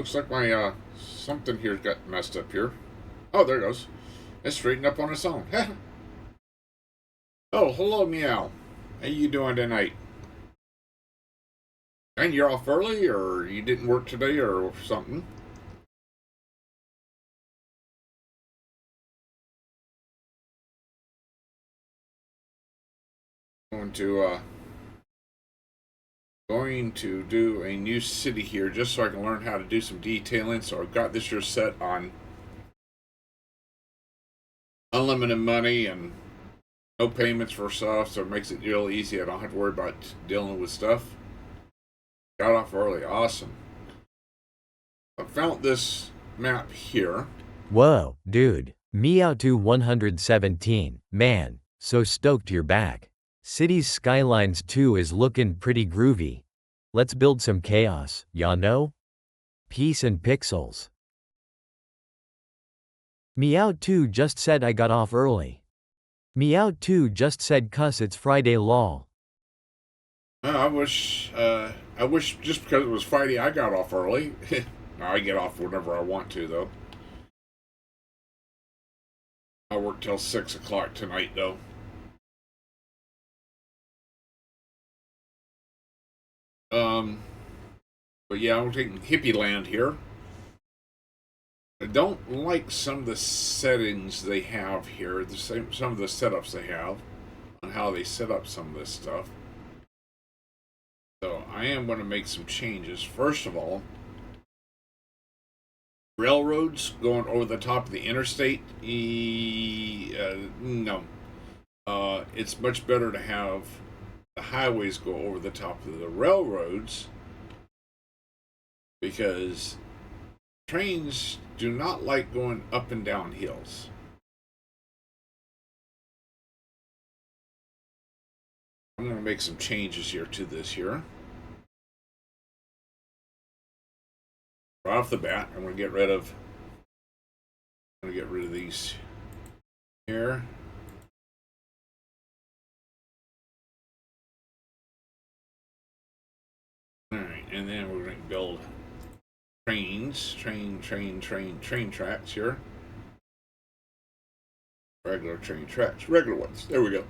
looks like my something here got messed up here. Oh, there it goes. It straightened up on its own. Oh, hello, meow. How you doing tonight? And you're off early, or you didn't work today, or something? Going to going to do a new city here just so I can learn how to do some detailing. So I've got this year set on unlimited money and no payments for stuff, so it makes it real easy. I don't have to worry about dealing with stuff. Got off early, awesome. I found this map here. Whoa, dude. Meow to 117. Man, so stoked you're back. Cities Skylines 2 is looking pretty groovy. Let's build some chaos, ya know? Peace and pixels. Meow 2 just said I got off early. Meow 2 just said cuss it's Friday lol. I wish just because it was Friday I got off early. Now I get off whenever I want to, though. I work till 6 o'clock tonight, though. Um, but yeah, I'm taking hippie land here. I don't like some of the settings they have here. Some of the setups they have on how they set up some of this stuff. So I am going to make some changes. First of all, railroads going over the top of the interstate. No, it's much better to have the highways go over the top of the railroads because trains do not like going up and down hills. I'm going to make some changes here to this here. Right off the bat, I'm going to get rid of these here. All right, and then we're going to build train tracks here. Regular train tracks, regular ones. There we go.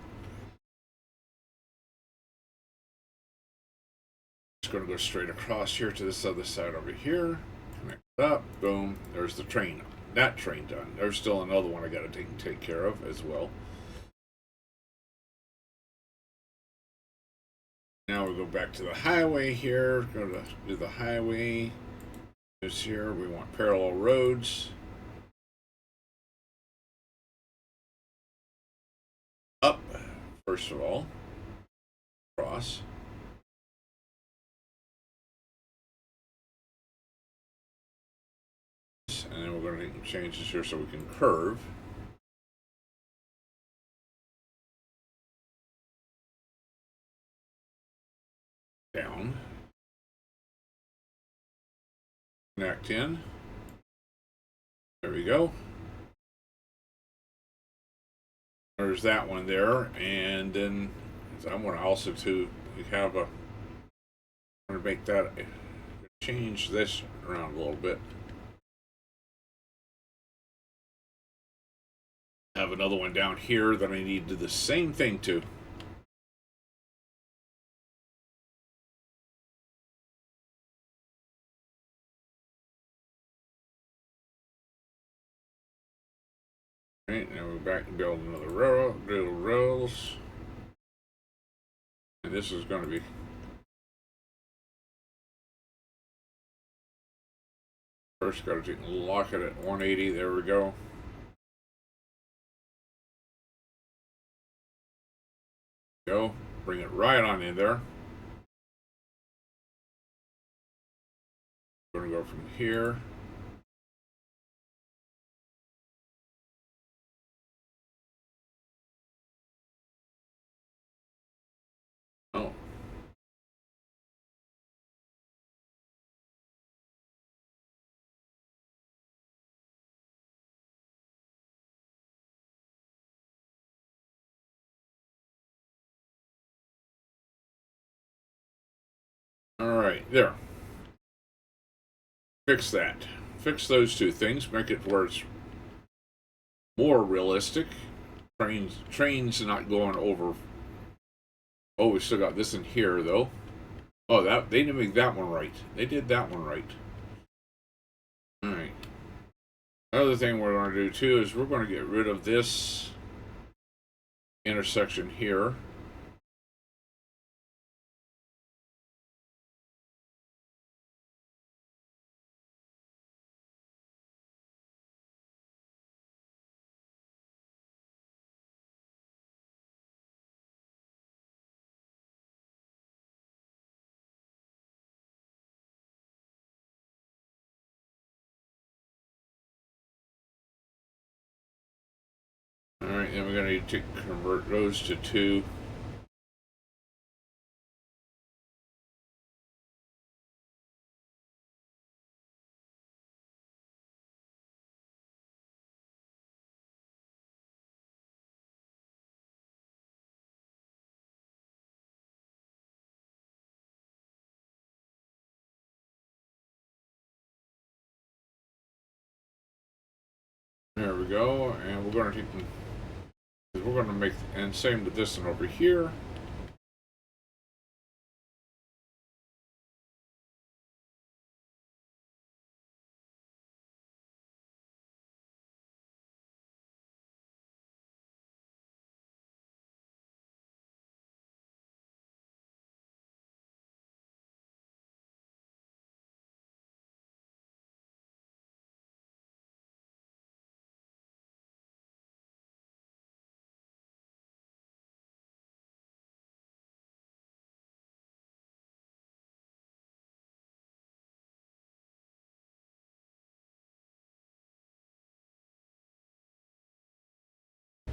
Just going to go straight across here to this other side over here. Connect it up. Boom. There's the train. That train done. There's still another one I got to take care of as well. Now we go back to the highway here. Go to do the highway. This here we want parallel roads. Up, first of all. Cross. And then we're going to change this here so we can curve. Down. Connect in. There we go. There's that one there, and then I want to also to have a. I'm going to make that change this around a little bit. Have another one down here that I need to do the same thing to. Right, now we're back to build another railroad, build rails. And this is going to be first got to lock it at 180. There we go. Go. Bring it right on in there. We're going to go from here. Oh. All right, there. fix that. Fix those two things. Make it where it's more realistic. Trains not going over. Oh, we still got this in here though. Oh, that they didn't make that one right. They did that one right. All right. Another thing we're going to do too is we're going to get rid of this intersection here. All right, then we're going to need to convert those to 2. There we go, and we're going to take them. We're going to make, and same with this one over here.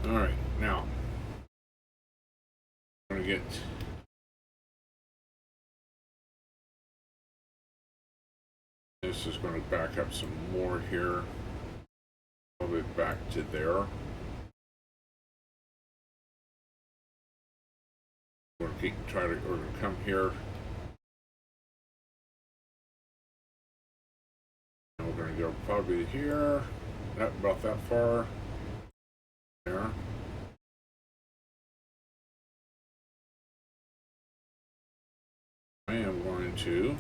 All right, now I'm going to get. This is going to back up some more here. Probably back to there. We're going to we're going to come here. And we're going to go probably here. About that far. There. I am going to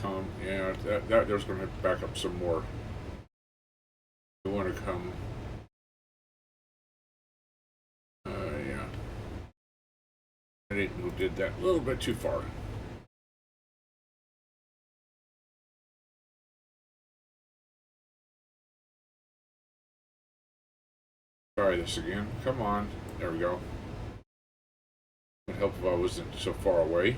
come. Yeah, that there's going to back up some more. I want to come. Yeah. We did that a little bit too far. Try this again. Come on. There we go. It would help if I wasn't so far away.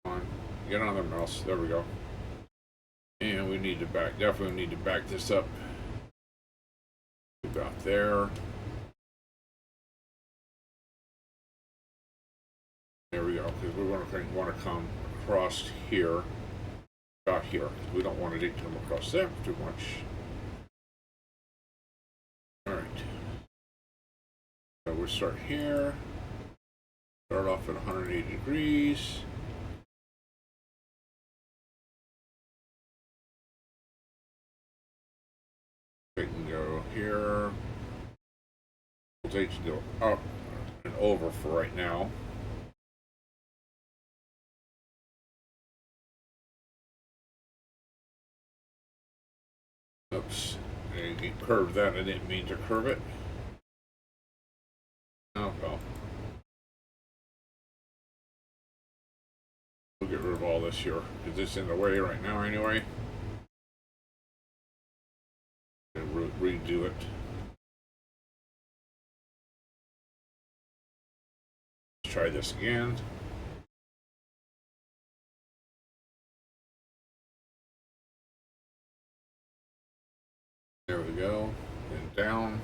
Come on. Get on the mouse. There we go. And we need to definitely need to back this up. About there. There we go. Because we want to come across here. About here. We don't want to come across there too much. Alright. So we'll start here. Start off at 180 degrees. We can go here. We'll take to go up and over for right now. Oops. I didn't curve that. I didn't mean to curve it. Oh well. We'll get rid of all this here because it's in the way right now anyway. And redo it. try this again. There we go. And down.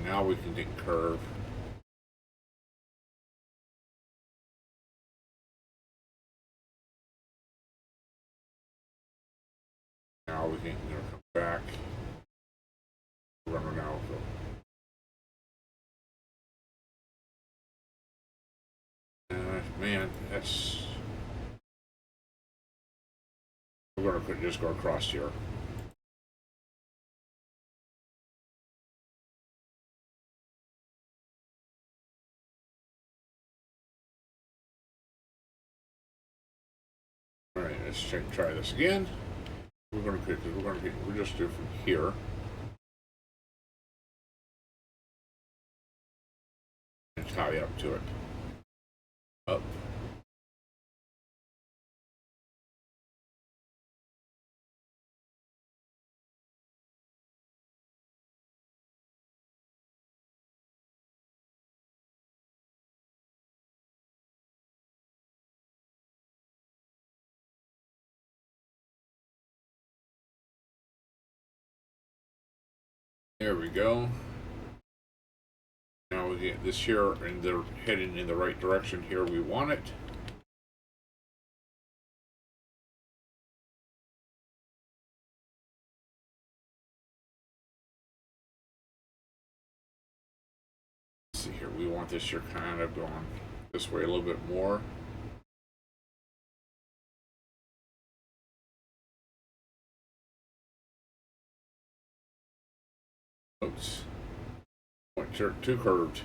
Now we can take curve. Now we can come back. Runner now. Man, that's. We're gonna just go across here. All right, let's try this again. We're just do from here. And tie up to it. Up. There we go. Now we get this here, and they're heading in the right direction here. We want it. Let's see here. We want this here kind of going this way a little bit more. Oops. Went too curved.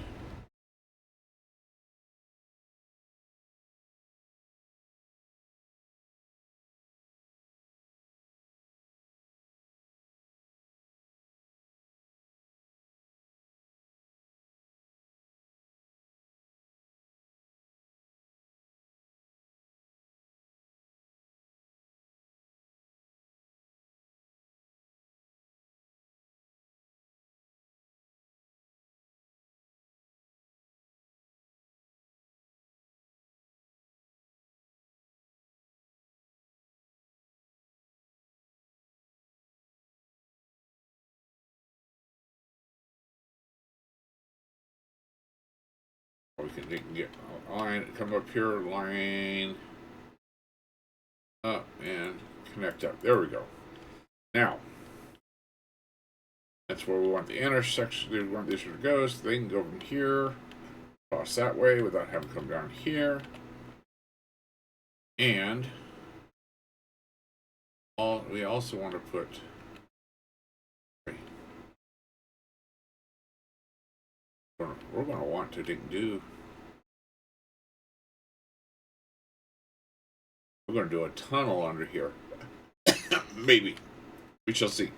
They can get a line, come up here, line up, and connect up. There we go. Now, that's where we want the intersection. We want this where it goes. They can go from here, cross that way without having to come down here. And we also want to put we're going to want to do. We're going to do a tunnel under here. Maybe. We shall see.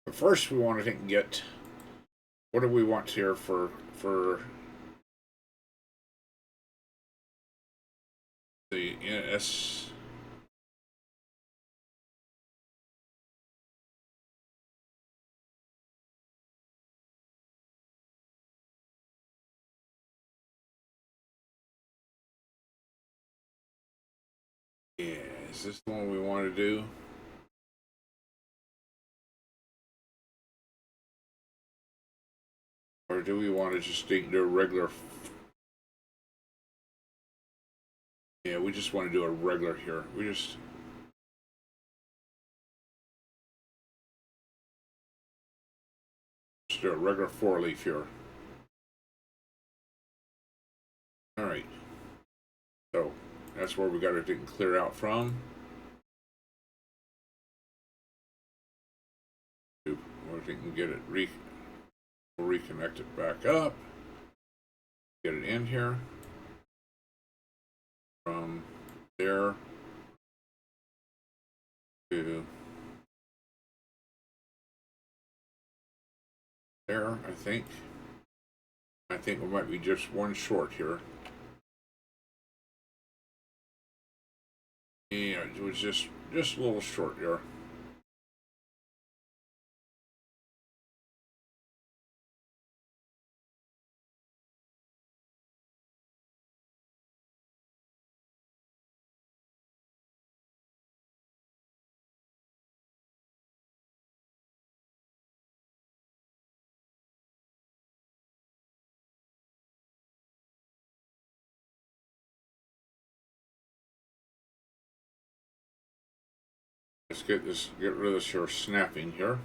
But first we want to get, what do we want here for the S. Yeah, is this the one we want to do? Or do we want to just do a regular? Yeah, we just want to do a regular here. We just do a regular 4-leaf here. All right. So that's where we got to clear out from. Where we can get it reconnect it back up. Get it in here. From there to there, I think. I think we might be just one short here. Yeah, it was just a little short here. let's get rid of this here snapping here.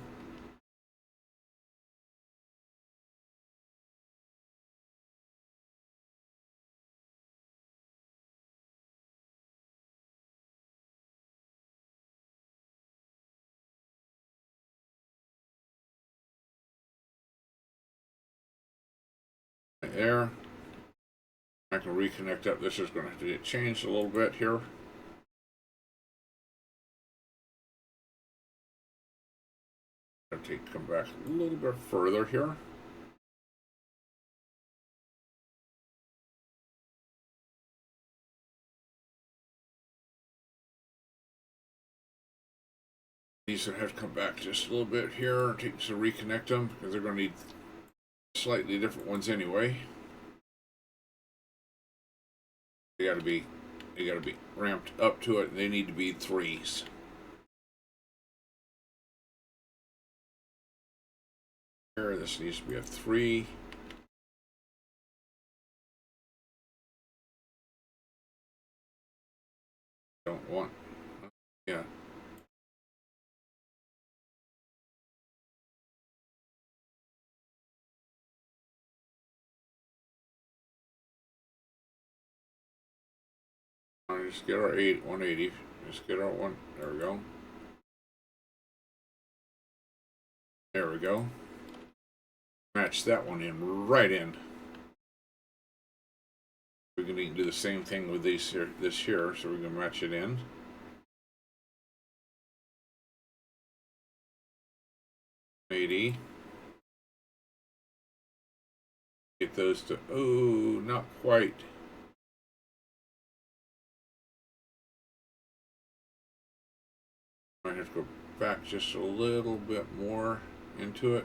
Right there. I can reconnect up. This is going to have to get changed a little bit here. Come back a little bit further here. These have to come back just a little bit here to reconnect them because they're going to need slightly different ones anyway. They got to be ramped up to it, and they need to be 3s. Here, this needs to be a 3. Don't want, yeah. Just get our 180. Just get our one. There we go. There we go. Match that one in right in. We're going to do the same thing with this here, so we can match it in. $80. Get those to, oh, not quite. Might have to go back just a little bit more into it.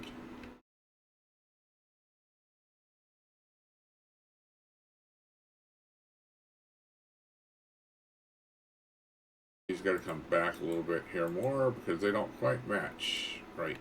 He's got to come back a little bit here more because they don't quite match right.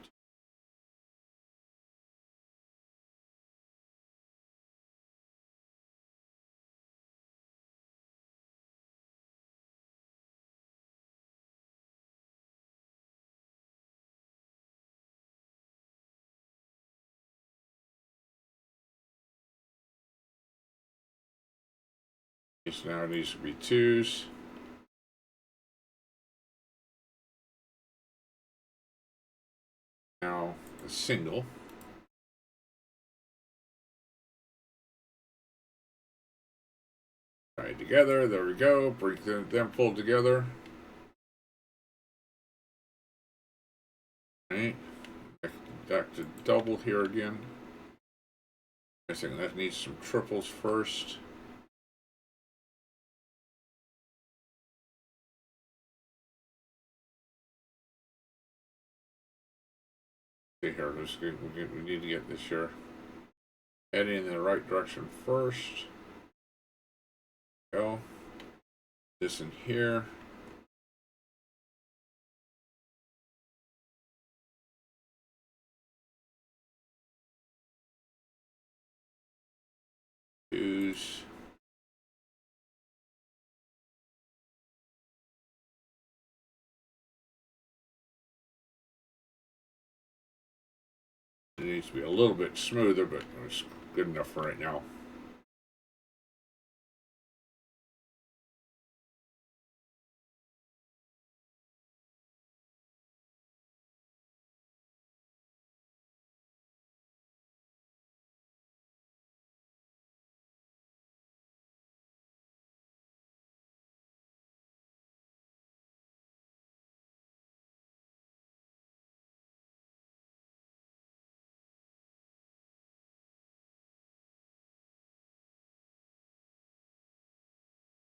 These now needs to be 2s. Now a single. Right together. There we go. Bring them pulled together. Right. Back to double here again. I think that needs some triples first. See here, we need to get this here heading in the right direction first. Go. This in here. Choose. It needs to be a little bit smoother, but it's good enough for right now.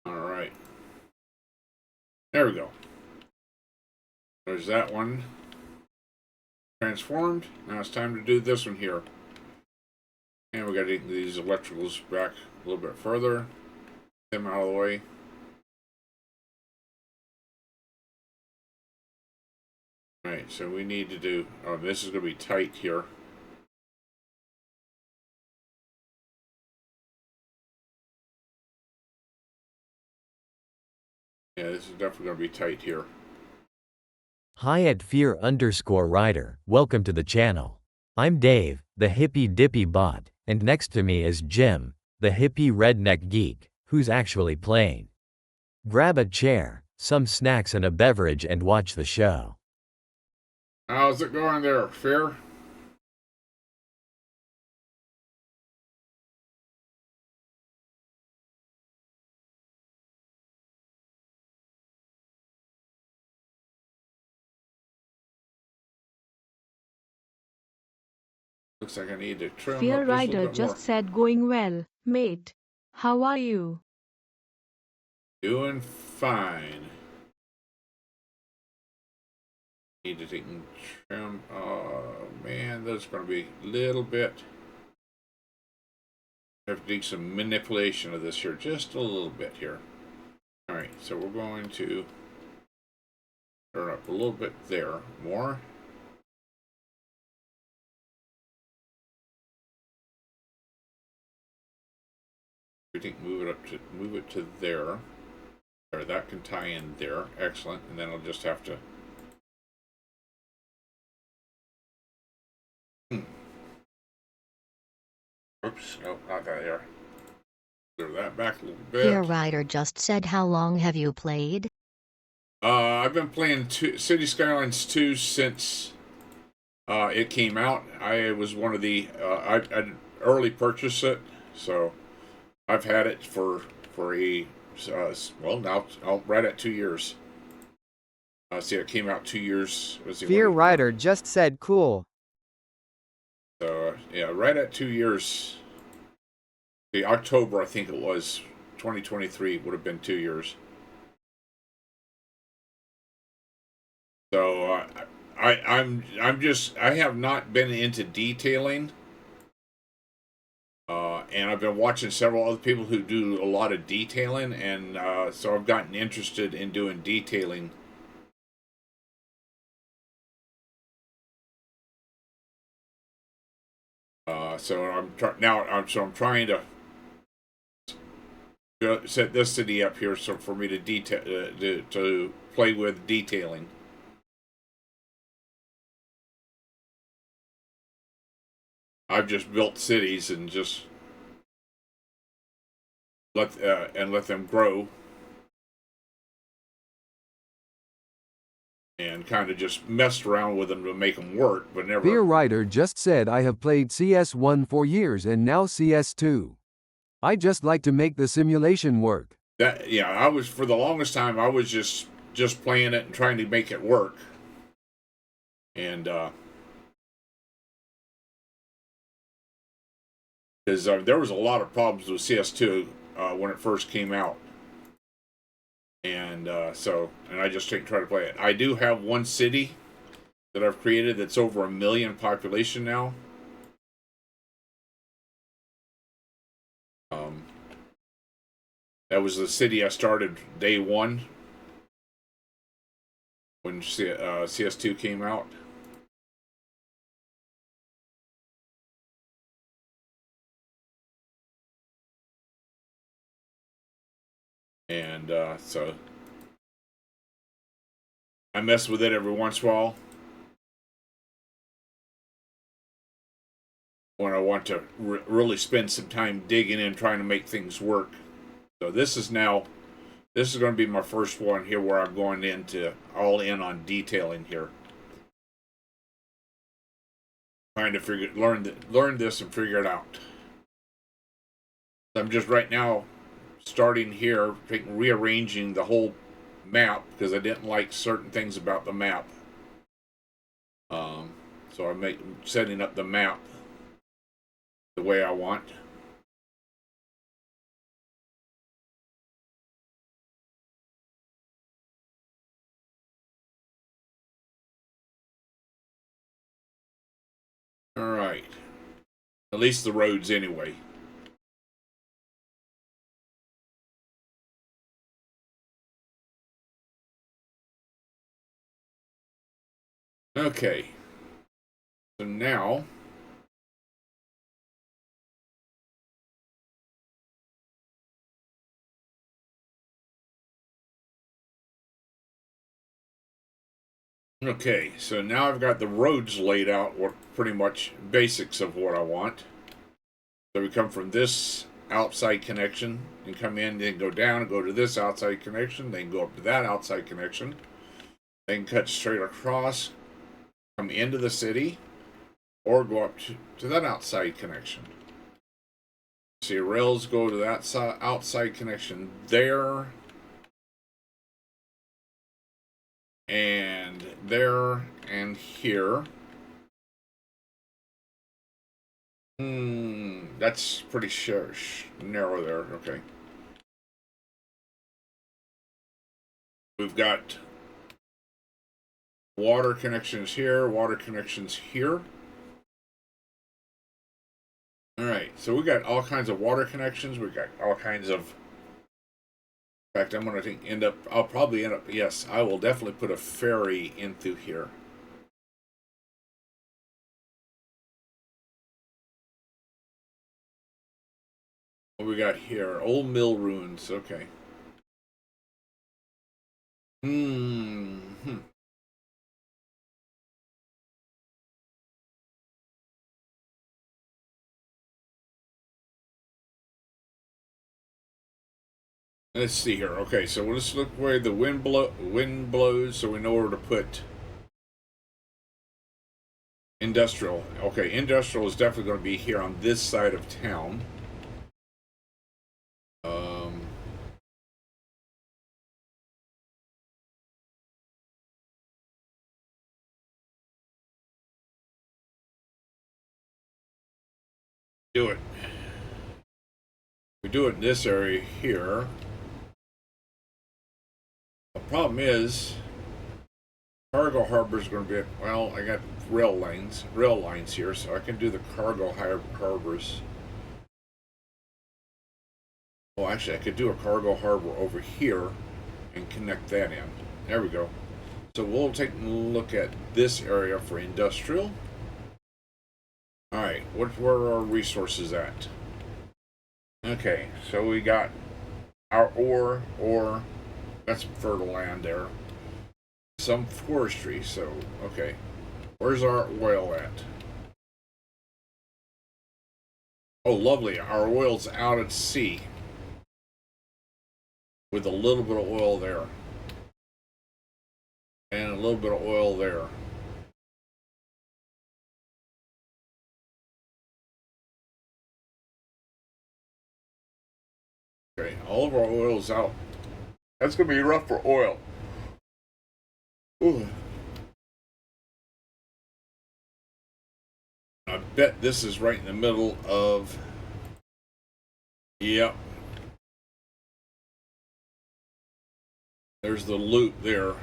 All right. There we go. There's that one transformed. Now it's time to do this one here. And we got to get these electricals back a little bit further. Get them out of the way. Alright, so we need to do, oh, this is going to be tight here. Yeah, this is definitely going to be tight here. Hi at fear_rider, welcome to the channel. I'm Dave, the hippie dippy bot, and next to me is Jim, the hippie redneck geek, who's actually playing. Grab a chair, some snacks and a beverage and watch the show. How's it going there, Fear? Looks like I need to trim Fear up just a Rider little bit more. just said going well, mate. How are you? Doing fine. Need to take and trim. Oh man, that's going to be a little bit. I have to do some manipulation of this here, just a little bit here. All right, so we're going to turn up a little bit there, more. We think move it to there. There, that can tie in there. Excellent, and then I'll just have to. Oops, nope, not that there. Clear that back a little Fear bit. Rider just said how long have you played? I've been playing City Skylines 2 since it came out. I was one of the I early purchased it, so I've had it for a well now right at 2 years. See, it came out 2 years. Fear Rider just said cool. So yeah, right at 2 years. The October, I think it was 2023 would have been 2 years. So I have not been into detailing, and I've been watching several other people who do a lot of detailing, and so I've gotten interested in doing detailing. So I'm trying to set this city up here so for me to detail to play with detailing. I've just built cities and just let them grow, and kind of just messed around with them to make them work, but never. Fear Rider just said I have played CS1 for years and now CS2. I just like to make the simulation work. That yeah, I was for the longest time I was just playing it and trying to make it work, and because there was a lot of problems with CS2 when it first came out, and and I just try to play it. I do have one city that I've created that's over 1 million population now. That was the city I started day one when CS2 came out. And so I mess with it every once in a while when I want to really spend some time digging in trying to make things work. So this is going to be my first one here where I'm going into all in on detailing here. Trying to learn this and figure it out. I'm just right now starting here, rearranging the whole map because I didn't like certain things about the map. So I'm setting up the map the way I want. All right. At least the roads anyway. Okay. So now Okay, so now I've got the roads laid out, what pretty much basics of what I want. So we come from this outside connection and come in, then go down and go to this outside connection, then go up to that outside connection, then cut straight across, come into the city, or go up to that outside connection. See, rails go to that outside connection there, and there, and here. That's pretty narrow there. Okay. We've got water connections here, water connections here. All right, so we got all kinds of water connections. We got all kinds of. In fact, I'm going to I'll probably end up. Yes, I will definitely put a ferry in through here. What we got here? Old mill ruins. Okay. Let's see here. Okay, so let's look where the wind blows, so we know where to put industrial. Okay, industrial is definitely going to be here on this side of town. Do it. We do it in this area here. The problem is, cargo harbor is going to be, well, I got rail lines here, so I can do the cargo harbors. Oh, actually, I could do a cargo harbor over here and connect that in. There we go. So we'll take a look at this area for industrial. All right, where are our resources at? Okay, so we got our ore, that's fertile land there. Some forestry, so, okay. Where's our oil at? Oh, lovely, our oil's out at sea. With a little bit of oil there. And a little bit of oil there. Okay, all of our oil's out. That's gonna be rough for oil. Ooh. I bet this is right in the middle of. Yep. There's the loop there.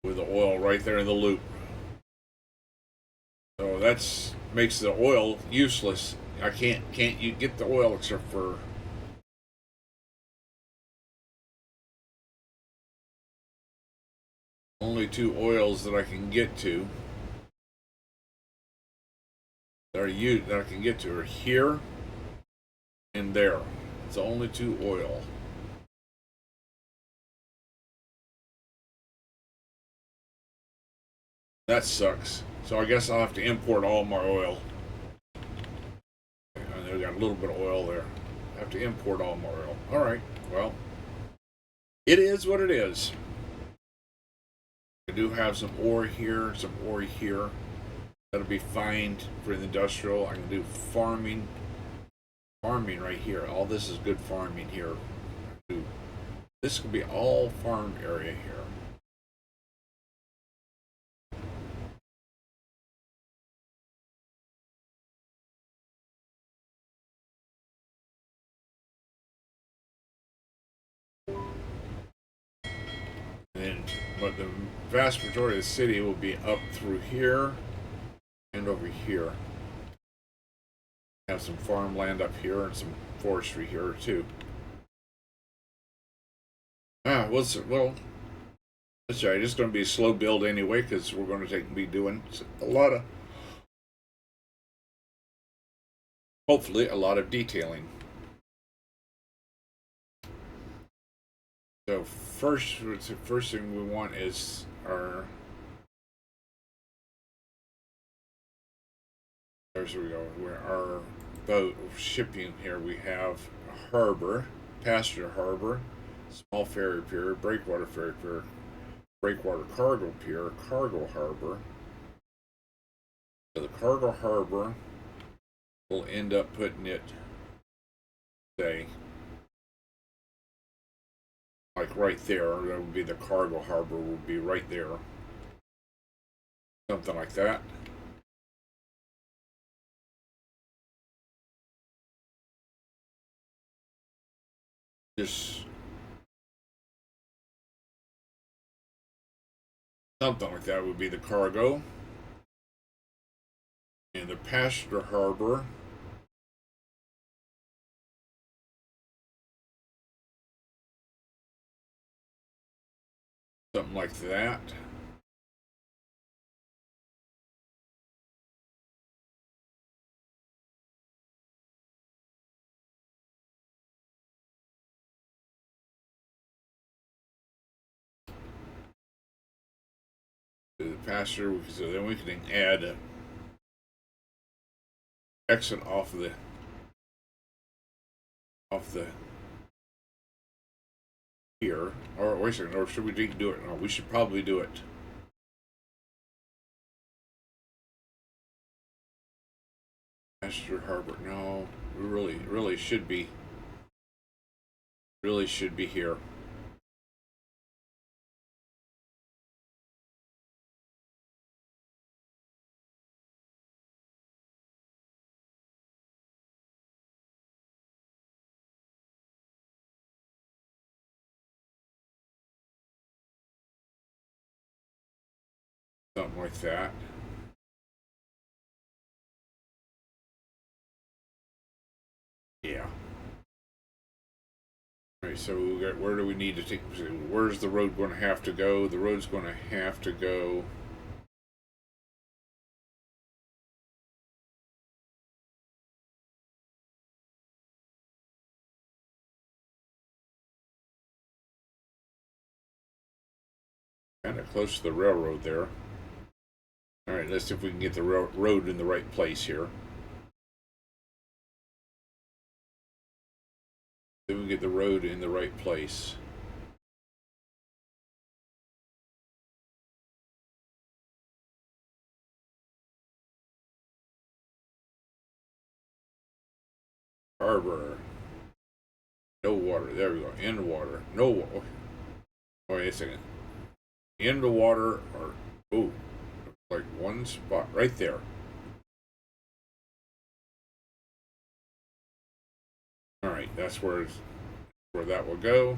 With the oil right there in the loop. So that's makes the oil useless. I can't you get the oil except for only two oils that I can get to. That I can get to are here and there. It's the only two oil. That sucks. So I guess I'll have to import all my oil. And they got a little bit of oil there. I have to import all my oil. Alright, well. It is what it is. I do have some ore here, some ore here. That'll be fine for the industrial. I can do farming. Farming right here. All this is good farming here. This could be all farm area here. But the vast majority of the city will be up through here and over here. Have some farmland up here and some forestry here too. Well, that's right. It's going to be a slow build anyway because we're going to be doing hopefully a lot of detailing. So the first thing we want is our. There we go. Where our boat shipping here, we have a harbor, passenger harbor, small ferry pier, breakwater ferry pier, breakwater cargo pier, cargo harbor. So the cargo harbor will end up putting it, say, like right there. That would be the cargo harbor. Would be right there. Something like that. Just something like that would be the cargo. And the passenger harbor. Something like that. The passenger, so then we can add an exit off the here. Or wait a second, or should we do it? No, we should probably do it. Passenger harbor. No, we really should be. Really should be here. Something like that. Yeah. Alright, so we got, where do we need to take? Where's the road going to have to go? The road's going to have to go. Kind of close to the railroad there. Alright, let's see if we can get the road in the right place here. Then we get the road in the right place. Harbor. No water. There we go. In water. No water. Oh, wait a second. In the water or oh, like one spot right there. All right, that's where that will go.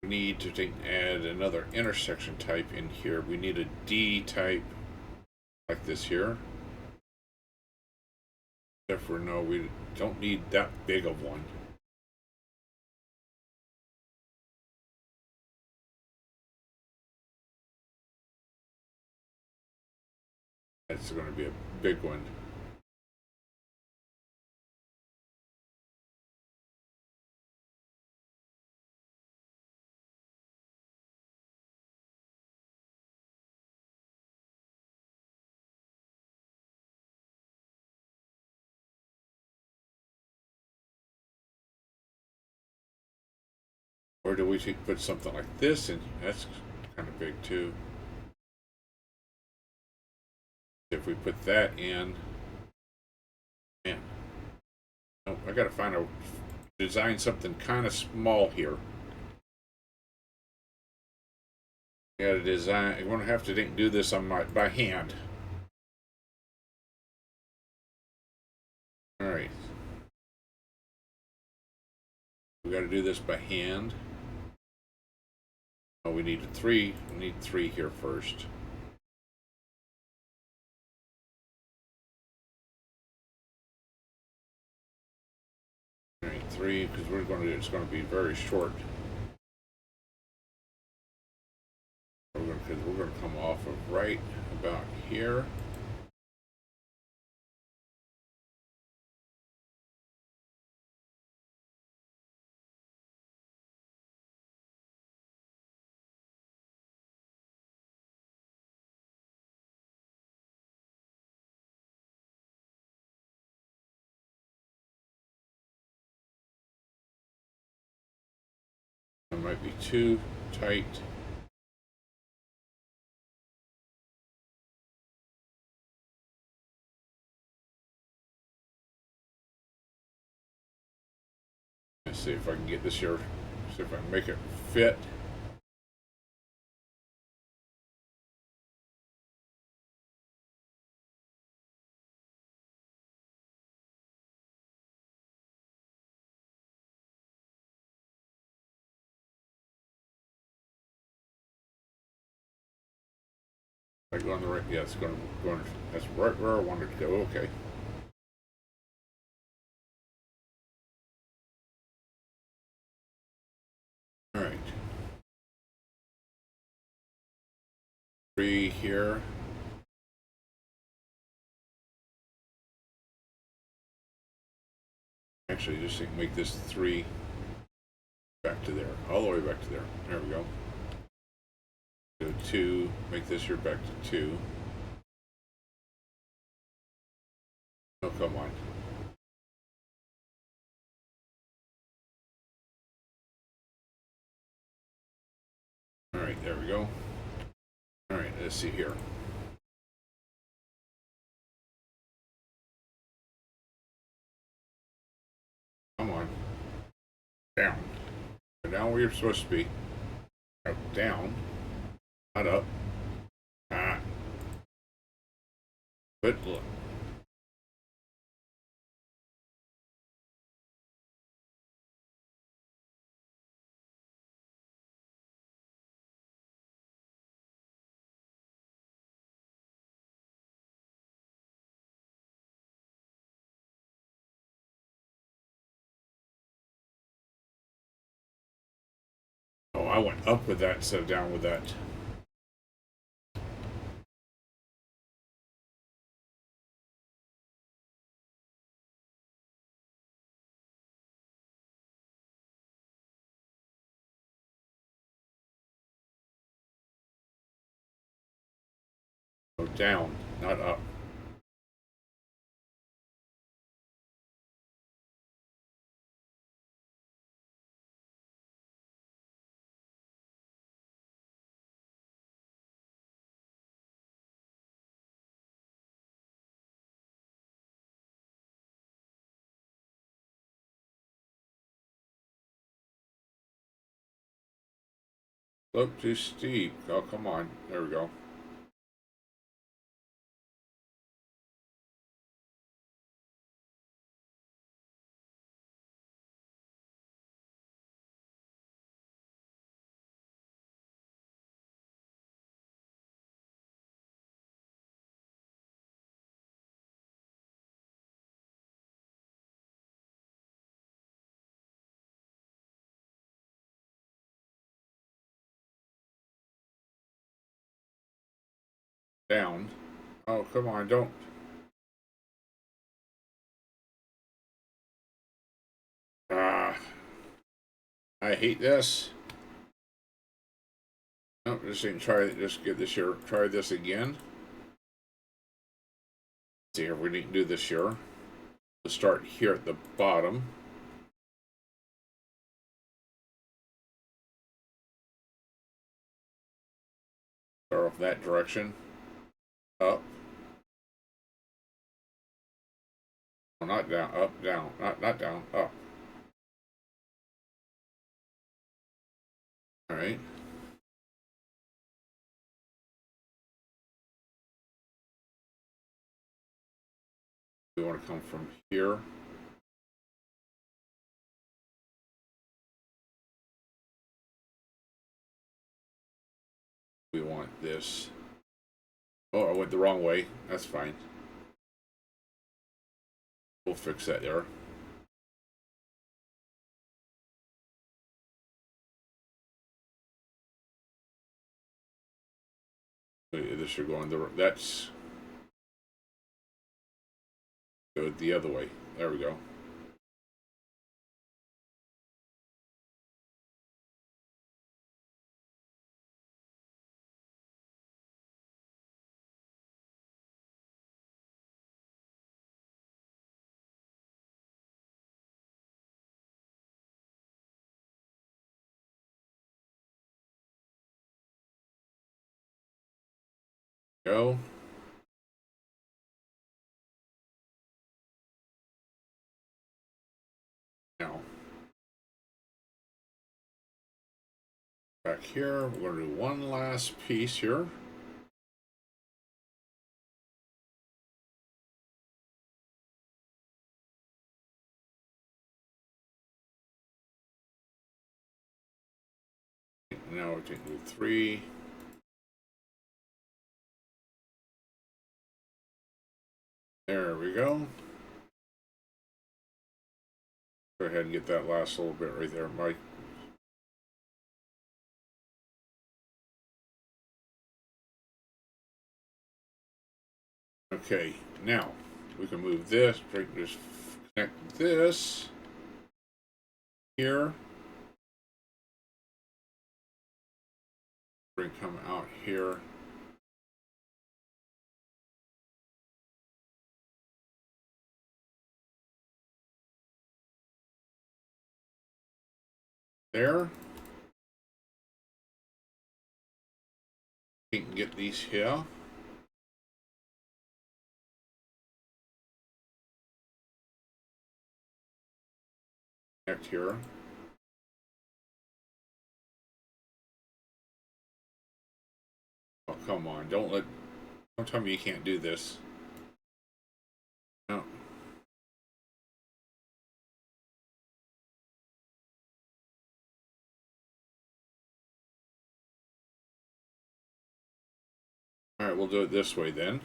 We need to add another intersection type in here. We need a D type like this here. Except for no, we don't need that big of one. That's going to be a big one. Or do we put something like this in? That's kind of big too. If we put that in, man, oh, I gotta design something kind of small here. I gotta design. I'm gonna have to do this on by hand. All right, we got to do this by hand. Oh, we need three. We need three here first. All right, three because we're going to. It's going to be very short. Because we're going to come off of right about here. might be too tight. Let's see if I can get this here. See if I can make it fit. Am I going the right? Yeah, it's going. That's right where I wanted to go. Okay. All right. 3 here. Actually, just make this 3 back to there, all the way back to there. There we go. Go 2. Make this here back to 2. Oh, come on. All right, there we go. All right, let's see here. Come on. Down. Go down where you're supposed to be. Up, down. Not up. Ah. Good look. Oh, I went up with that instead of down with that. Go down, not up. Look too steep. Oh, come on. There we go. Down. Oh, come on, don't. Ah, I hate this. No, just ain't try it. Just get this here. Try this again. See if we didn't do this here. Let's start here at the bottom. Start off that direction. Up. No, not down. Up, down. Not down. Up. All right. We want to come from here. We want this. Oh, I went the wrong way. That's fine. We'll fix that there. This should go on the. That's. Go the other way. There we go. Go. Now, back here, we're going to do one last piece here. Now we're taking 3. There we go. Go ahead and get that last little bit right there, Mike. Okay, now we can move this, just connect this here. Bring come out here. There. We can get these here. Connect here. Oh, come on. Don't tell me you can't do this. No. Alright, we'll do it this way then.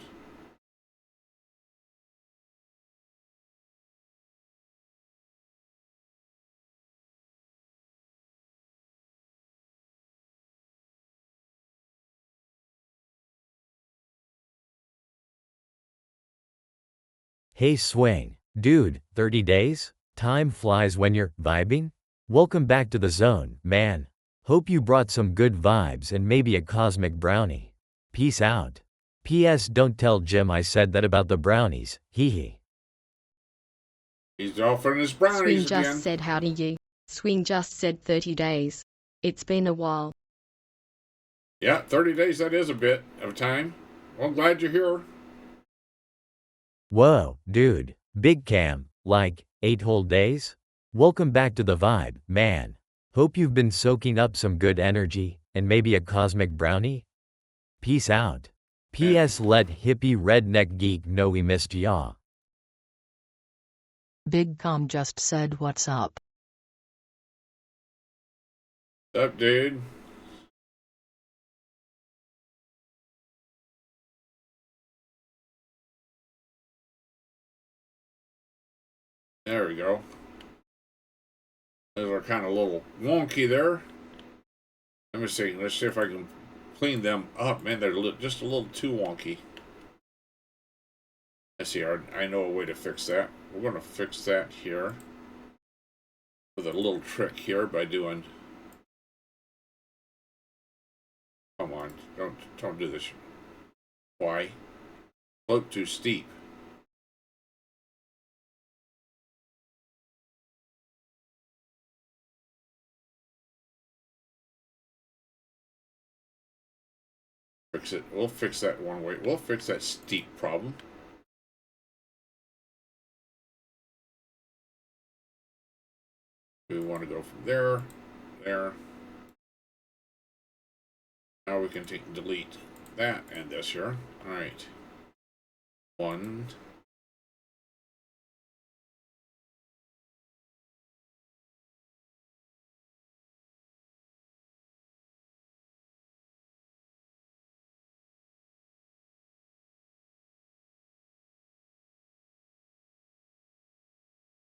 Hey Swing, dude, 30 days? Time flies when you're vibing? Welcome back to the zone, man. Hope you brought some good vibes and maybe a cosmic brownie. Peace out. P.S. Don't tell Jim I said that about the brownies, hee hee. He's offering his brownies Swing again. just said howdy you. Swing just said 30 days. It's been a while. Yeah, 30 days, that is a bit of time. Well, I'm glad you're here. Whoa, dude, big cam, like, 8 whole days? Welcome back to the vibe, man. Hope you've been soaking up some good energy, and maybe a cosmic brownie? Peace out. P.S. Let hippie redneck geek know we missed ya. Big Com just said what's up. What's up, dude? There we go. Those are kind of a little wonky there. Let me see. Let's see if I can clean them up. Man, they're just a little too wonky. Let's see. I know a way to fix that. We're going to fix that here with a little trick here by doing. Come on, don't do this. Why? Slope too steep. Fix it. We'll fix that one way. We'll fix that steep problem. We want to go from there, there. Now we can delete that and this here. All right. 1.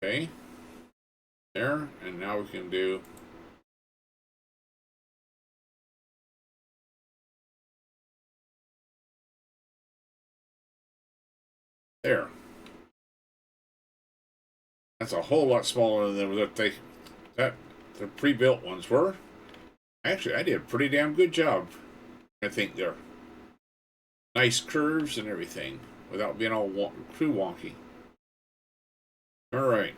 Okay. There, and now we can do there. That's a whole lot smaller than the pre-built ones were. Actually, I did a pretty damn good job. I think they're nice curves and everything without being all too wonky. All right.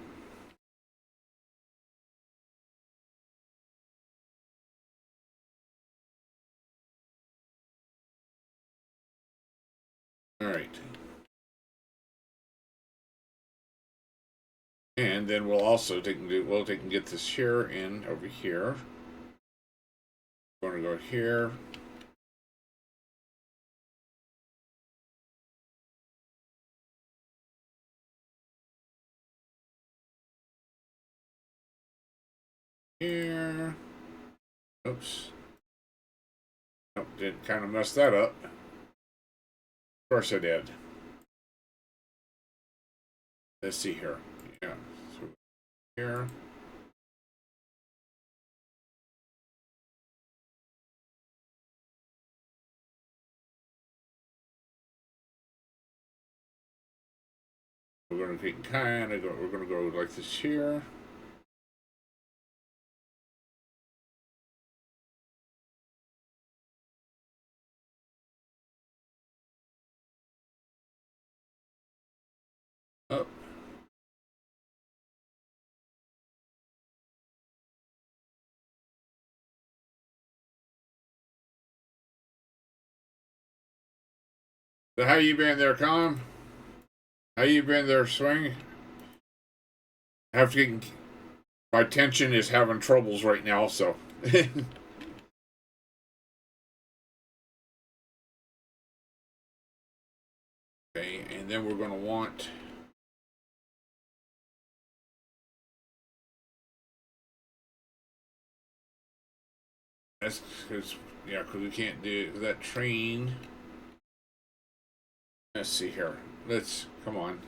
And then we'll also take and get this here in over here. We're going to go here. Here. Oops. Nope, did kind of mess that up. Of course I did. Let's see here. Yeah. So here. We're going to we're going to go like this here. Up. So how you been there, Colin? How you been there, Swing? I have to get, my tension is having troubles right now, so. Okay, and then we're going to want that's because because we can't do that train. Let's see here. Let's come on.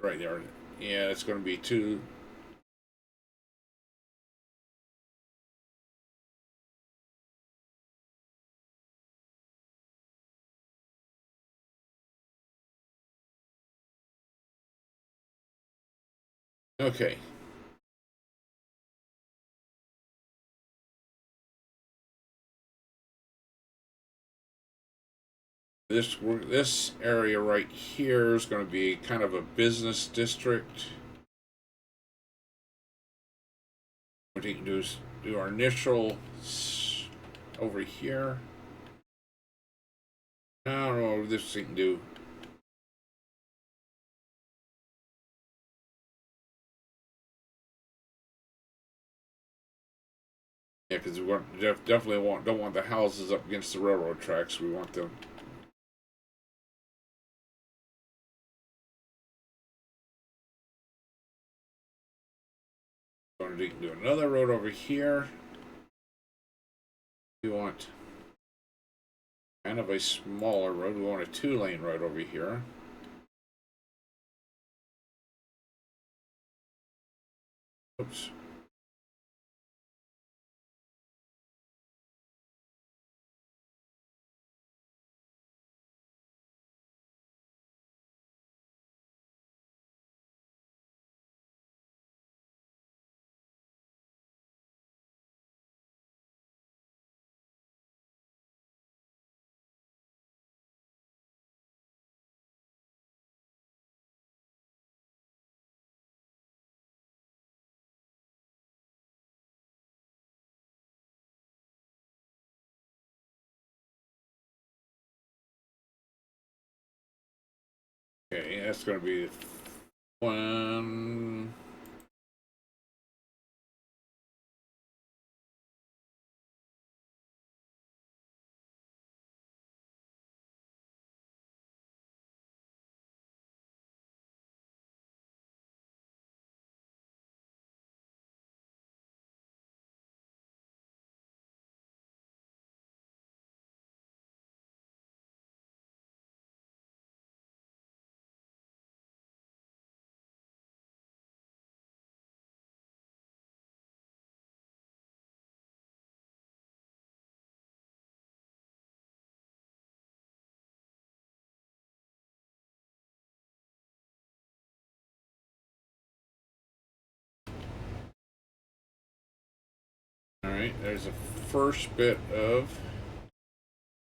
Right there. Yeah, it's going to be two. Okay. This area right here is going to be kind of a business district. What we can do is do our initial over here. I don't know what this we can do. Yeah, because we definitely don't want the houses up against the railroad tracks. We want them. Going to do another road over here. We want kind of a smaller road. We want a 2-lane road over here. Oops. Okay, that's going to be one. Alright, there's a first bit of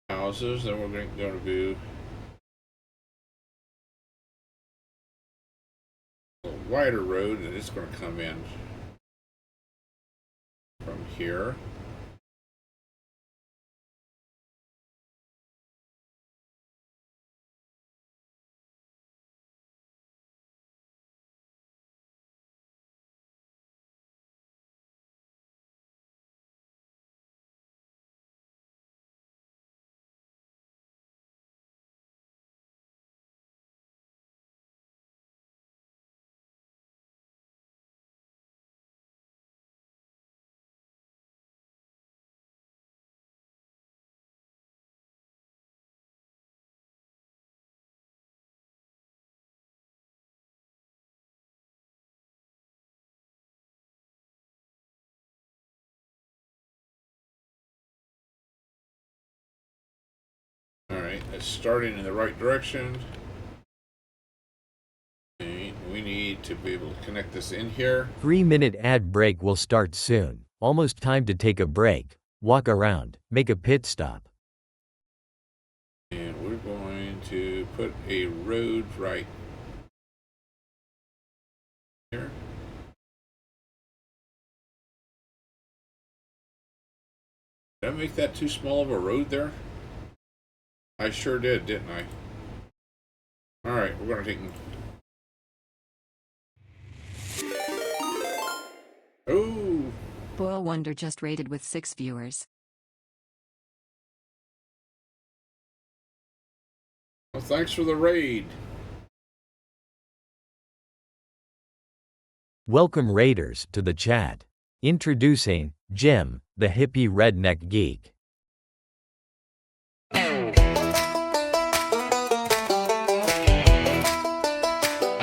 houses, then we're going to do a wider road, and it's going to come in from here. it's starting in the right direction. Okay, we need to be able to connect this in here. 3-minute ad break will start soon. Almost time to take a break. Walk around, make a pit stop. And we're going to put a road right here. Did I make that too small of a road there? I sure did, didn't I? Alright, we're going to take... Oh! Boil Wonder just rated with 6 viewers. Well, thanks for the raid. Welcome Raiders to the chat. Introducing Jim, the hippie redneck geek.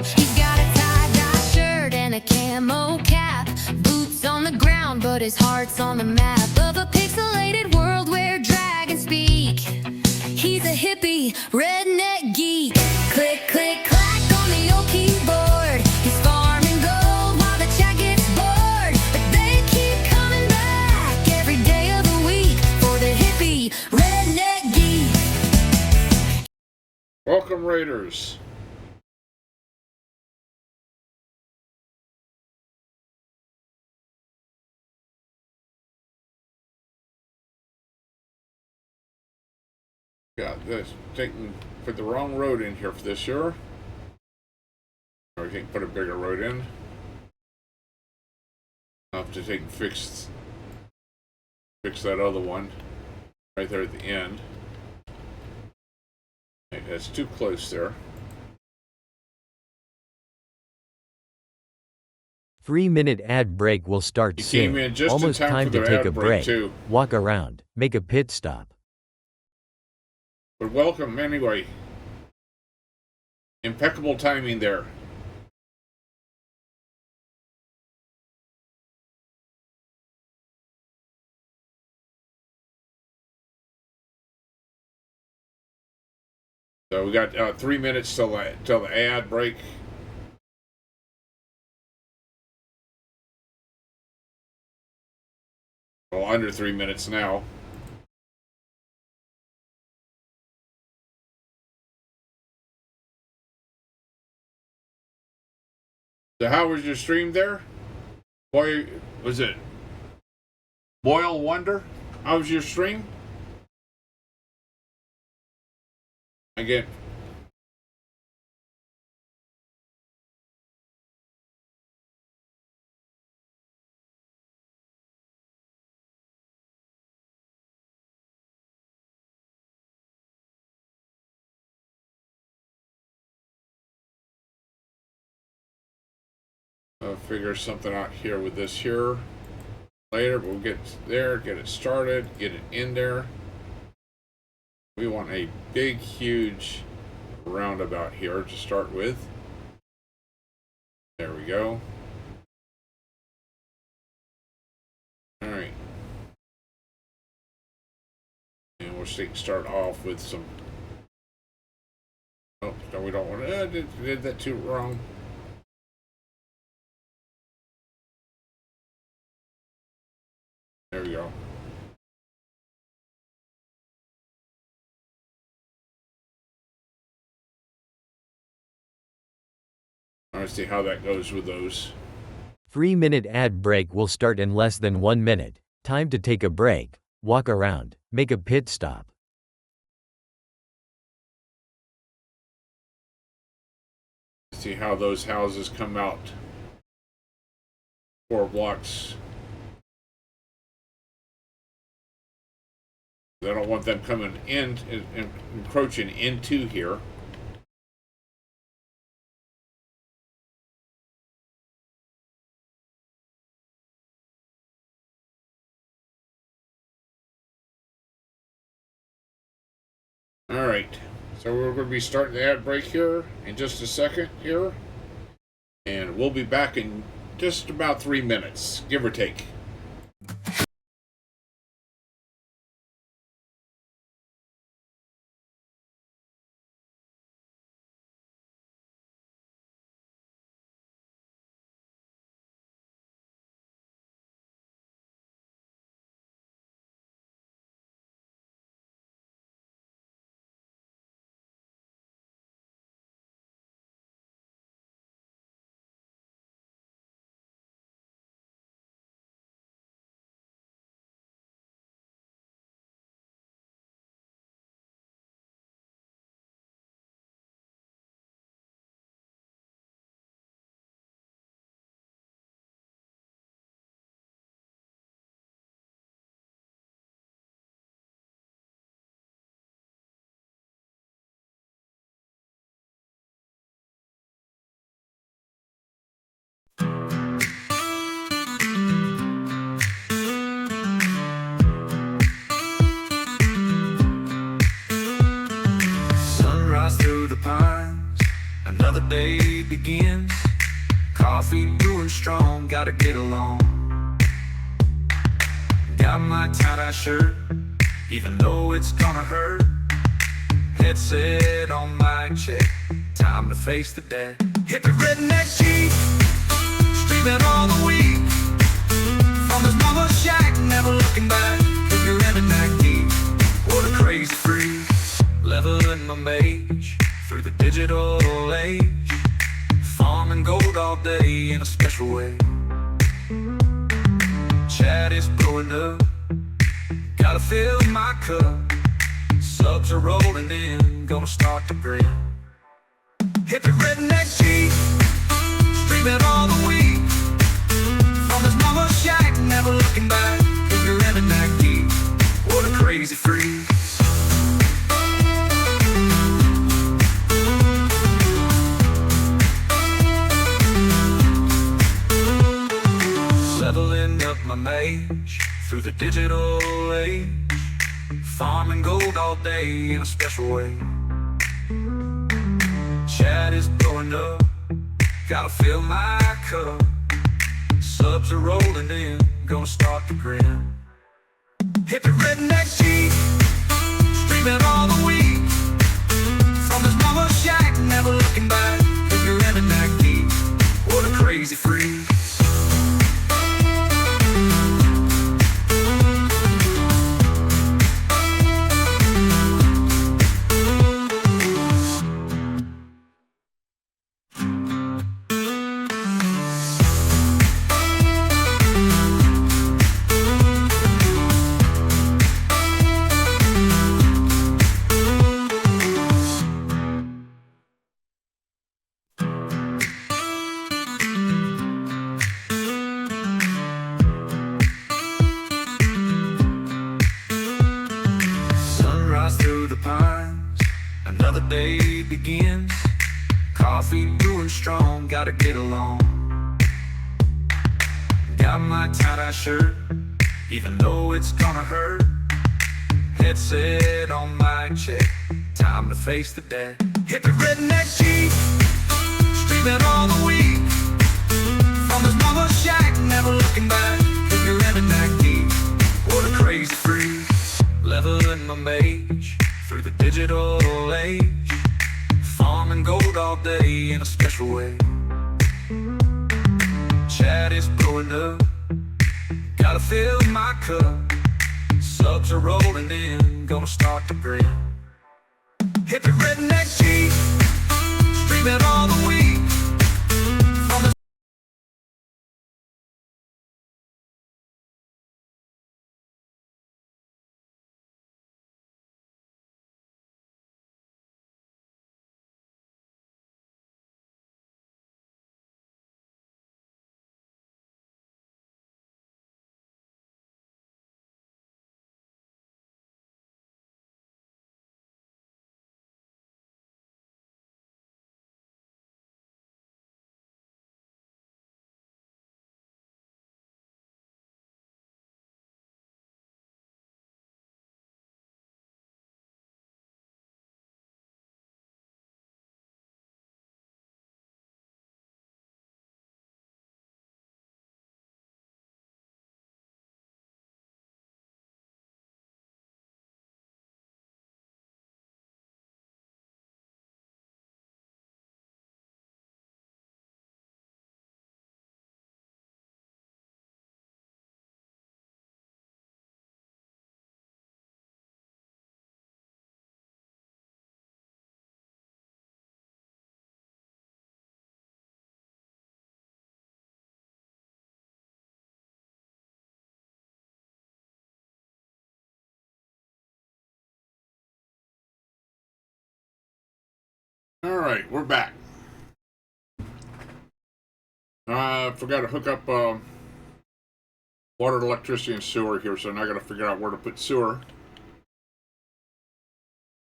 She got a tie-dye shirt and a camo cap, boots on the ground but his heart's on the map of a pixelated world where dragons speak. He's a hippie redneck geek. Click, click, clack on the old keyboard. He's farming gold while the chat gets bored, but they keep coming back every day of the week for the hippie redneck geek. Welcome, Raiders. Got this. Put the wrong road in here for this year. Or we can put a bigger road in. I'll have to take and fix that other one right there at the end. Okay, that's too close there. 3-minute ad break will start You soon. came in just in Almost time time for to the take ad a break, break. too. Walk around, make a pit stop. But welcome anyway. Impeccable timing there. So we got 3 minutes till the ad break. Well, under 3 minutes now. So how was your stream there? Boy, was it Boil Wonder? How was your stream? Again. I'll figure something out here with this here later, but we'll get there, get it started, get it in there. We want a big, huge roundabout here to start with. There we go. Alright. And we'll start off with some... Oh, no, we don't want to... did that too wrong. There we go. I want to see how that goes with those. 3-minute ad break will start in less than 1 minute. Time to take a break. Walk around, make a pit stop. See how those houses come out. 4 blocks. I don't want them coming in and encroaching into here. Alright, so we're going to be starting the ad break here in just a second here. And we'll be back in just about 3 minutes, give or take. Another day begins. Coffee brewing strong, gotta get along. Got my tie-dye shirt, even though it's gonna hurt. Headset on mic check, time to face the day. Hit the redneck Jeep, streaming all the week. From his mama's shack, never looking back. If you're in a neck deep, what a crazy freak. Leveling my mage through the digital age. Farming gold all day in a special way. Chat is blowing up, gotta fill my cup. Subs are rolling in, gonna start to grin. Hit the redneck Jeep, streaming all the week. From his mama's shack, never looking back. If you're in a neck deep, what a crazy freak. Leveling up my mage through the digital age. Farming gold all day in a special way. Chat is blowing up, gotta fill my cup. Subs are rolling in, gonna start to grin. Hit the redneck Jeep, streaming all the week. From his mama's shack, never looking back. If you're in a neck deep, what a crazy freak. Through the pines, another day begins. Coffee brewing strong, gotta get along. Got my tie-dye shirt, even though it's gonna hurt. Headset on mic check, time to face the day. Hit the redneck Jeep, streaming all the week. From his mama's shack, never looking back. If you're in a neck deep, what a crazy freak. Leveling my mage through the digital age. Farming gold all day in a special way. Chat is blowing up, gotta fill my cup. Subs are rolling in, gonna start to grin. Hit the redneck Jeep, streaming all the week. From the Alright, we're back. Forgot to hook up water, electricity, and sewer here, so now I gotta figure out where to put sewer.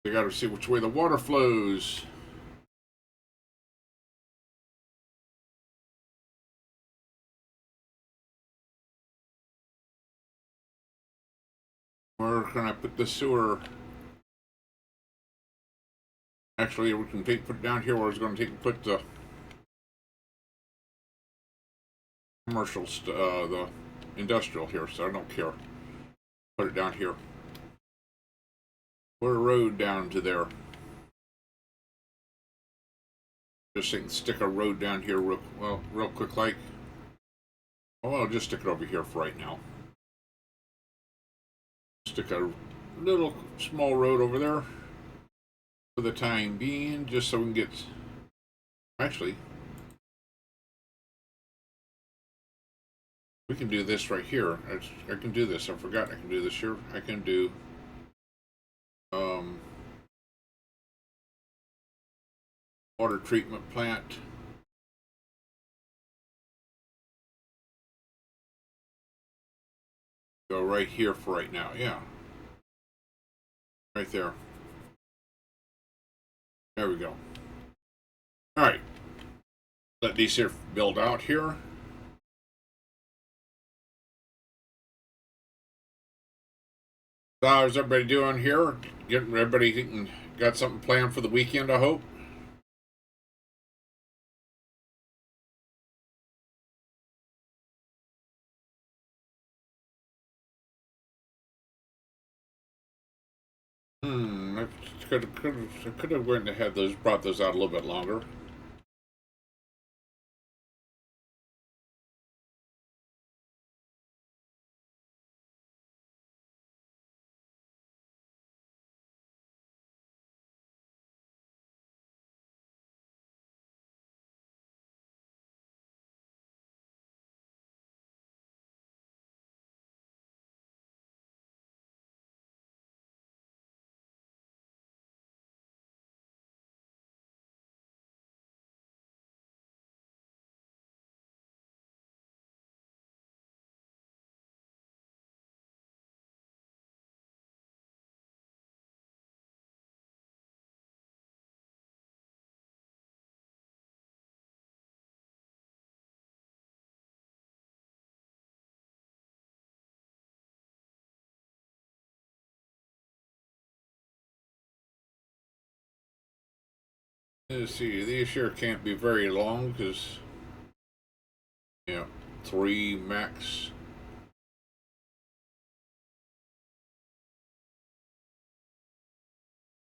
I gotta see which way the water flows. Where can I put the sewer? Actually, we can put it down here where I was going to put the commercial, the industrial here, so I don't care. Put it down here. Put a road down to there. Just stick a road down here real quick like. Oh, I'll just stick it over here for right now. Stick a little small road over there for the time being, just so we can get. Actually, we can do this right here. I can do this. I forgot I can do this here. I can do water treatment plant. Go right here for right now. Yeah. Right there. There we go. Alright. Let these here build out here. So how's everybody doing here? Everybody got something planned for the weekend, I hope? I could have went ahead brought those out a little bit longer. Let's see, these here can't be very long because, yeah, 3 max.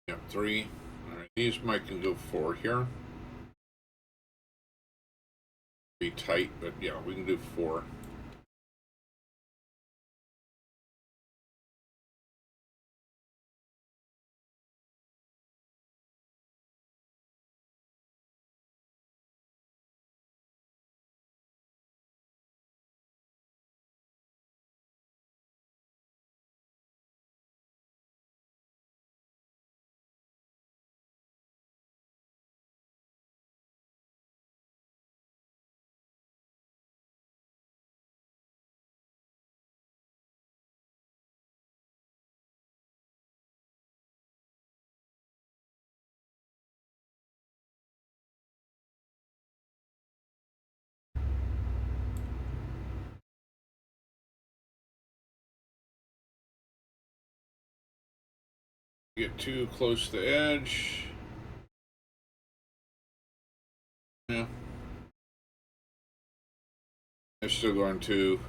Yeah, 3. Alright, these might can go 4 here. Be tight, but yeah, we can do 4. Get too close to the edge. Yeah. They're still going to.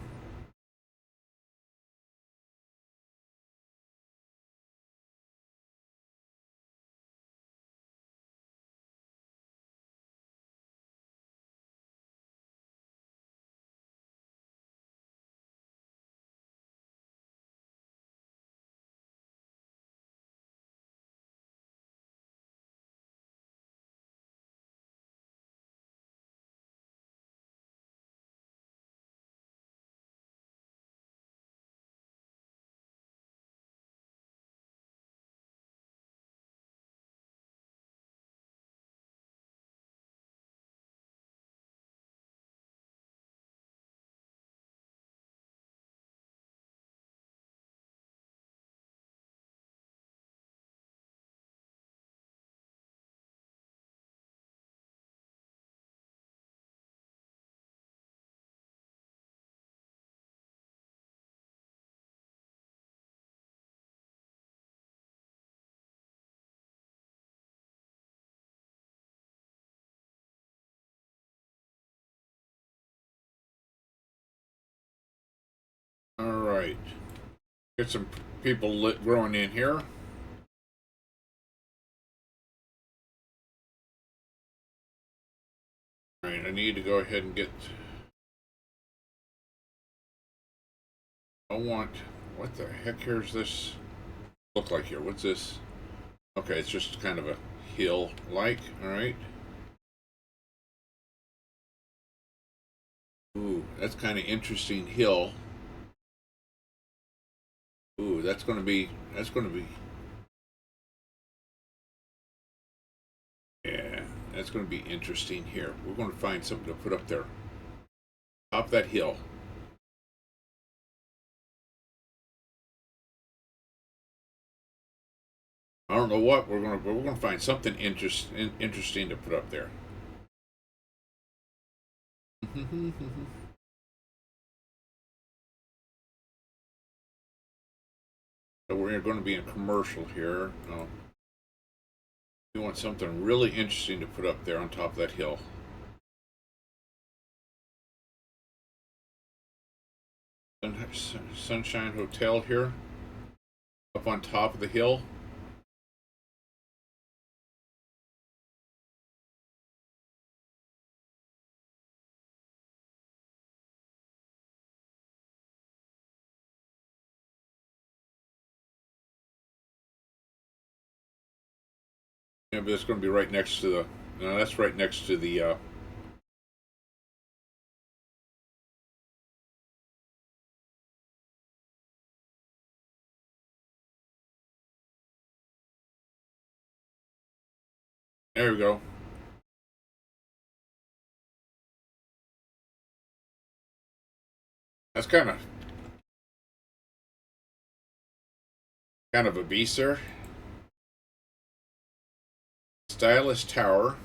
right. Get some people growing in here. Alright, I need to go ahead and get... I want... What the heck here is this look like here? What's this? Okay, it's just kind of a hill-like, alright. Ooh, that's kind of interesting hill. Ooh, that's gonna be... Yeah, that's gonna be interesting here. We're gonna find something to put up there. Top that hill. I don't know what we're gonna find something interesting to put up there. So we're going to be in commercial here. No. We want something really interesting to put up there on top of that hill. Sunshine Hotel here, up on top of the hill. Yeah, but it's going to be right next to the... No, that's right next to the... There we go. That's kind of a beast there. Stylish tower.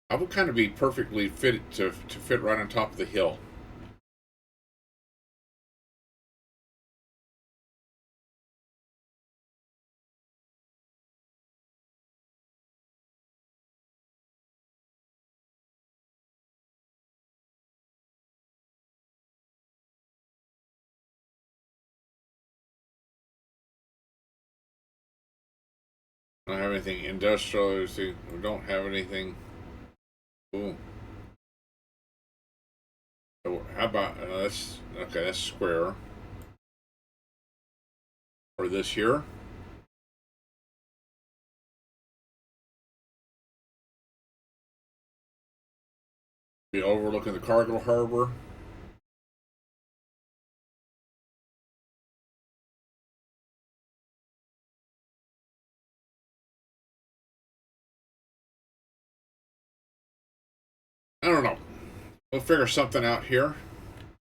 I would kind of be perfectly fitted to fit right on top of the hill. I don't have anything industrial. We don't have anything. Ooh. So how about that's okay? That's square. Or this here. Be overlooking the cargo harbor. I don't know. We'll figure something out here.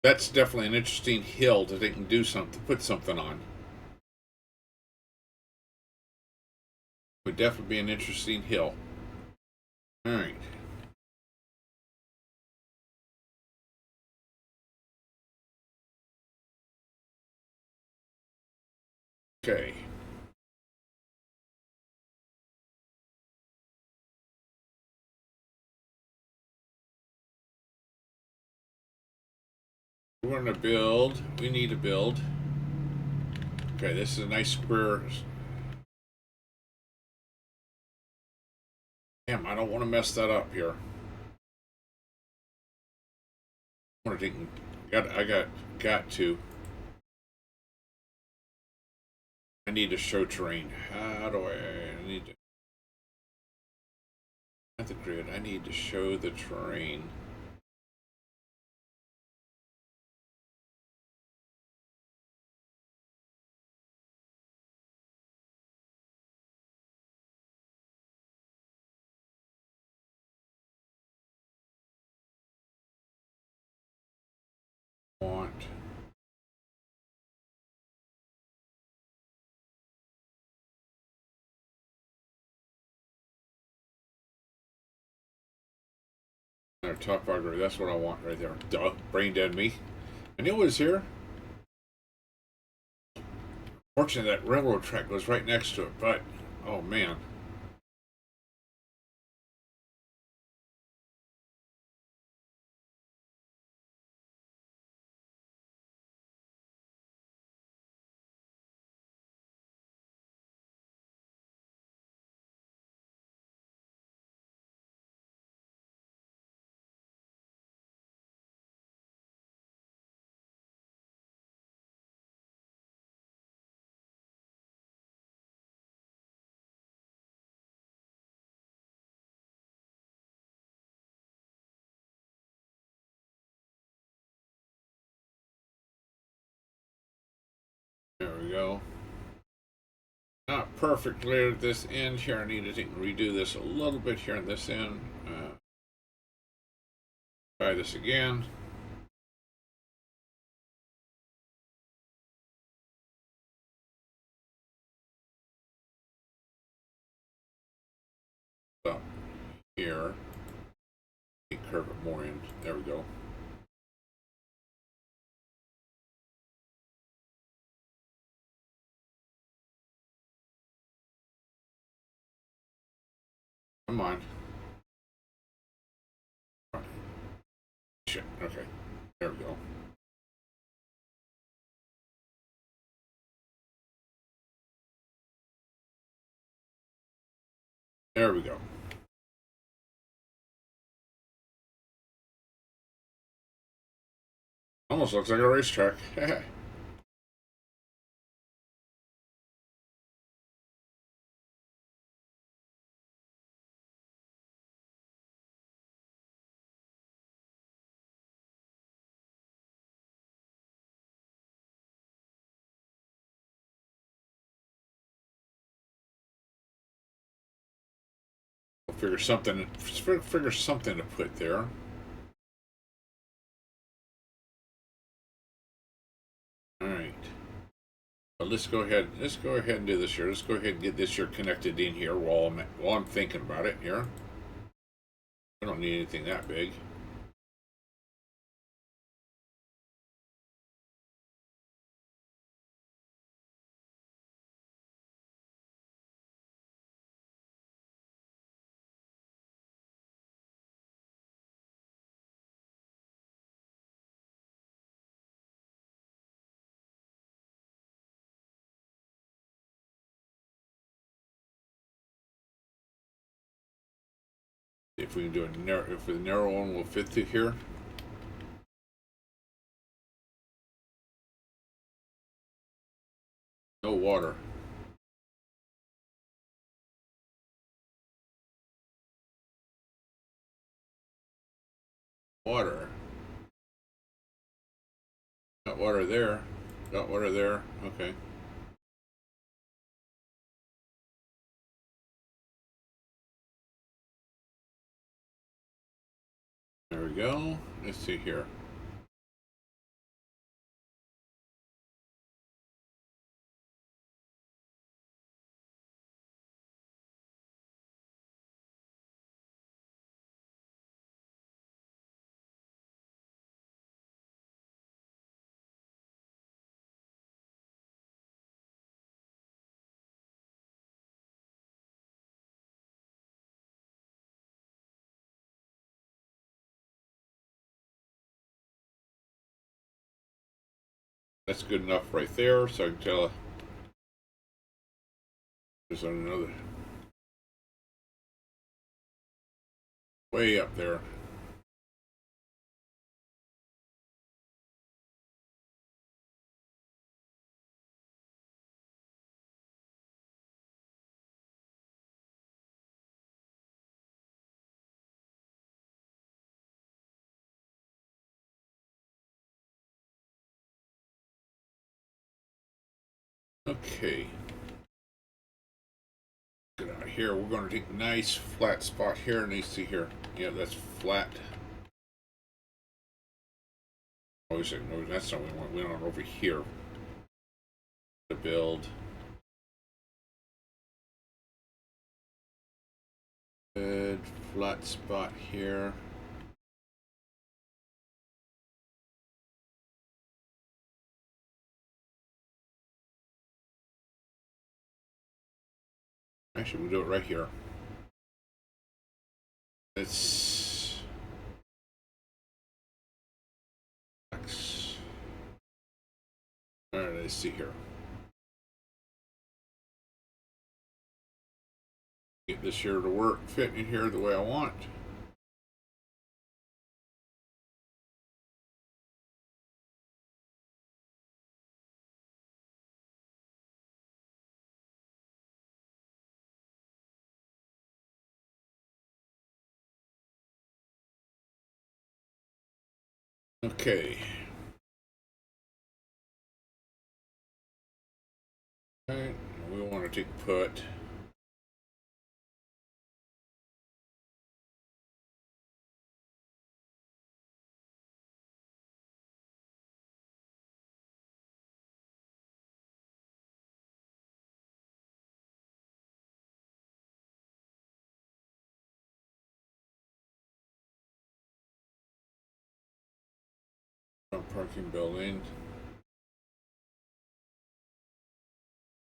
That's definitely an interesting hill that they can do something, put something on. Would definitely be an interesting hill. All right. Okay. We're going to build. We need to build. Okay, this is a nice square. Damn, I don't want to mess that up here. I want to take. Got to. I need to show terrain. How do I need to? Not the grid. I need to show the terrain. Want. Our topography, that's what I want right there. Duh, brain dead me. I knew it was here. Fortunately, that railroad track goes right next to it, but, oh man. There we go. Not perfectly at this end here. I need to redo this a little bit here on this end. Try this again. Up here. Curve it more in. There we go. Come on. Shit. Okay. There we go. There we go. Almost looks like a racetrack. We'll figure something to put there. Alright. But let's go ahead and do this here. Let's go ahead and get this here connected in here while I'm thinking about it here. I don't need anything that big. If we can do a narrow, if the narrow one will fit through here. No water. Water. Got water there. Got water there. Okay. There we go. Let's see here. That's good enough right there, so I can tell there's another way up there. Okay. Get out of here. We're going to take a nice flat spot here, and you see here. Yeah, that's flat. Oh, no, that's not what we want. We want over here to build. Good flat spot here. Actually, we'll do it right here. Let's X. All right, let's see here. Get this here to work, fit in here the way I want. Okay. Right, we want to take put. Parking building.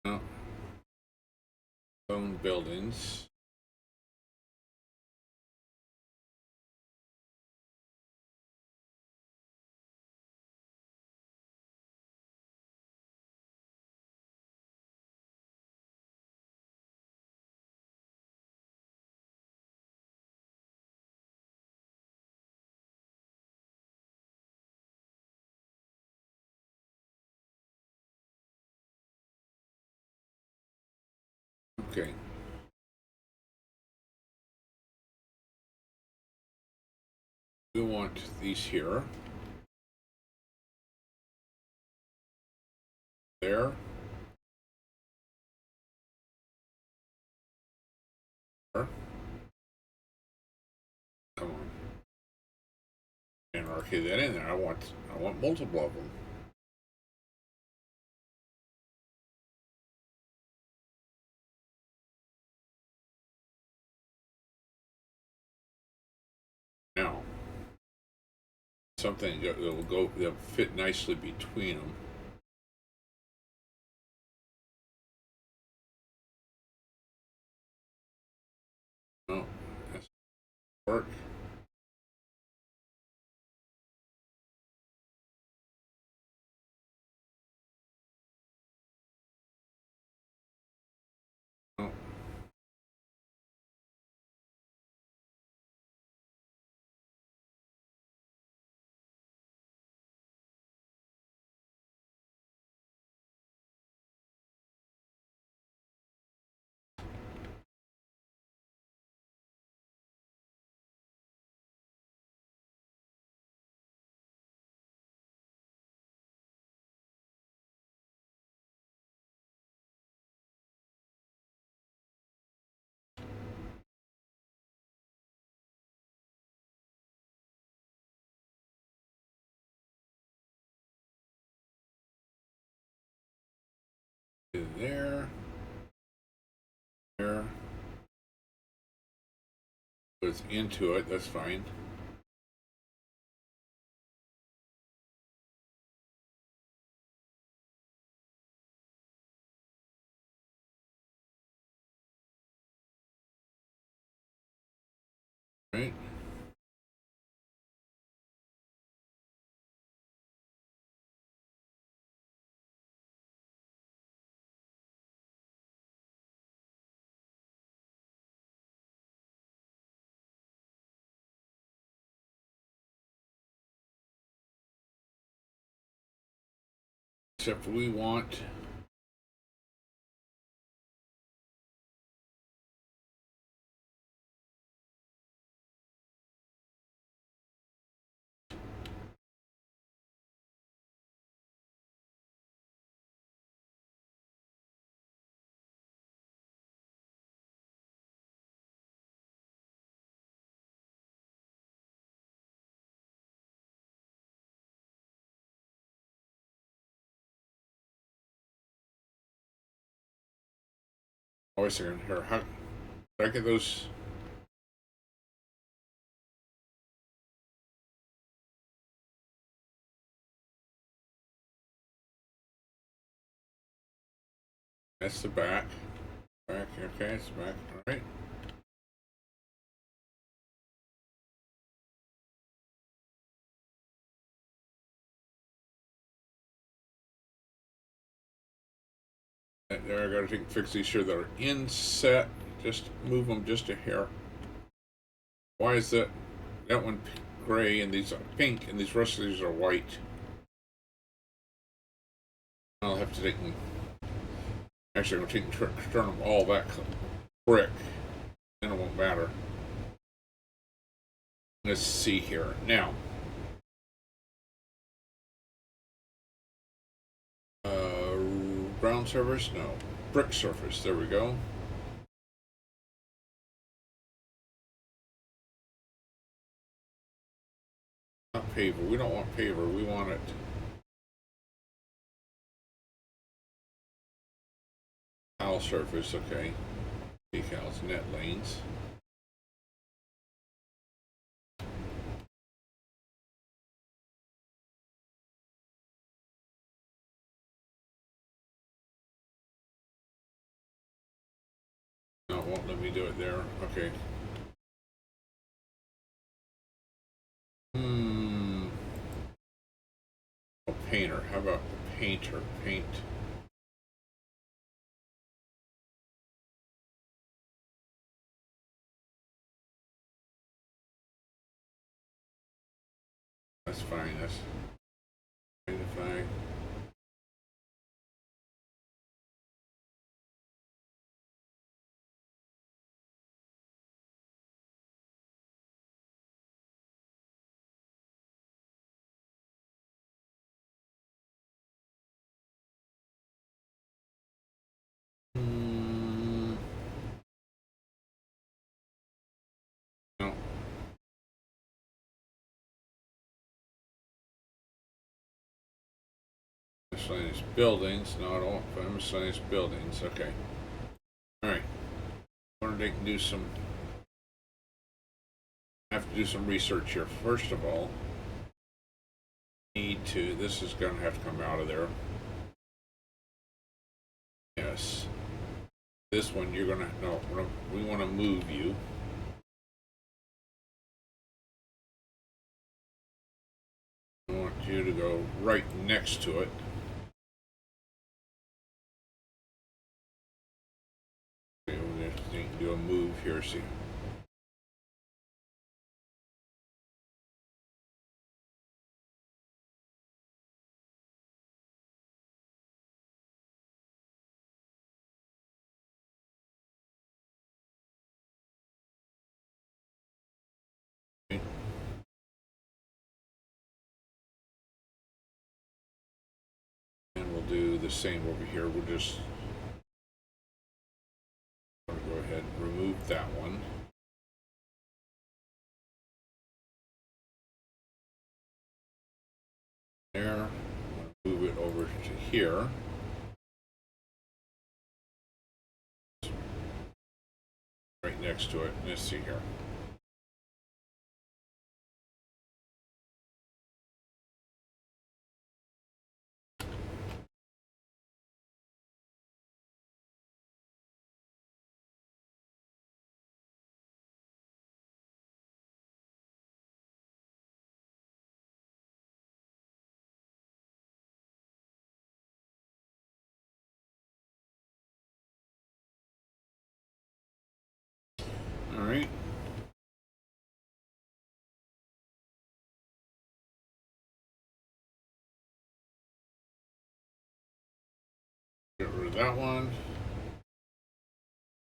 No. Own buildings. Okay. We want these here. There. There. Come on. Anarchy that in there. I want multiple of them. Now, something that'll fit nicely between them. No, that's work. No. There. There. Goes into it, that's fine. Right? Except we want wait a second here. How did I get those? That's the back. Back, okay, it's back. Alright. There, I gotta fix these here that are inset. Just move them just a hair. Why is that one gray and these are pink and these rest of these are white? I'll have to take them. Actually, I'm going to turn them all that brick. Then it won't matter. Let's see here. Now, Ground surface? No. Brick surface. There we go. Not paver. We don't want paver. We want it. Tile surface. Okay. Decals. Net lanes. No, it won't let me do it there. Okay. Oh, painter. How about painter? Paint. That's fine. That's fine. No. Miscellaneous buildings. No, I don't want miscellaneous buildings. Okay. Alright. I wonder if they can do some. I have to do some research here. First of all, need to. This is going to have to come out of there. Yes. This one you're going to. No, we want to move you. I want you to go right next to it. Okay, we'll just need to do a move here. See. And we'll do the same over here. We'll just go ahead and remove that one. There. Move it over to here. Right next to it. Let's see here. All right. Get rid of that one.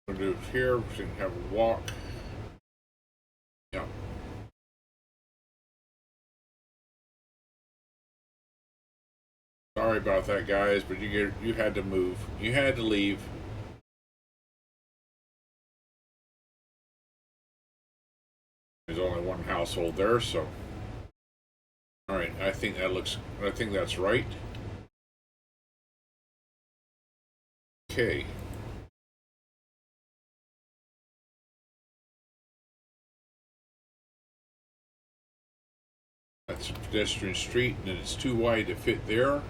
We'll do it here. We can have a walk. Yeah. Sorry about that, guys, but you had to move. You had to leave. There's only one household there, so. All right, I think that's right. Okay. That's a pedestrian street, and it's too wide to fit there.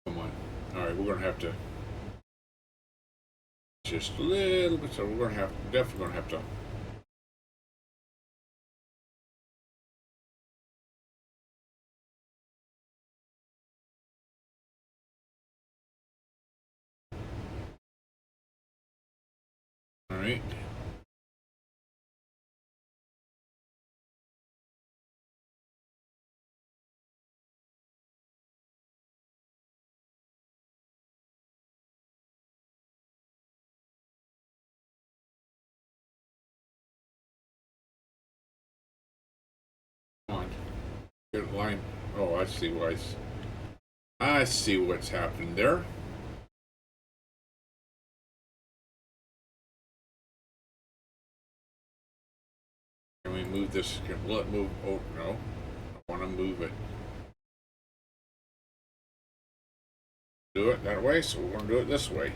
Come on. All right, we're gonna have to just a little bit. So we're definitely gonna have to. All right. Good line. Oh, I see why. I see what's happened there. Can we move this? Will it move? Oh, no. I want to move it. Do it that way, so we're going to do it this way.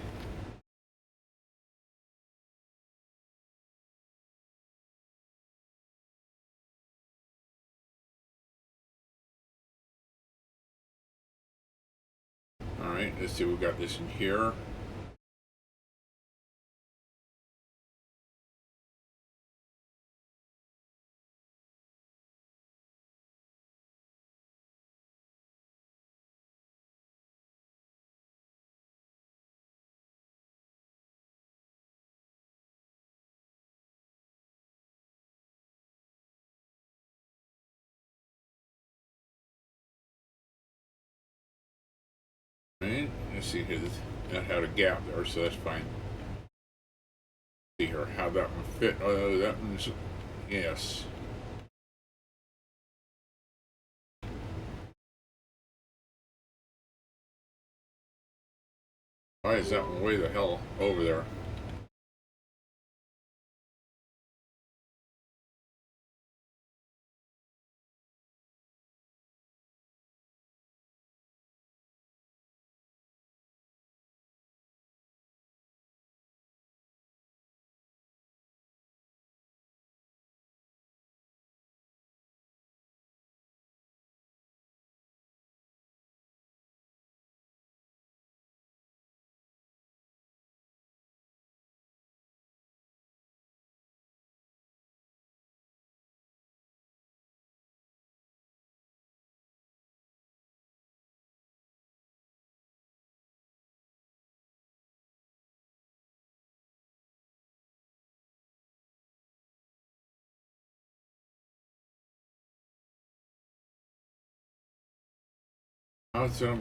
Alright, let's see, we've got this in here. Alright, let's see here. That had a gap there, so that's fine. See here how that one fit. Oh, that one's. Yes. Why is that one way the hell over there?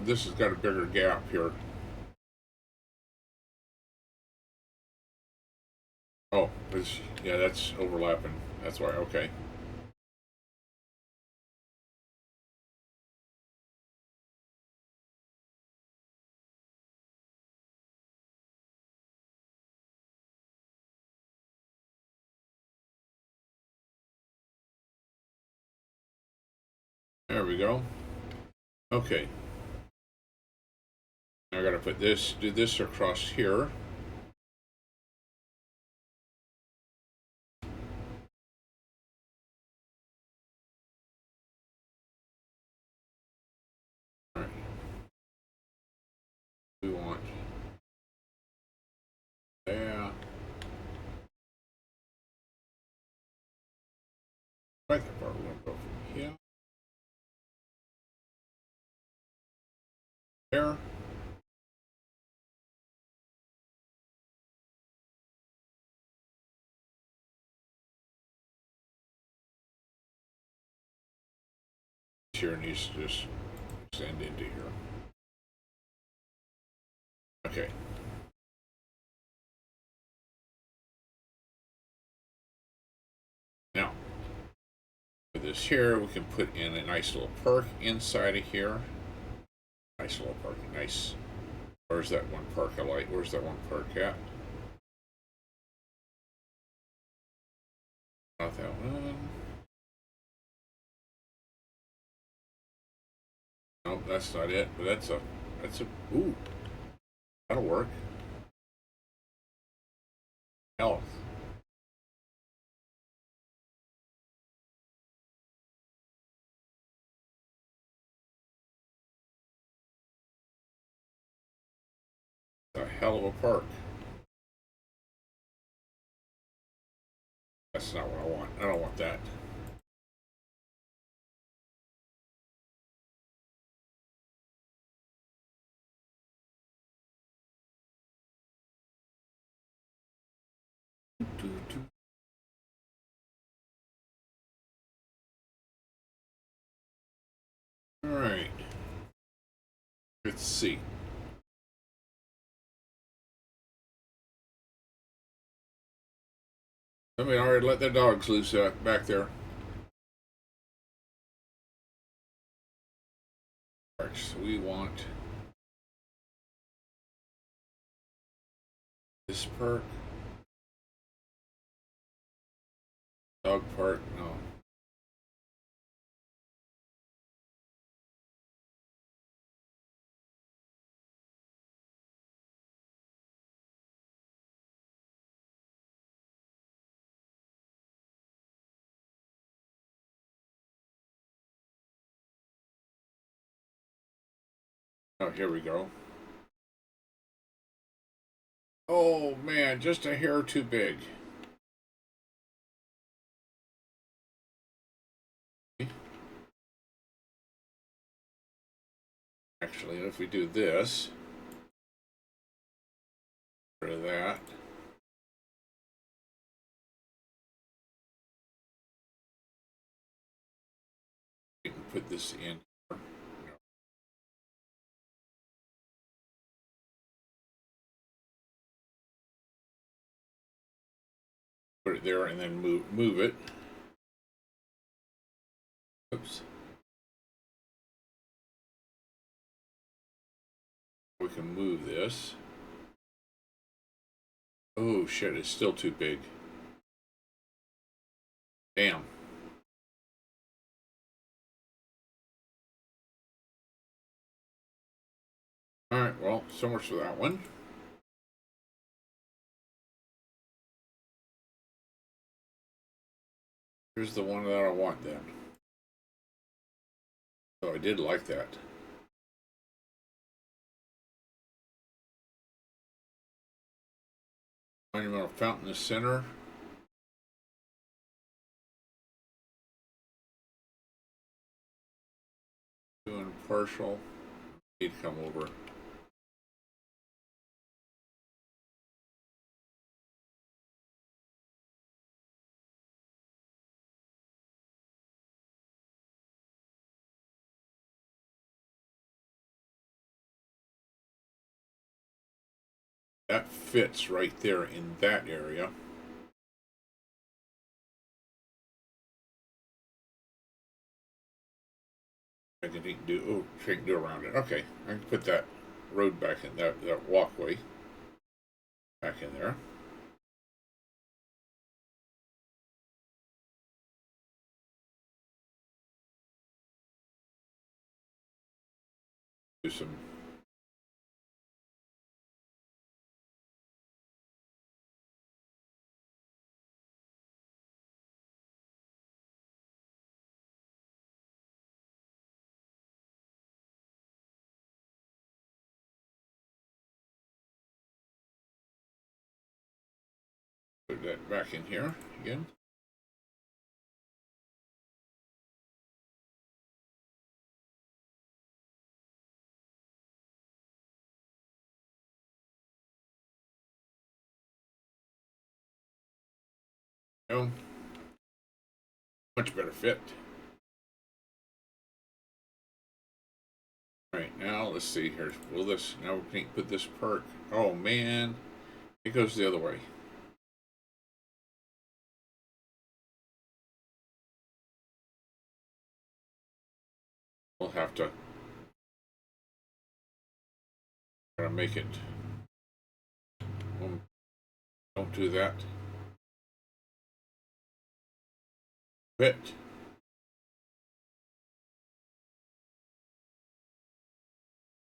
This has got a bigger gap here. Oh, yeah, that's overlapping. That's why, okay. There we go. Okay. Now I gotta put this, do this across here. Alright. We want. Yeah. Right, that part we're gonna go from here. There. Here needs to just extend into here. Okay. Now, with this here, we can put in a nice little perk inside of here. Nice little perk, nice. Where's that one perk I like? Where's that one perk at? Not that one. Nope, that's not it, but that's a, ooh, that'll work. Health. A hell of a perk. That's not what I want. I don't want that. All right. Let's see. Somebody already let their dogs loose back there. So we want this perk. Dog perk, no. Oh, here we go. Oh man, just a hair too big. Actually, if we do this, rid of that. We can put this in. Put it there and then move it. Oops. We can move this. Oh shit, it's still too big. Damn. Alright, well, so much for that one. Here's the one that I want then. Oh, I did like that. Monumental fountain in the center. Doing partial. Need to come over. That fits right there in that area. I can do around it. Okay, I can put that road back in that walkway back in there. Do some put that back in here again. No, much better fit. All right, now let's see here. Will this now we can put this perk? Oh man, it goes the other way. We'll have to gotta make it. Don't do that. Quit.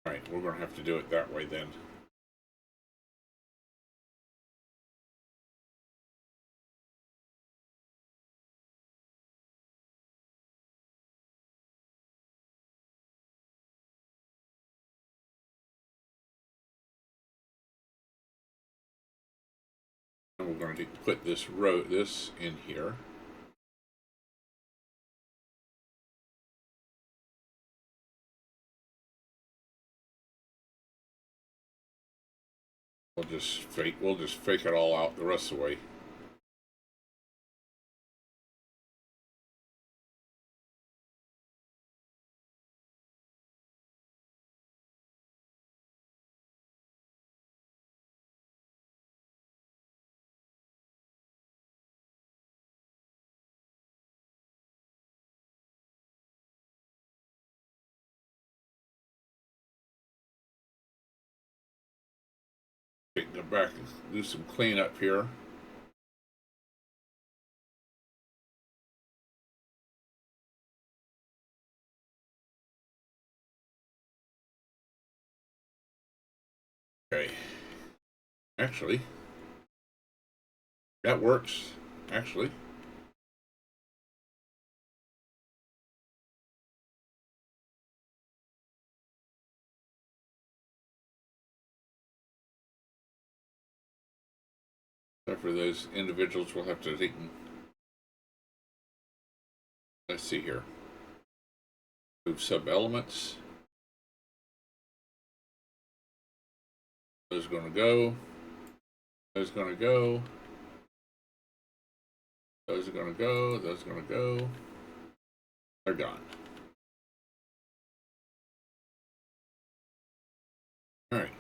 All right, we're gonna have to do it that way then. And we're going to put this in here. We'll just fake it all out the rest of the way. go back and do some cleanup here. Okay. Actually, that works. Actually. Except for those individuals, we'll have to take. Let's see here. Move sub-elements. Those are going to go. Those are going to go. Those are going to go. Those are going to go. They're gone. All right.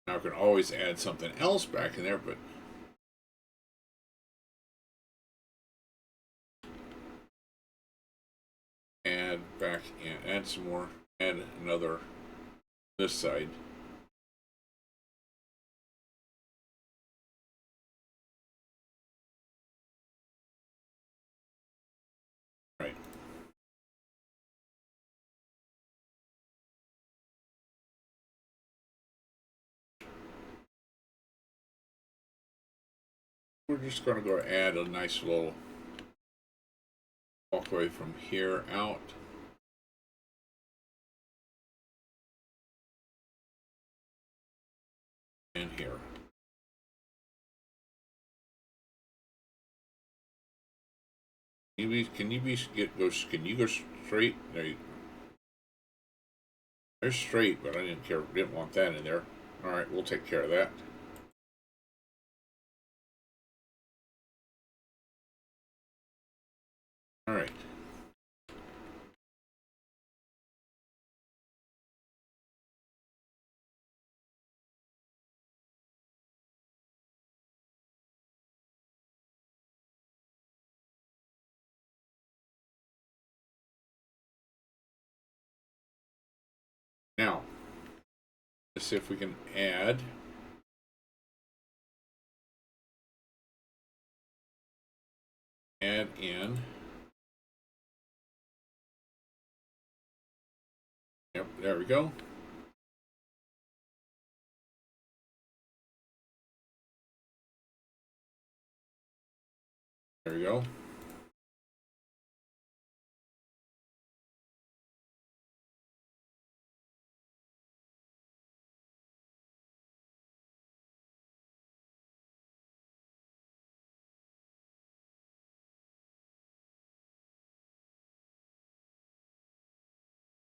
Now I can always add something else back in there, but add back in, add some more, add another this side. Right. We're just going to go add a nice little walkway from here out. And here. Can you go straight? There you go. They're straight, but I didn't want that in there. Alright, we'll take care of that. Alright. Now, let's see if we can add in. Yep, there we go. There we go.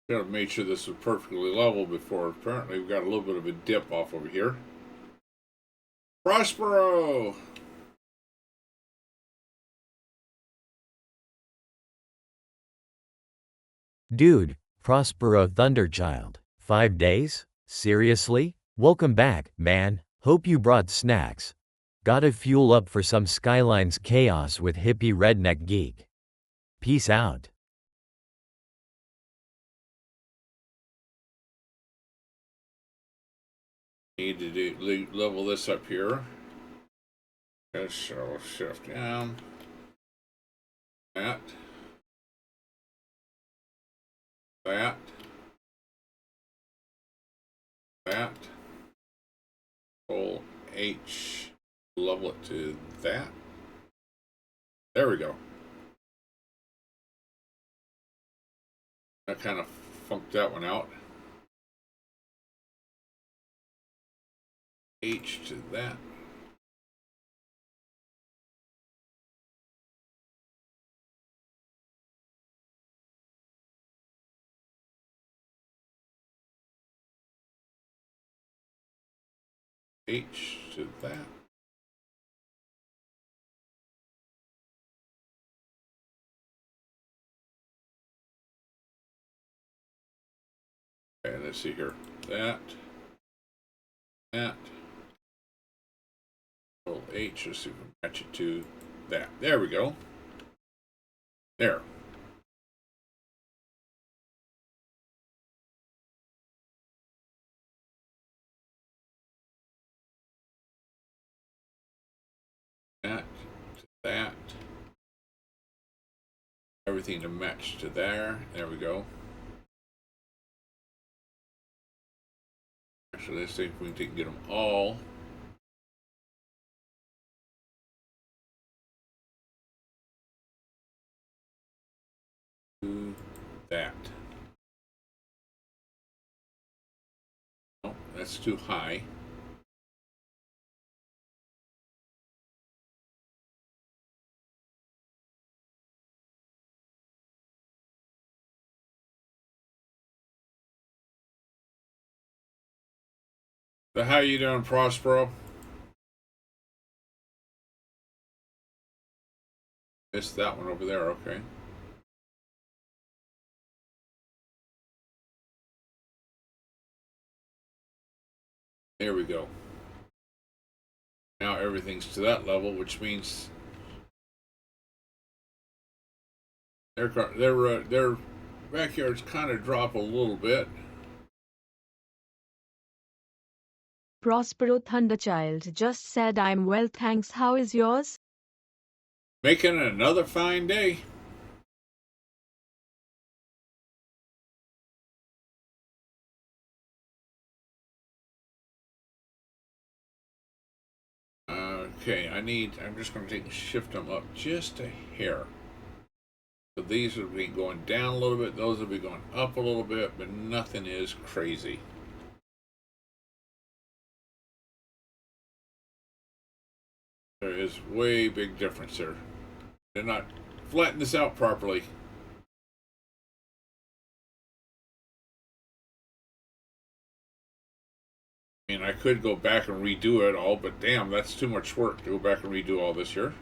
Should have made sure this was perfectly level before. Apparently we've got a little bit of a dip off over here. Prospero! Dude, Prospero Thunderchild. 5 days? Seriously? Welcome back, man. Hope you brought snacks. Gotta fuel up for some Skylines chaos with hippie redneck geek. Peace out. Need to level this up here. So shift down. That. That. That. Control H. Level it to that. There we go. I kind of funked that one out. H to that. H to that. Okay, let's see here. That. That. Control H, let's see if we can match it to that. There we go. There. that. Everything to match to there. There we go. Actually, let's see if we can get them all. Do that. No, that's too high. So how you doing, Prospero? Missed that one over there, okay. There we go. Now everything's to that level, which means their backyards kind of drop a little bit. Prospero Thunderchild just said I'm well thanks, how is yours? Making another fine day. Okay, I'm just going to take shift them up just a hair. So these will be going down a little bit, those will be going up a little bit, but nothing is crazy. There is way big difference there. They're not flattening this out properly. I mean, I could go back and redo it all, but damn, that's too much work to go back and redo all this here.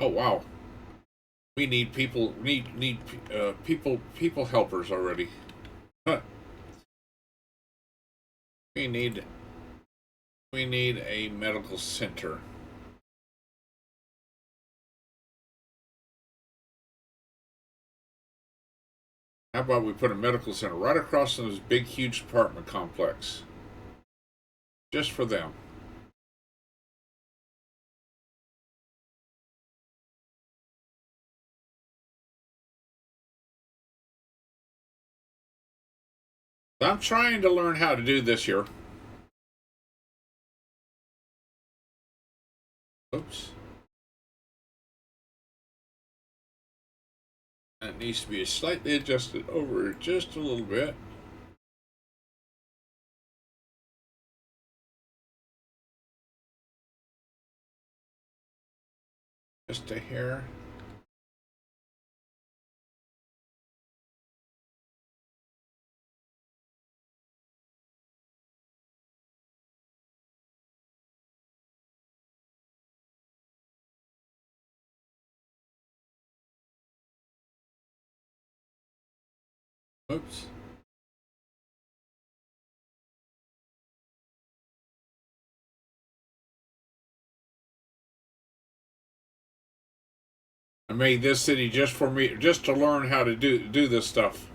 Oh wow, we need people. People helpers already. Huh. We need a medical center. How about we put a medical center right across from this big, huge apartment complex? Just for them. I'm trying to learn how to do this here. Oops. That needs to be slightly adjusted over just a little bit. Just a hair. Oops. I made this city just for me, just to learn how to do this stuff.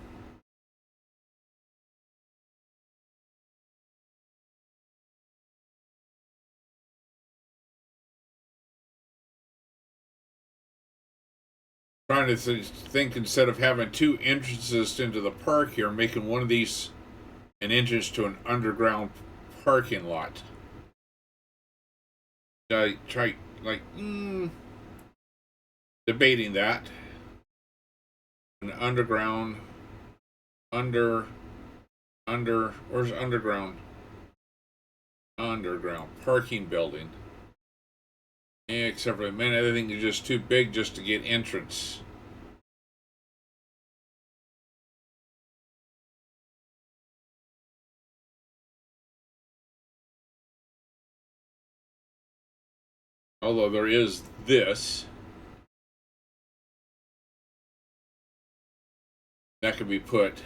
Trying to think instead of having two entrances into the park here, making one of these an entrance to an underground parking lot. I try like debating that. An underground where's underground? Underground parking building. Yeah, except for man, everything is just too big just to get entrance. Although there is this. That could be put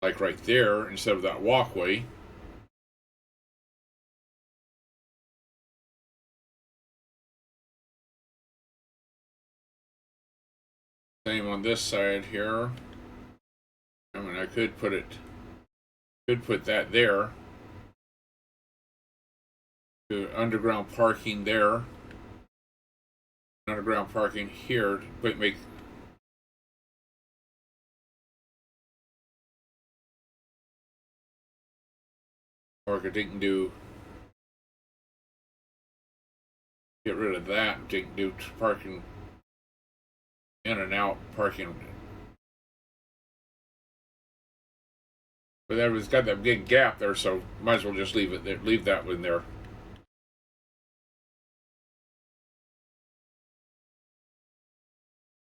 like right there instead of that walkway. Same on this side here. I mean, I could put it Should put that there. Do underground parking there. Underground parking here. But make. Or I can do. Get rid of that and do parking in and out parking. But it's got that big gap there, so might as well just leave it there. Leave that one there.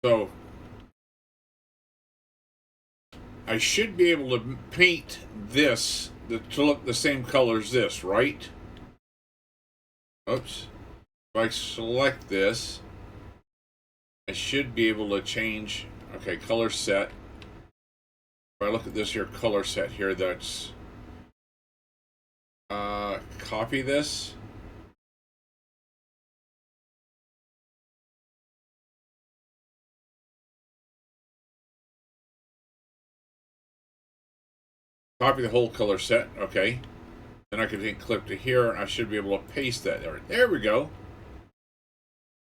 So I should be able to paint this to look the same color as this, right? Oops. If I select this, I should be able to change. Okay, color set. If I look at this here color set here, that's copy this. Copy the whole color set. Okay. Then I can take clip to here, and I should be able to paste that there. There we go.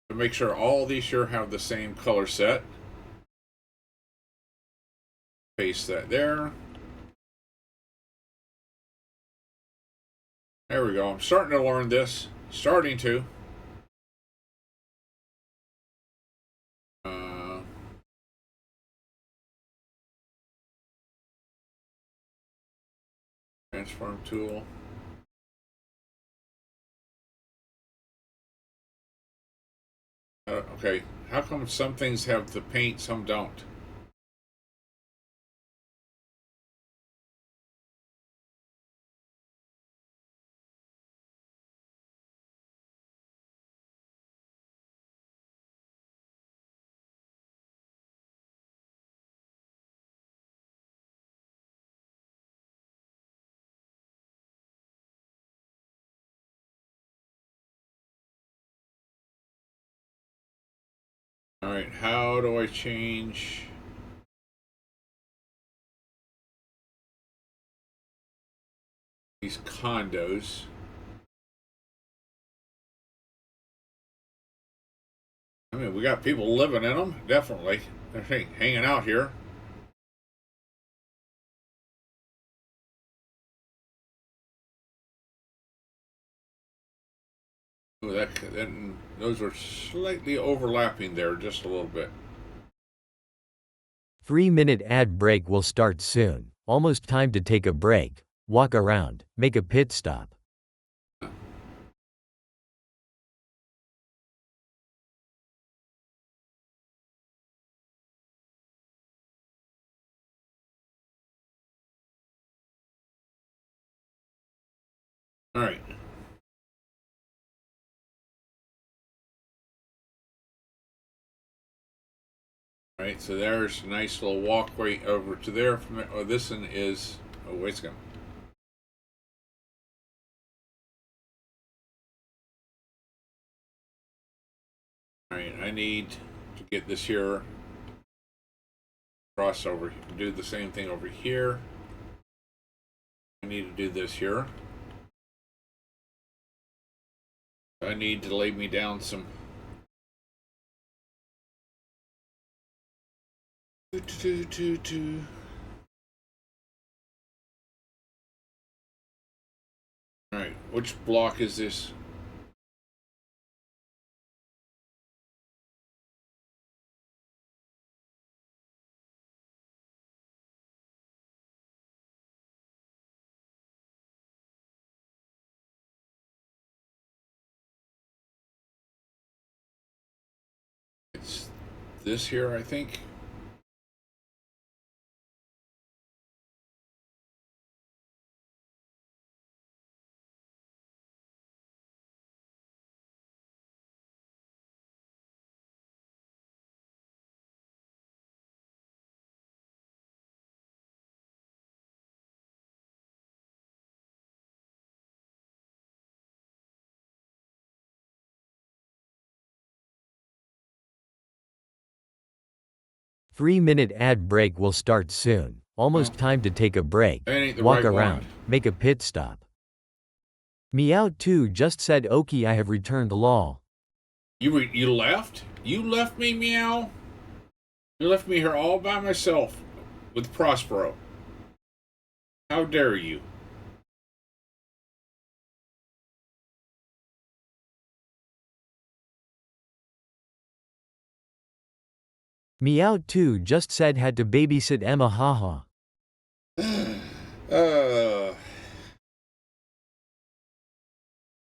To make sure all these here have the same color set. Paste that there. There we go. I'm starting to learn this. Starting to. Transform tool. Okay, how come some things have the paint, some don't? All right, how do I change? These condos. I mean, we got people living in them, definitely. They're hanging out here. Ooh, those are slightly overlapping there, just a little bit. 3-minute ad break will start soon. Almost time to take a break. Walk around, make a pit stop. All right. All right, so there's a nice little walkway over to there. From there. Oh, this one is. Oh, wait a second. All right, I need to get this here. Cross over. Do the same thing over here. I need to do this here. I need to lay me down some. All right, which block is this? It's this here, I think. Three-minute ad break will start soon. Almost time to take a break. That ain't the Walk right around. one. Make a pit stop. Meow 2 just said okay, I have returned lol. You left? You left me, Meow? You left me here all by myself with Prospero. How dare you? Meow 2 just said had to babysit Emma haha.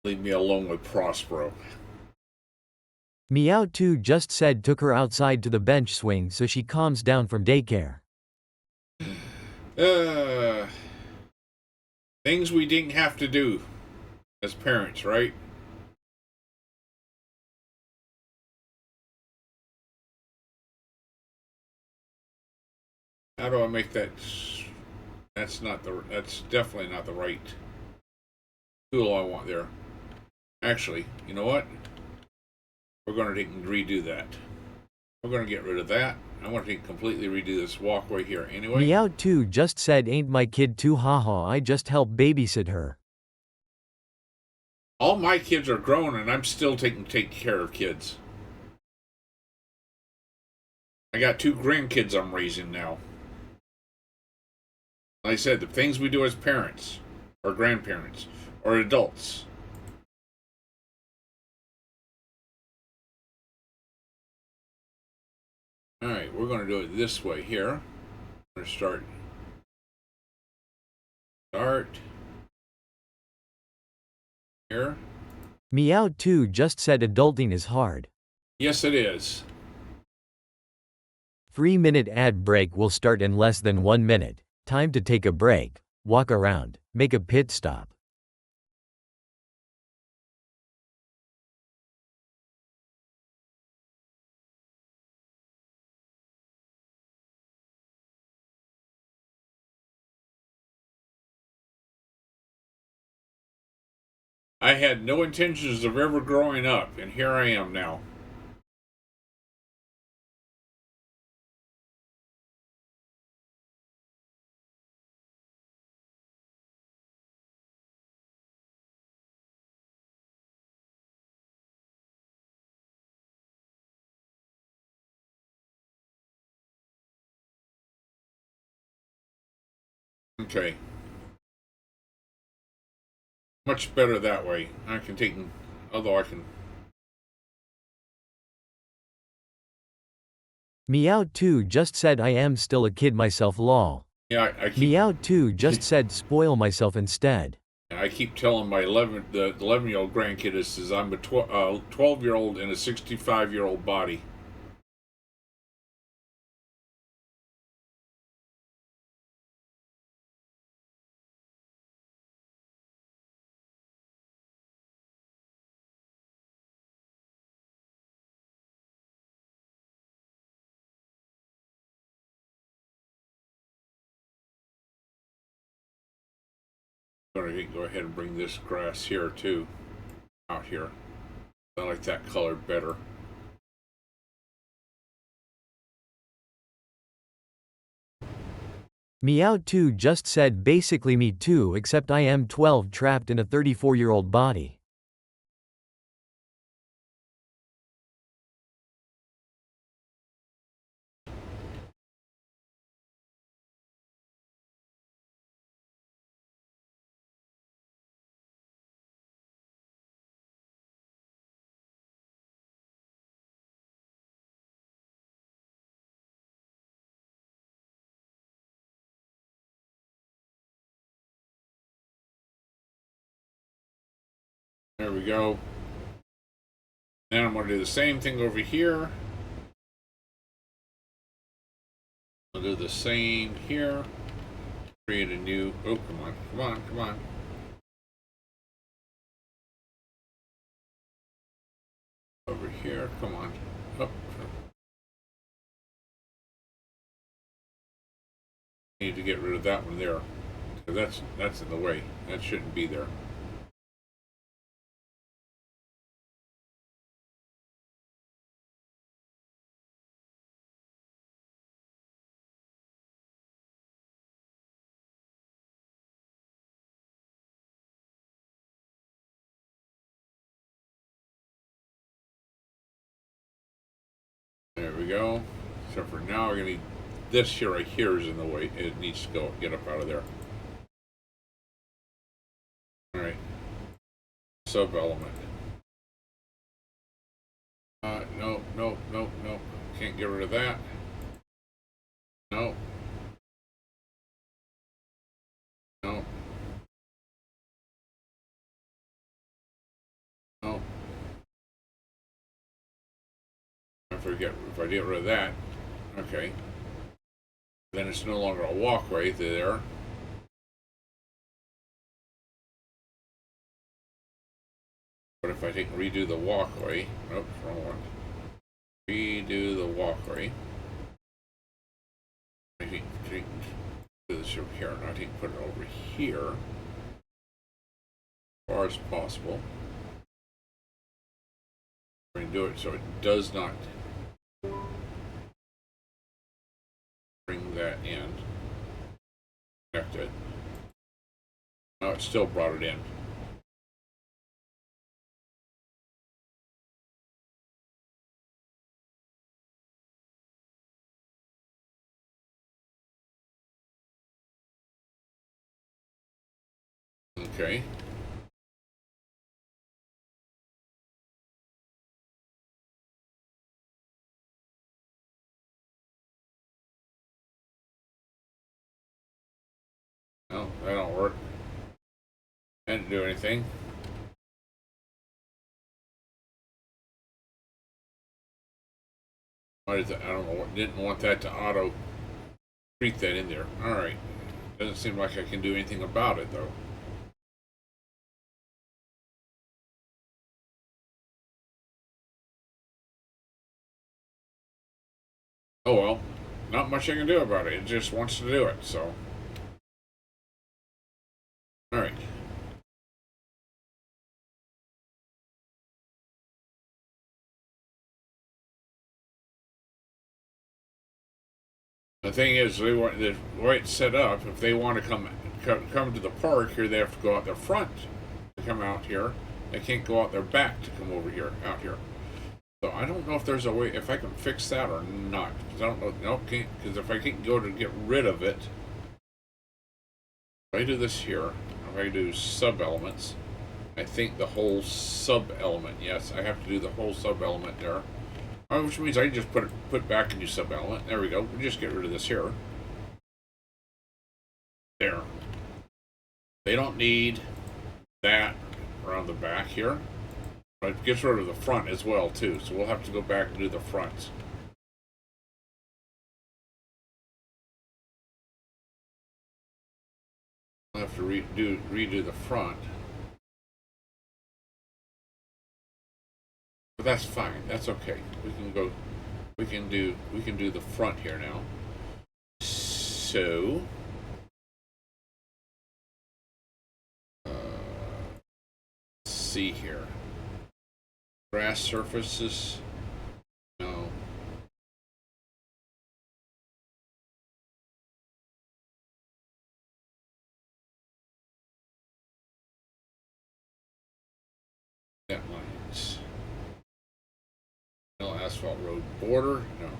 Leave me alone with Prospero. Meow 2 just said took her outside to the bench swing so she calms down from daycare. Things we didn't have to do as parents, right? How do I make that? That's definitely not the right tool I want there. Actually, you know what? We're going to take and redo that. We're going to get rid of that. I want to completely redo this walkway here anyway. Meow 2 just said ain't my kid too haha, I just help babysit her. All my kids are grown and I'm still taking care of kids. I got 2 grandkids I'm raising now. Like I said, the things we do as parents, or grandparents, or adults. Alright, we're going to do it this way here. I'm going to start. Here. Meow 2 just said adulting is hard. Yes, it is. 3-minute ad break will start in less than 1 minute. Time to take a break. Walk around. Make a pit stop. I had no intentions of ever growing up, and here I am now. Okay. Much better that way. I can take, although I can. Meow 2 just said I am still a kid myself lol. Yeah, I keep. Meow 2 just said spoil myself instead. I keep telling the 11-year-old grandkid says I'm a 12-year-old in a 65-year-old body. I'm going to go ahead and bring this grass here too, out here. I like that color better. Meow 2 just said basically me too, except I am 12 trapped in a 34-year-old body. There we go. Then I'm going to do the same thing over here. I'll do the same here. Create a new. Oh, come on. Over here, come on. Up. Need to get rid of that one there. Because that's in the way. That shouldn't be there. There we go. So for now, we're gonna need this here right here is in the way. It needs to go get up out of there. All right. Sub element. No. Can't get rid of that. No. No. No. If I get rid of that, okay. Then it's no longer a walkway there. But if I take and redo the walkway, oops, wrong one. Redo the walkway. I think do this over here, and I think put it over here as far as possible. We're going to do it so it does not bring that in. Connect it. Now it still brought it in. Okay. No, that don't work. Didn't do anything. Why is that? I don't know. Didn't want that to auto treat that in there. All right. Doesn't seem like I can do anything about it though. Oh well, not much I can do about it. It just wants to do it, so. Alright. The thing is, they want the way it's set up. If they want to come to the park here, they have to go out their front to come out here. They can't go out their back to come over here, out here. So I don't know if there's a way, if I can fix that or not. Because I don't know, no, can't, because if I can go to get rid of it, if I do this here, if I do sub-elements, I think the whole sub-element, yes, I have to do the whole sub-element there. Which means I can just put back a new sub-element. There we go. We just get rid of this here. There. They don't need that around the back here. But it gets rid of the front as well, too. So we'll have to go back and do the fronts. We'll have to redo the front. But that's fine. That's okay. We can do the front here now. So let's see here. Grass surfaces. No. That lines. No asphalt road border. No.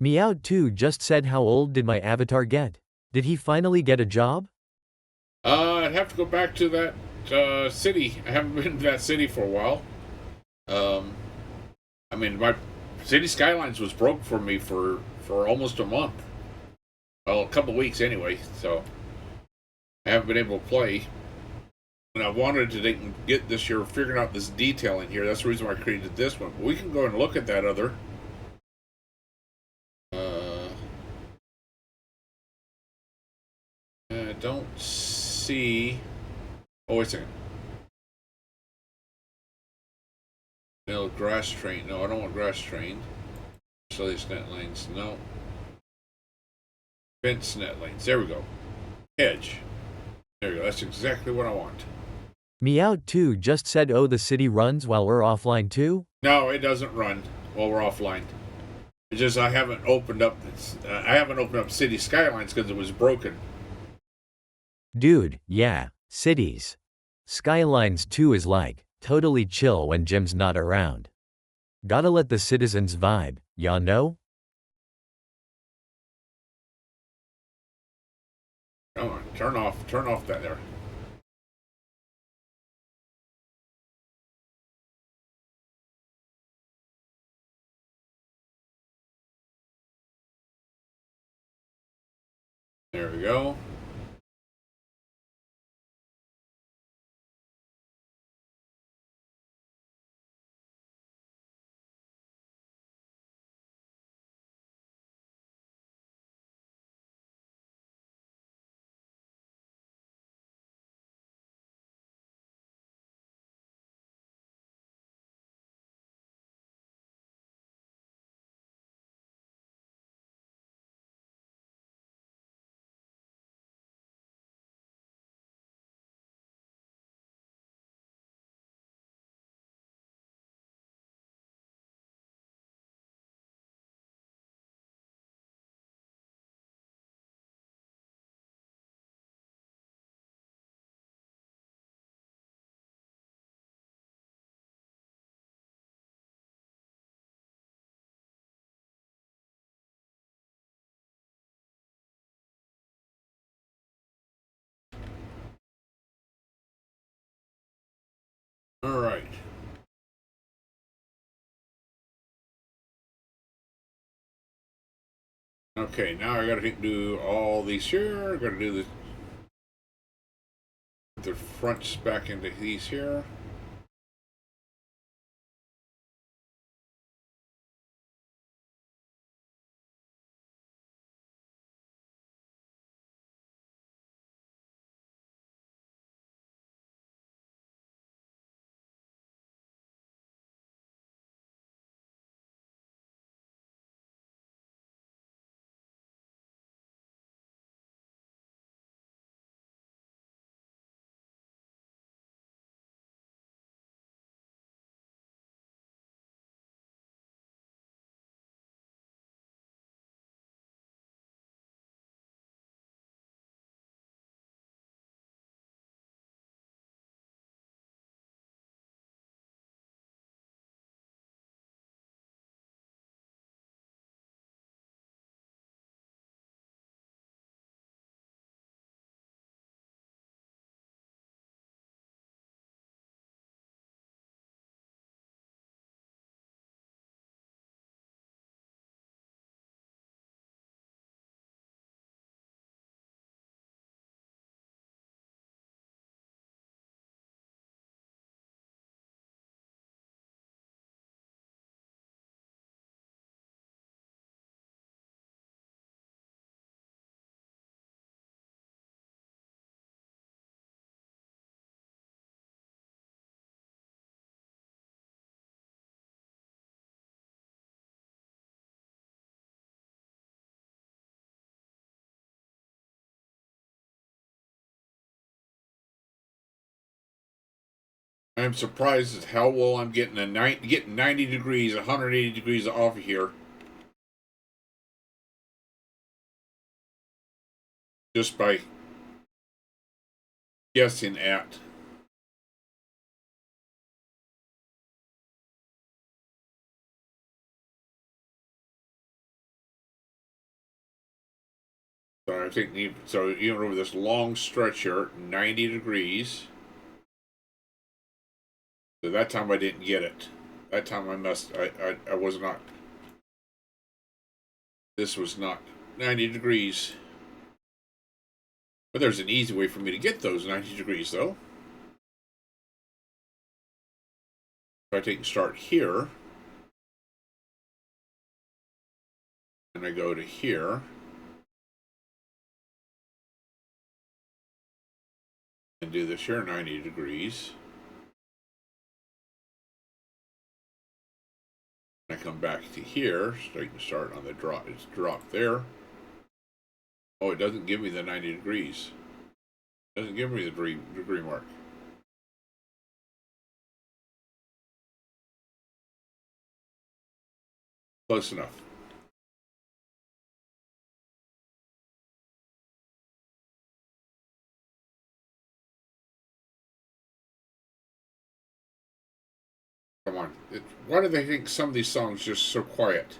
Meow2 just said, how old did my avatar get? Did he finally get a job? I'd have to go back to that city. I haven't been to that city for a while. I mean, my City Skylines was broke for me for almost a month. Well, a couple weeks anyway, so I haven't been able to play. And I wanted to get this year, figuring out this detailing here. That's the reason why I created this one. But we can go and look at that other. I don't see. Oh, wait a second. No, grass train. No, I don't want grass train. So these net lanes. No. Fence net lanes. There we go. Hedge. There we go. That's exactly what I want. Meow2 just said, oh, the city runs while we're offline too? No, it doesn't run while we're offline. It's just I haven't opened up City Skylines because it was broken. Dude, yeah, cities. Skylines 2 is like, totally chill when Jim's not around. Gotta let the citizens vibe, ya know? Come on, turn off that there. There we go. All right. Okay, now I gotta do all these here. I gotta do the fronts back into these here. I'm surprised at how well I'm getting getting 90 degrees, 180 degrees off of here. Just by guessing at. So I think so. Even over this long stretch here, 90 degrees. So that time I didn't get it. That time I messed. I was not. This was not 90 degrees. But there's an easy way for me to get those 90 degrees though. If I take and start here, and I go to here, and do this here 90 degrees. I come back to here, so I can start on the drop. It's dropped there. Oh, it doesn't give me the 90 degrees. It doesn't give me the degree mark. Close enough. Come come on. Why do they think some of these songs just so quiet?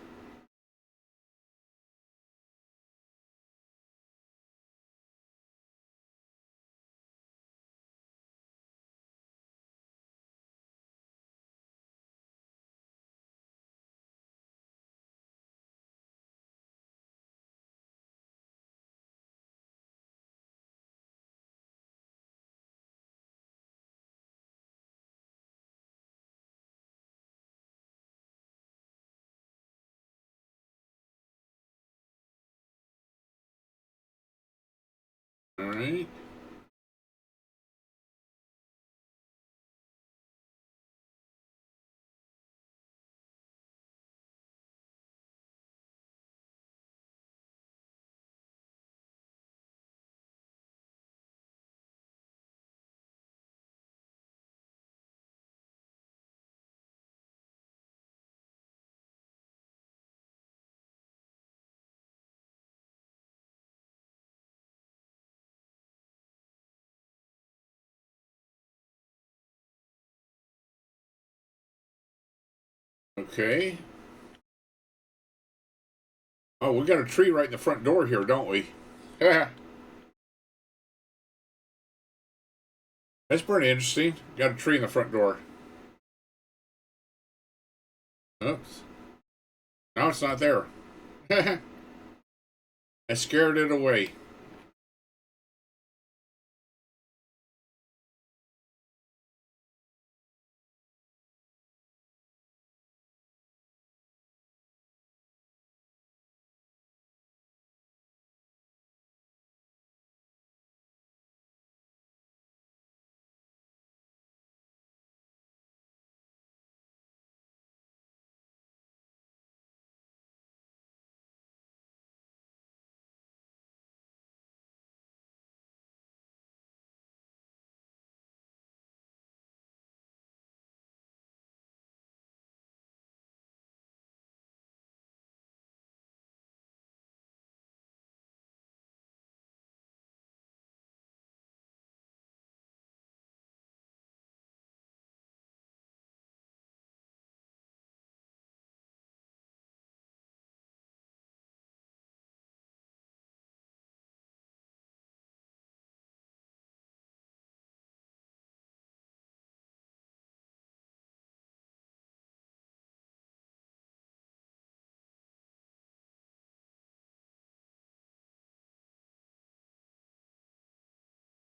All right. Okay. Oh, we got a tree right in the front door here, don't we? That's pretty interesting. Got a tree in the front door. Oops. Now it's not there. I scared it away.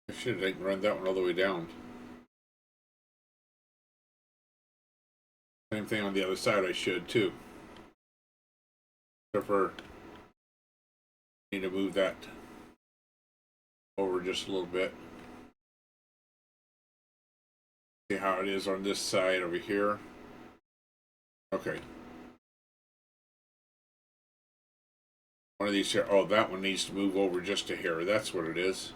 I should have run that one all the way down. Same thing on the other side, I should too. Except for need to move that over just a little bit. See how it is on this side over here. Okay. One of these here. Oh, that one needs to move over just to here. That's what it is.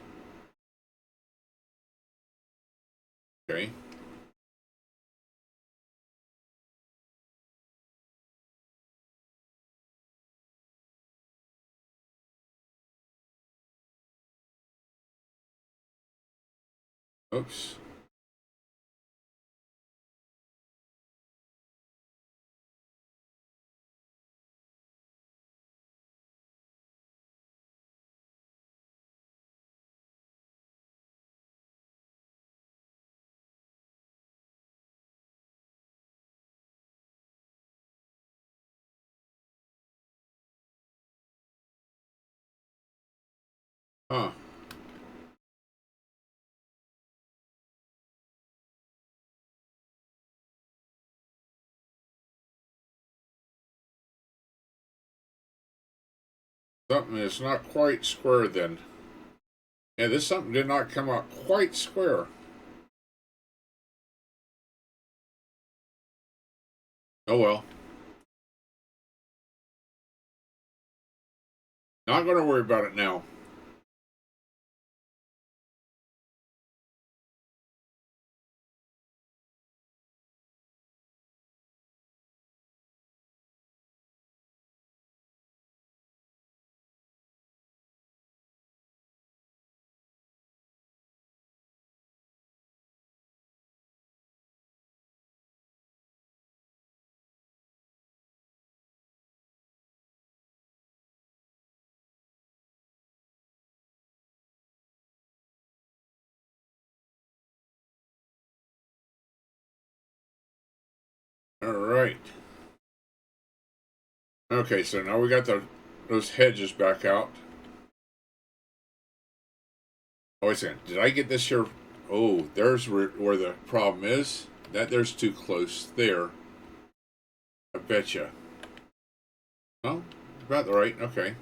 Okay. Oops. Huh. Something is not quite square then. Yeah, this something did not come out quite square. Oh well. Not going to worry about it now. All right. Okay, so now we got those hedges back out. Oh, wait a second. Did I get this here? Oh, there's where the problem is. There's too close there. I betcha. Oh, about right. Okay.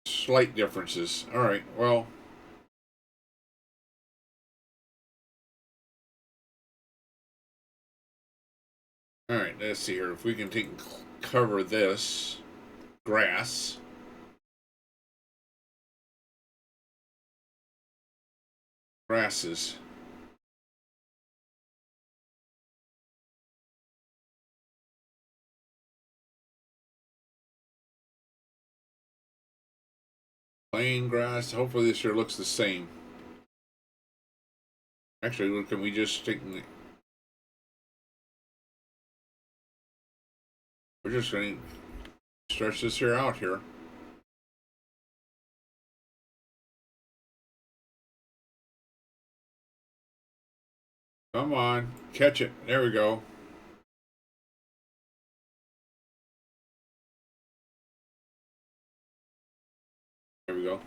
Slight differences. All right. Well. All right. Let's see here. If we can cover this grasses. Plain grass. Hopefully this here looks the same. Actually, can we just take... We're just going to stretch this here out here. Come on. Catch it. There we go. There we go.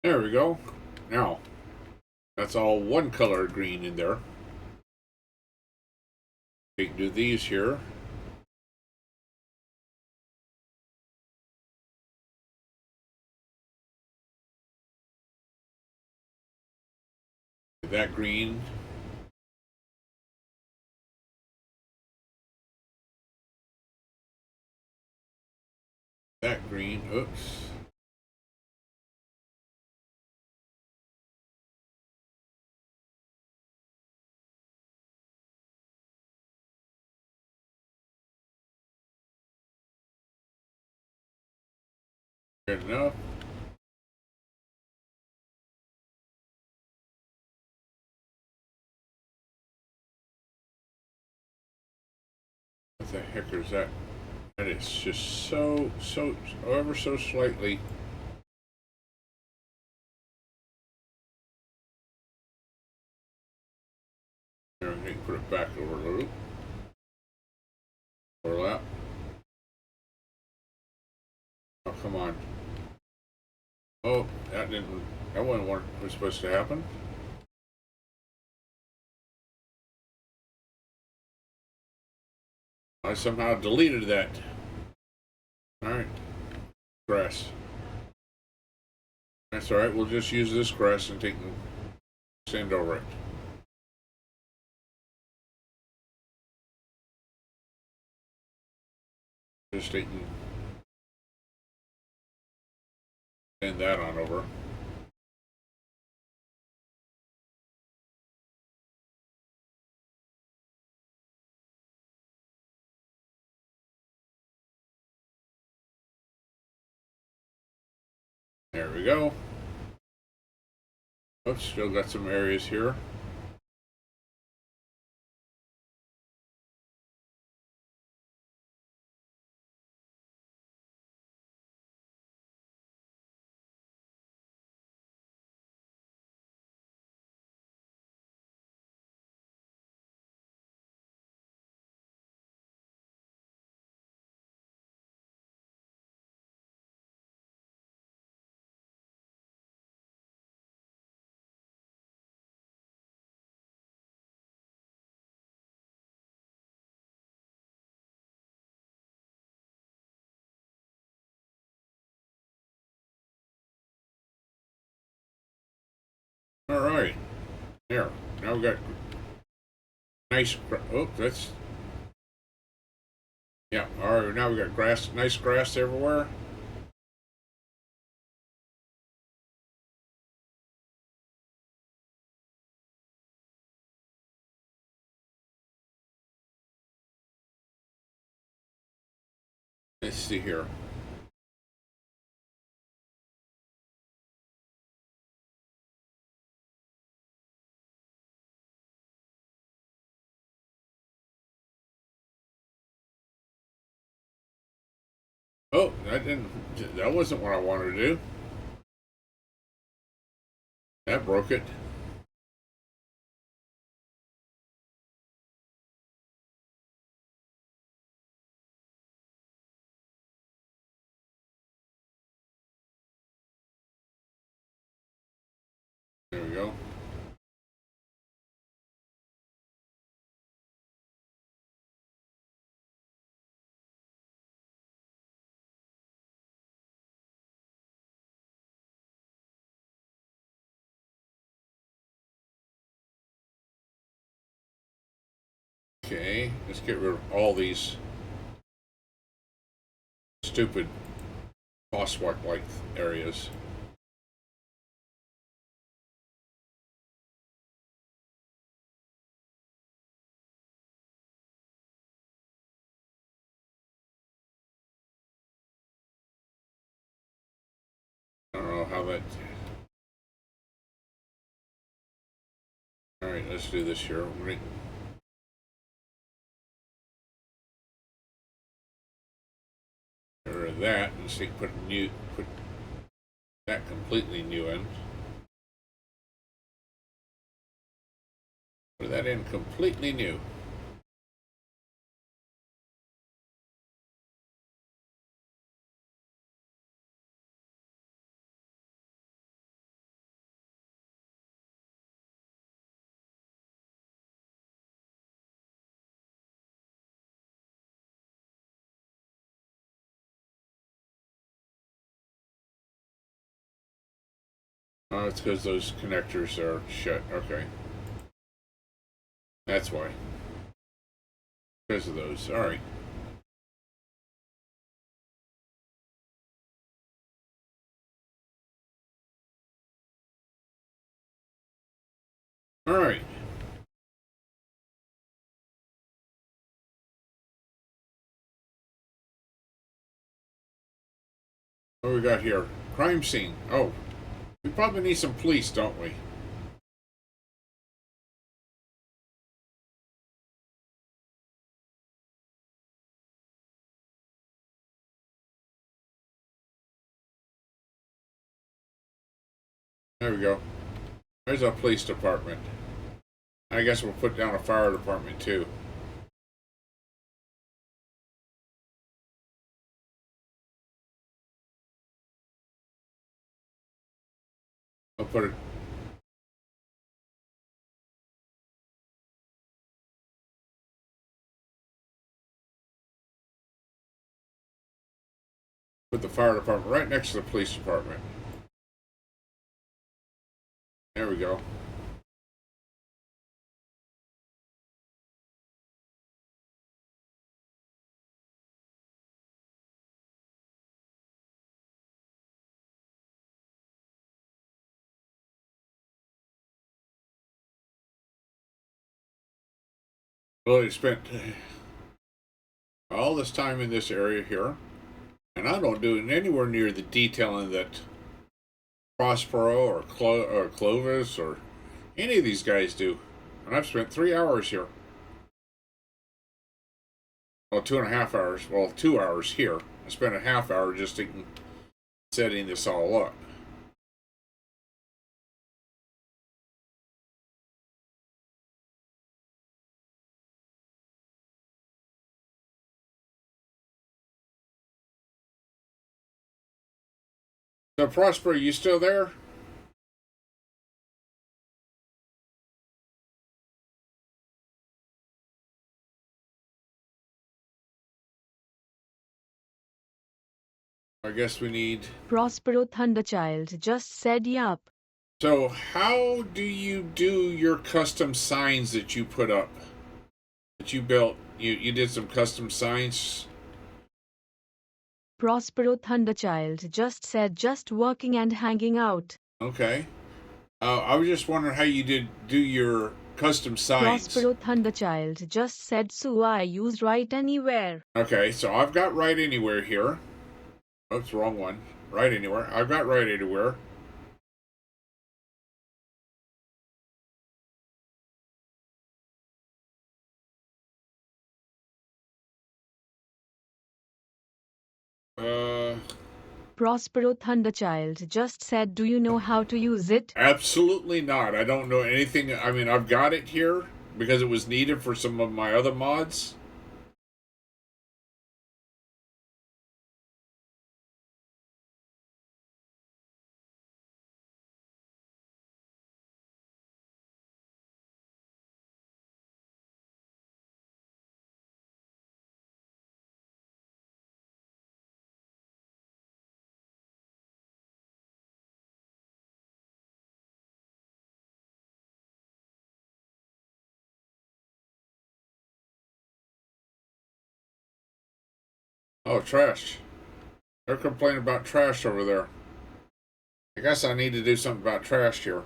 There we go. Now, that's all one color green in there. We can do these here. That green. That green. Oops. Good enough. What the heck is that? That is just so ever so slightly. There, we can put it back over a little. Overlap. Oh, come on. Oh, that wasn't what was supposed to happen. I somehow deleted that. Alright. Grass. That's alright, we'll just use this grass and sand over it. Just taking sand that on over. There we go. Oops, still got some areas here. There. Now we got nice. Oh, that's. Yeah. All right. Now we got grass. Nice grass everywhere. Let's see here. Oh, that wasn't what I wanted to do. That broke it. There we go. Okay, let's get rid of all these stupid crosswalk-like areas. I don't know how that. All right, let's do this here. Get rid of that and see put that completely new in. Put that in completely new. Oh, it's because those connectors are shut. Okay. That's why. Because of those. Alright. Alright. What do we got here? Crime scene. Oh. We probably need some police, don't we? There we go. There's our police department. I guess we'll put down a fire department too. I'll put it. Put the fire department right next to the police department. There we go. Well, I spent all this time in this area here, and I don't do it anywhere near the detailing that Prospero or Clovis or any of these guys do. And I've spent 3 hours here. Well, 2.5 hours. Well, 2 hours here. I spent a half hour just setting this all up. So, Prospero, you still there? I guess we need. Prospero Thunderchild just said yup. So, how do you do your custom signs that you put up? That you built? You did some custom signs? Prospero Thunderchild just said just working and hanging out. Okay. I was just wondering how you do your custom signs. Prospero Thunderchild just said so I used Right Anywhere. Okay, so I've got Right Anywhere here. Oops, wrong one. Right Anywhere. I've got Right Anywhere. Prospero Thunderchild just said, do you know how to use it? Absolutely not. I don't know anything. I mean, I've got it here because it was needed for some of my other mods. Oh, trash. They're complaining about trash over there. I guess I need to do something about trash here.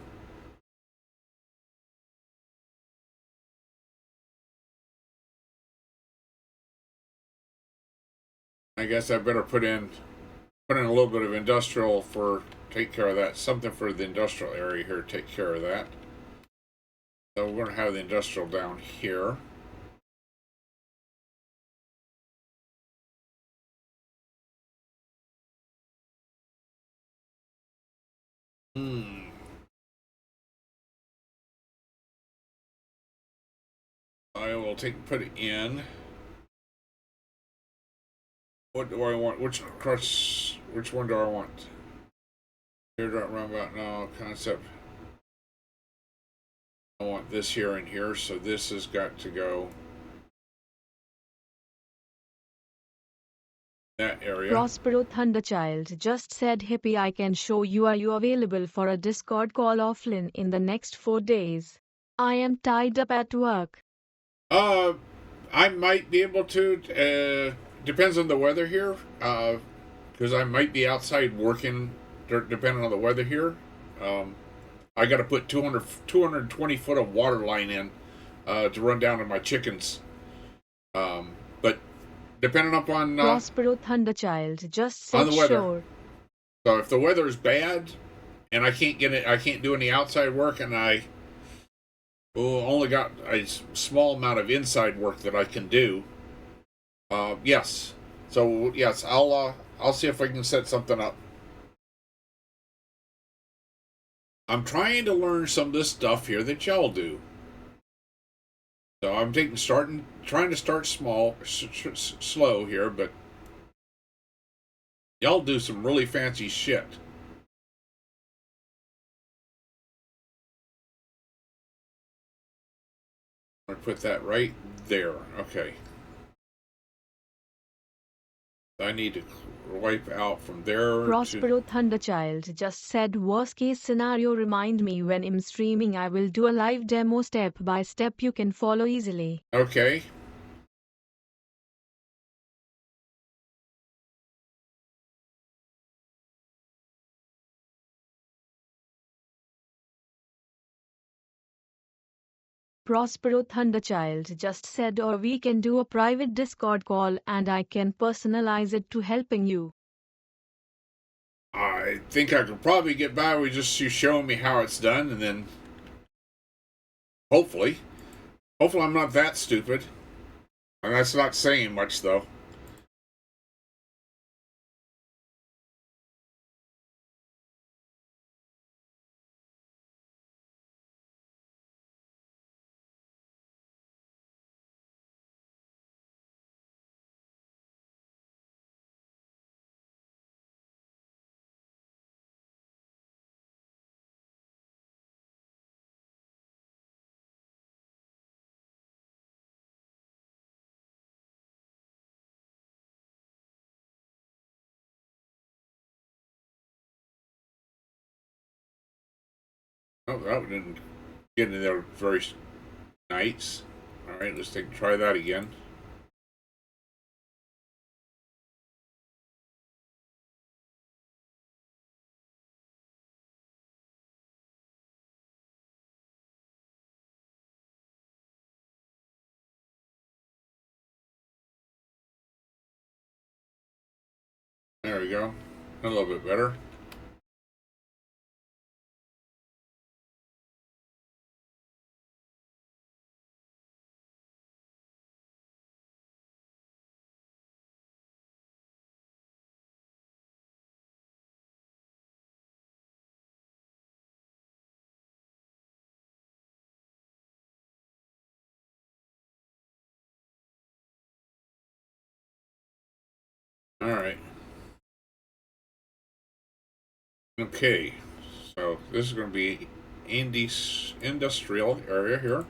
I guess I better put in a little bit of industrial for take care of that. Something for the industrial area here to take care of that. So we're going to have the industrial down here. I will put it in. What do I want? Which one do I want? Teardrop roundabout, no, concept. I want this here and here, so this has got to go that area. Prospero Thunderchild just said, hippie, I can show you. Are you available for a Discord call offline in the next 4 days? I am tied up at work. I might be able to. Depends on the weather here. Because I might be outside working, depending on the weather here. I got to put 220 foot of water line in to run down to my chickens. But depending upon Prospero Thunderchild just said, on the weather. sure. So if the weather is bad and I can't do any outside work, and I only got a small amount of inside work that I can do. Yes. So yes, I'll see if I can set something up. I'm trying to learn some of this stuff here that y'all do. So I'm trying to start small, slow here, but y'all do some really fancy shit. I'm gonna put that right there. Okay. I need to wipe out from there. Prospero Thunderchild just said, worst case scenario, remind me when I'm streaming. I will do a live demo step by step you can follow easily. Okay. Prospero Thunderchild just said, or we can do a private Discord call and I can personalize it to helping you. I think I could probably get by with just you showing me how it's done, and then hopefully I'm not that stupid. And that's not saying much, though. Oh, that one didn't get in there very nice. All right, let's try that again. There we go. A little bit better. All right. Okay. So this is going to be industrial area here.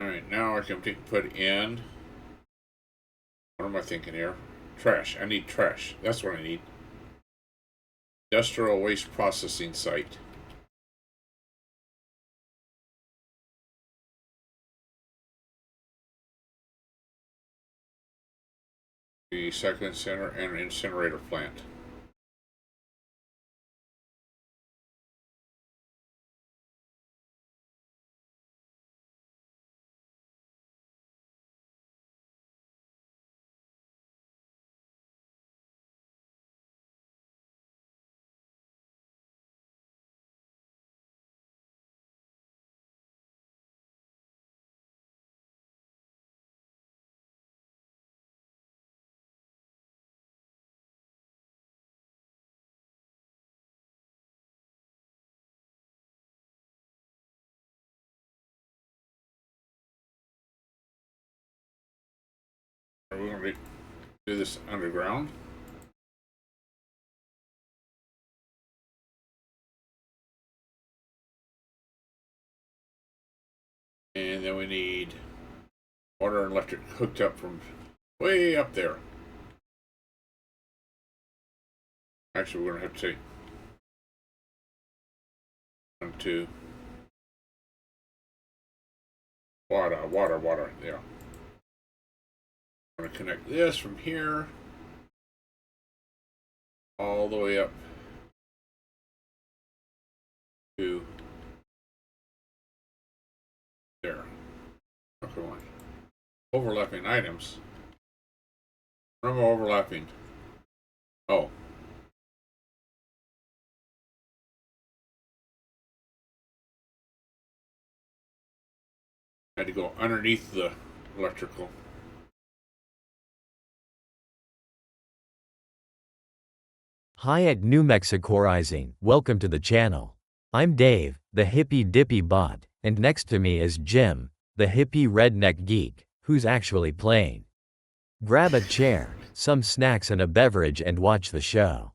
All right, now I can put in. What am I thinking here? Trash. I need trash. That's what I need. Industrial waste processing site. The second center and incinerator plant. We're going to do this underground. And then we need water and electric hooked up from way up there. Actually, we're going to have to take 1, 2. Water. There. I'm going to connect this from here all the way up to there. Oh, come on. Overlapping items. Remember overlapping. Oh. I had to go underneath the electrical. Hi at New Mexico Rising, welcome to the channel. I'm Dave, the hippie dippy bot, and next to me is Jim, the hippie redneck geek, who's actually playing. Grab a chair, some snacks and a beverage and watch the show.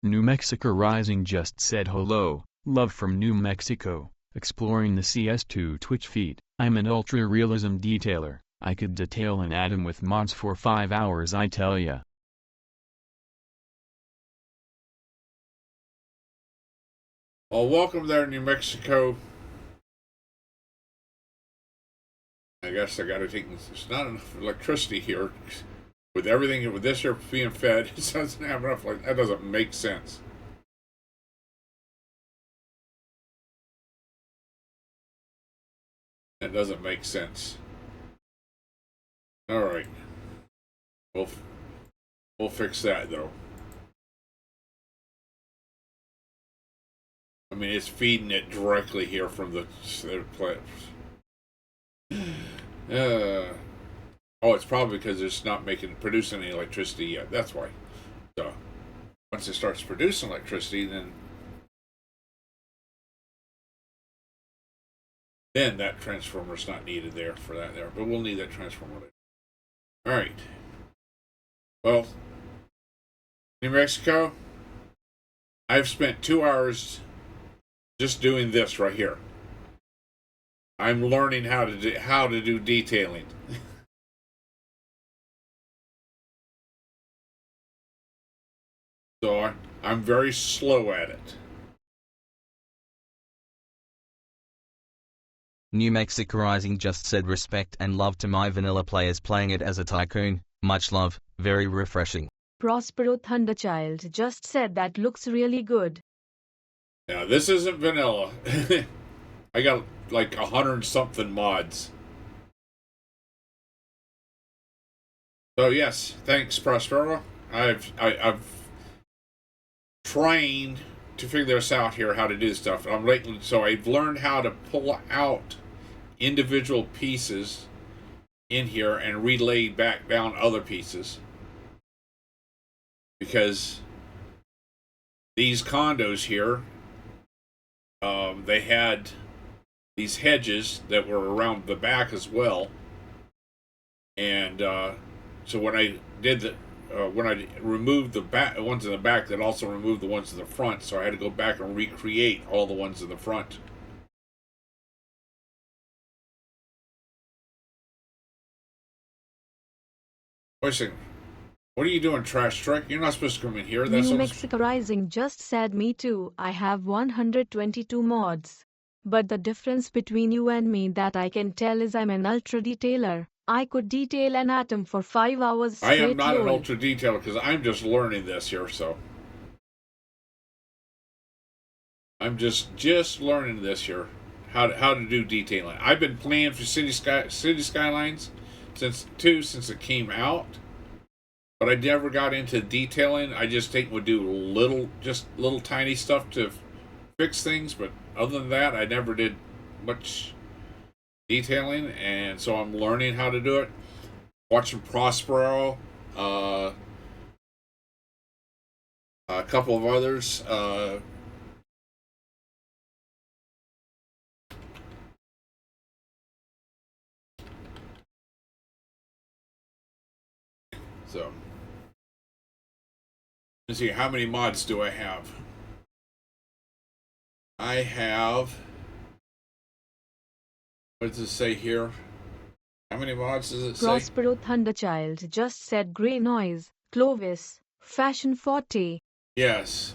New Mexico Rising just said hello, love from New Mexico, exploring the CS2 Twitch feed. I'm an ultra-realism detailer, I could detail an atom with mods for 5 hours I tell ya. Well, welcome there, New Mexico. I guess I gotta take, there's not enough electricity here. With everything, with this here being fed, it doesn't have enough, like, that doesn't make sense. That doesn't make sense. Alright. We'll fix that, though. I mean, it's feeding it directly here from the plants. Oh, it's probably because it's not producing any electricity yet. That's why. So, once it starts producing electricity, then then that transformer's not needed there for that there. But we'll need that transformer later. Alright. Well, New Mexico, I've spent 2 hours just doing this right here. I'm learning how to do detailing. So I'm very slow at it. New Mexico Rising just said respect and love to my vanilla players playing it as a tycoon. Much love, very refreshing. Prospero Thunderchild just said that looks really good. Now this isn't vanilla. I got like 100-something mods. So yes, thanks Prospero. I've trying to figure this out here, how to do stuff. So I've learned how to pull out individual pieces in here and relay back down other pieces, because these condos here, they had these hedges that were around the back as well, and so when I did when I removed the ones in the back, that also removed the ones in the front, so I had to go back and recreate all the ones in the front. Wait a second. What are you doing, Trash Truck? You're not supposed to come in here. That's New Mexico Rising just said me too. I have 122 mods. But the difference between you and me that I can tell is I'm an ultra detailer. I could detail an atom for 5 hours straight. I am not an ultra detailer because I'm just learning this here, so. I'm just learning this here. How to do detailing. I've been playing for City Skylines since it came out. But I never got into detailing. I just would do little tiny stuff to fix things, but other than that, I never did much detailing, and so I'm learning how to do it. Watching Prospero, a couple of others. So, let's see, how many mods do I have? I have, what does it say here? How many mods does it say? Prospero Thunderchild just said Grey Noise, Clovis, Fashion 40. Yes.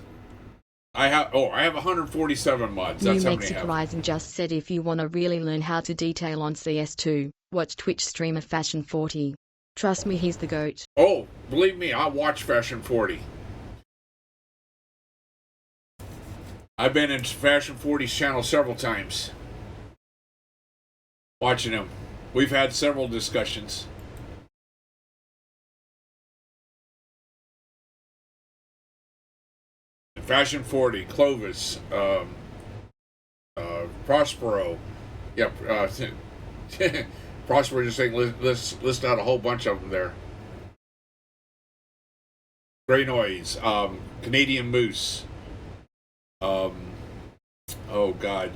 I have 147 mods. That's New how many I Mexico have. Rising just said if you want to really learn how to detail on CS2, watch Twitch streamer Fashion 40. Trust me, he's the GOAT. Oh, believe me, I watch Fashion 40. I've been in Fashion 40's channel several times. Watching him. We've had several discussions. Fashion 40, Clovis, Prospero. Yep. Prospero just saying list out a whole bunch of them there. Grey Noise, Canadian Moose. Oh God.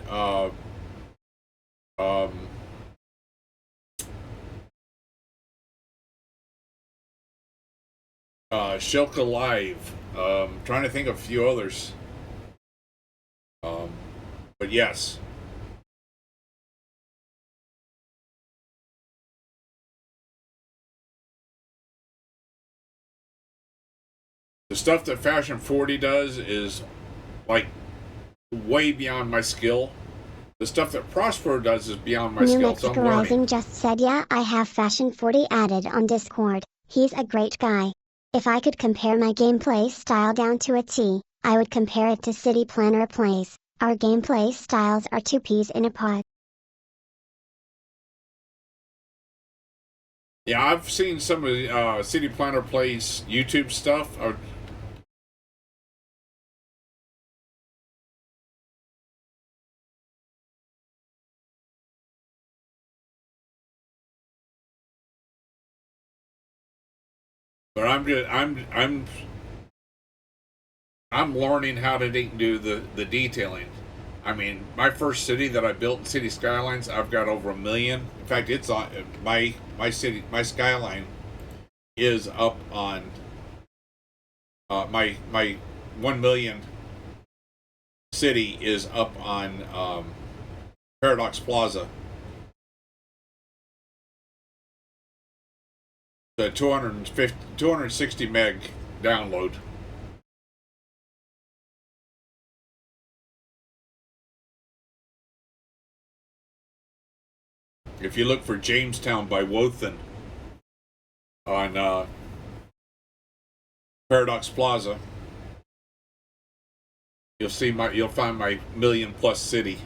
Shilka Live. Trying to think of a few others. But yes. The stuff that Fashion 40 does is like way beyond my skill. The stuff that Prospero does is beyond my New skill. Mexico So I'm learning. Rising just said, yeah, I have Fashion 40 added on Discord. He's a great guy. If I could compare my gameplay style down to a T, I would compare it to City Planner Plays. Our gameplay styles are two peas in a pod. Yeah, I've seen some of City Planner Plays YouTube stuff. But I'm learning how to do the detailing. I mean, my first city that I built in City Skylines, I've got over 1 million. In fact, it's on my city, my skyline is up on my 1 million city is up on Paradox Plaza. The 260 meg download. If you look for Jamestown by Wothan on Paradox Plaza, you'll find my 1 million plus city.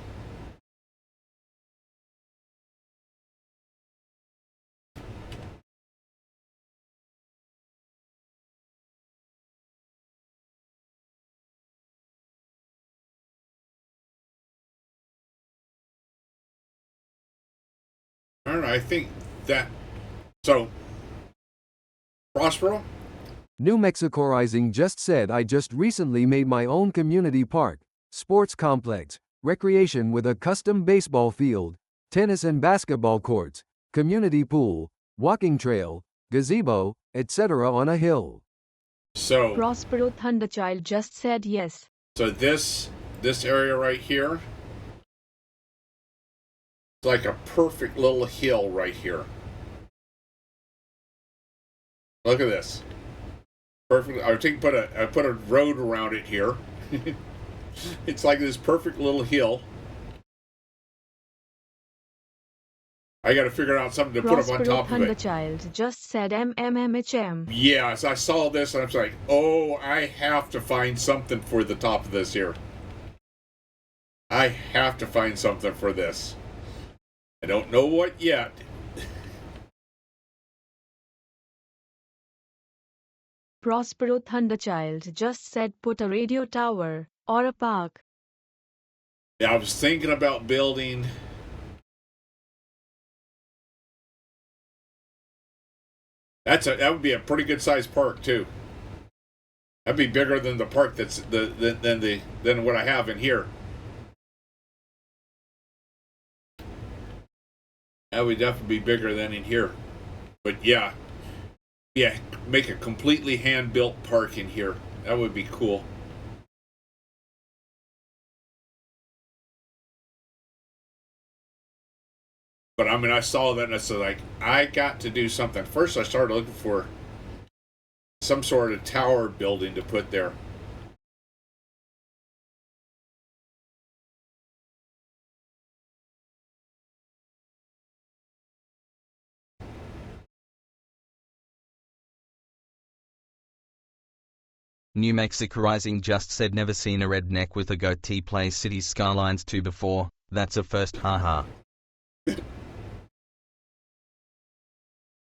All right, I think that so. Prospero? New Mexico Rising just said I just recently made my own community park, sports complex, recreation with a custom baseball field, tennis and basketball courts, community pool, walking trail, gazebo, etc. on a hill. So Prospero Thunderchild just said yes. So this area right here, it's like a perfect little hill right here. Look at this. Perfect. I put a road around it here. It's like this perfect little hill. I got to figure out something to put up on top of it. Thunderchild just said MMMHM. Yes, I saw this and I was like, oh, I have to find something for the top of this here. I have to find something for this. I don't know what yet. Prospero Thunderchild just said put a radio tower or a park. Yeah, I was thinking about building that would be a pretty good sized park too. That'd be bigger than the park that's than what I have in here. That would definitely be bigger than in here. But yeah, make a completely hand-built park in here. That would be cool. But I mean, I saw that and I said, like, I got to do something. First, I started looking for some sort of tower building to put there. New Mexico Rising just said never seen a redneck with a goatee play Cities Skylines 2 before. That's a first, haha.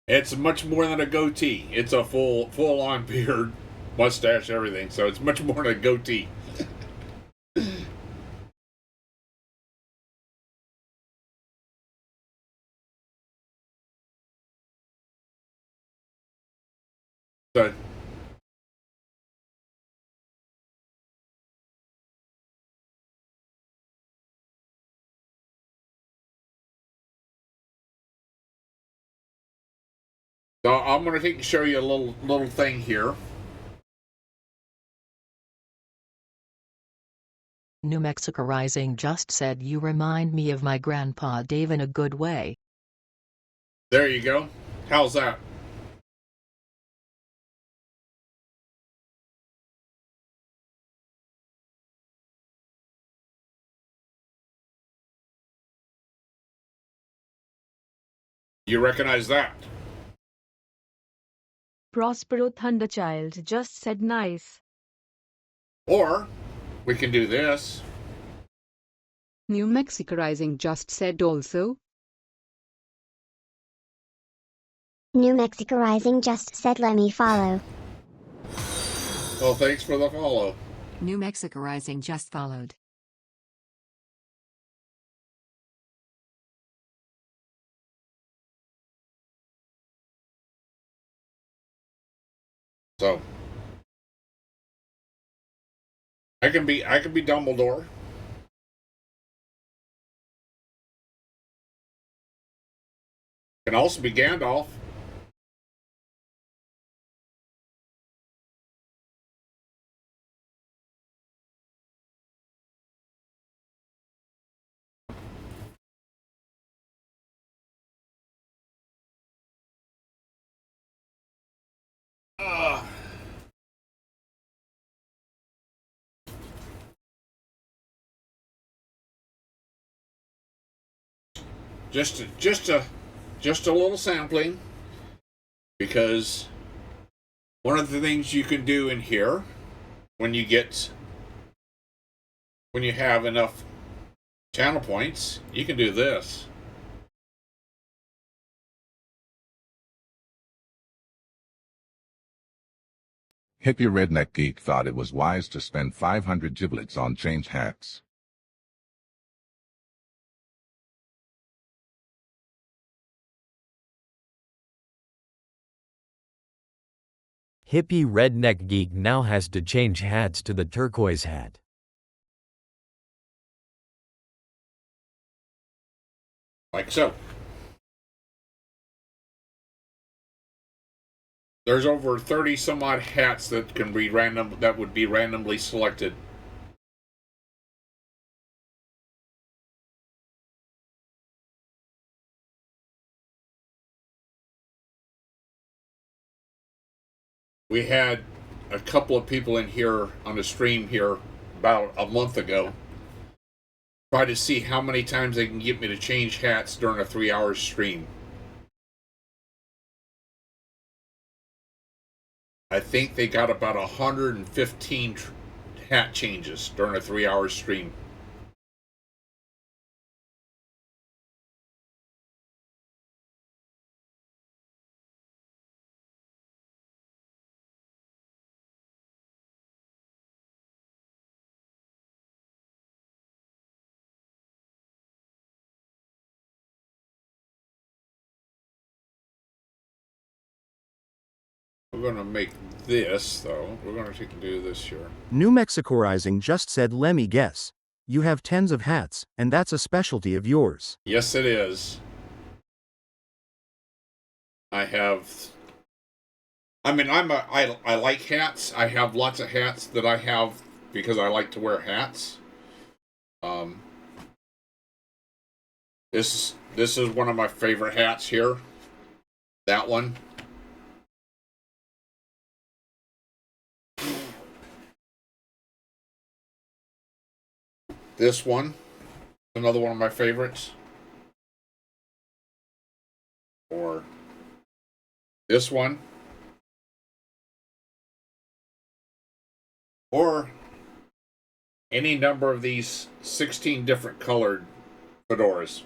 It's much more than a goatee. It's a full-on beard, mustache, everything. So it's much more than a goatee. So I'm going to show you a little thing here. New Mexico Rising just said you remind me of my grandpa Dave in a good way. There you go. How's that? You recognize that? Prospero Thunderchild just said nice. Or we can do this. New Mexico Rising just said also. New Mexico Rising just said let me follow. Well, thanks for the follow. New Mexico Rising just followed. So I can be Dumbledore. Can also be Gandalf. Just a little sampling, because one of the things you can do in here when you have enough channel points, you can do this. Hippie Redneck Geek thought it was wise to spend 500 giblets on change hats. Hippie Redneck Geek now has to change hats to the turquoise hat. Like so. There's over 30 some odd hats that can be that would be randomly selected. We had a couple of people in here on the stream here about a month ago try to see how many times they can get me to change hats during a 3-hour stream. I think they got about 115 hat changes during a 3-hour stream. We're going to make this, though. We're going to take and do this here. New Mexico Rising just said, let me guess. You have tens of hats, and that's a specialty of yours. Yes, it is. I like hats. I have lots of hats that I have because I like to wear hats. This is one of my favorite hats here. That one. This one, another one of my favorites. Or this one. Or any number of these 16 different colored fedoras.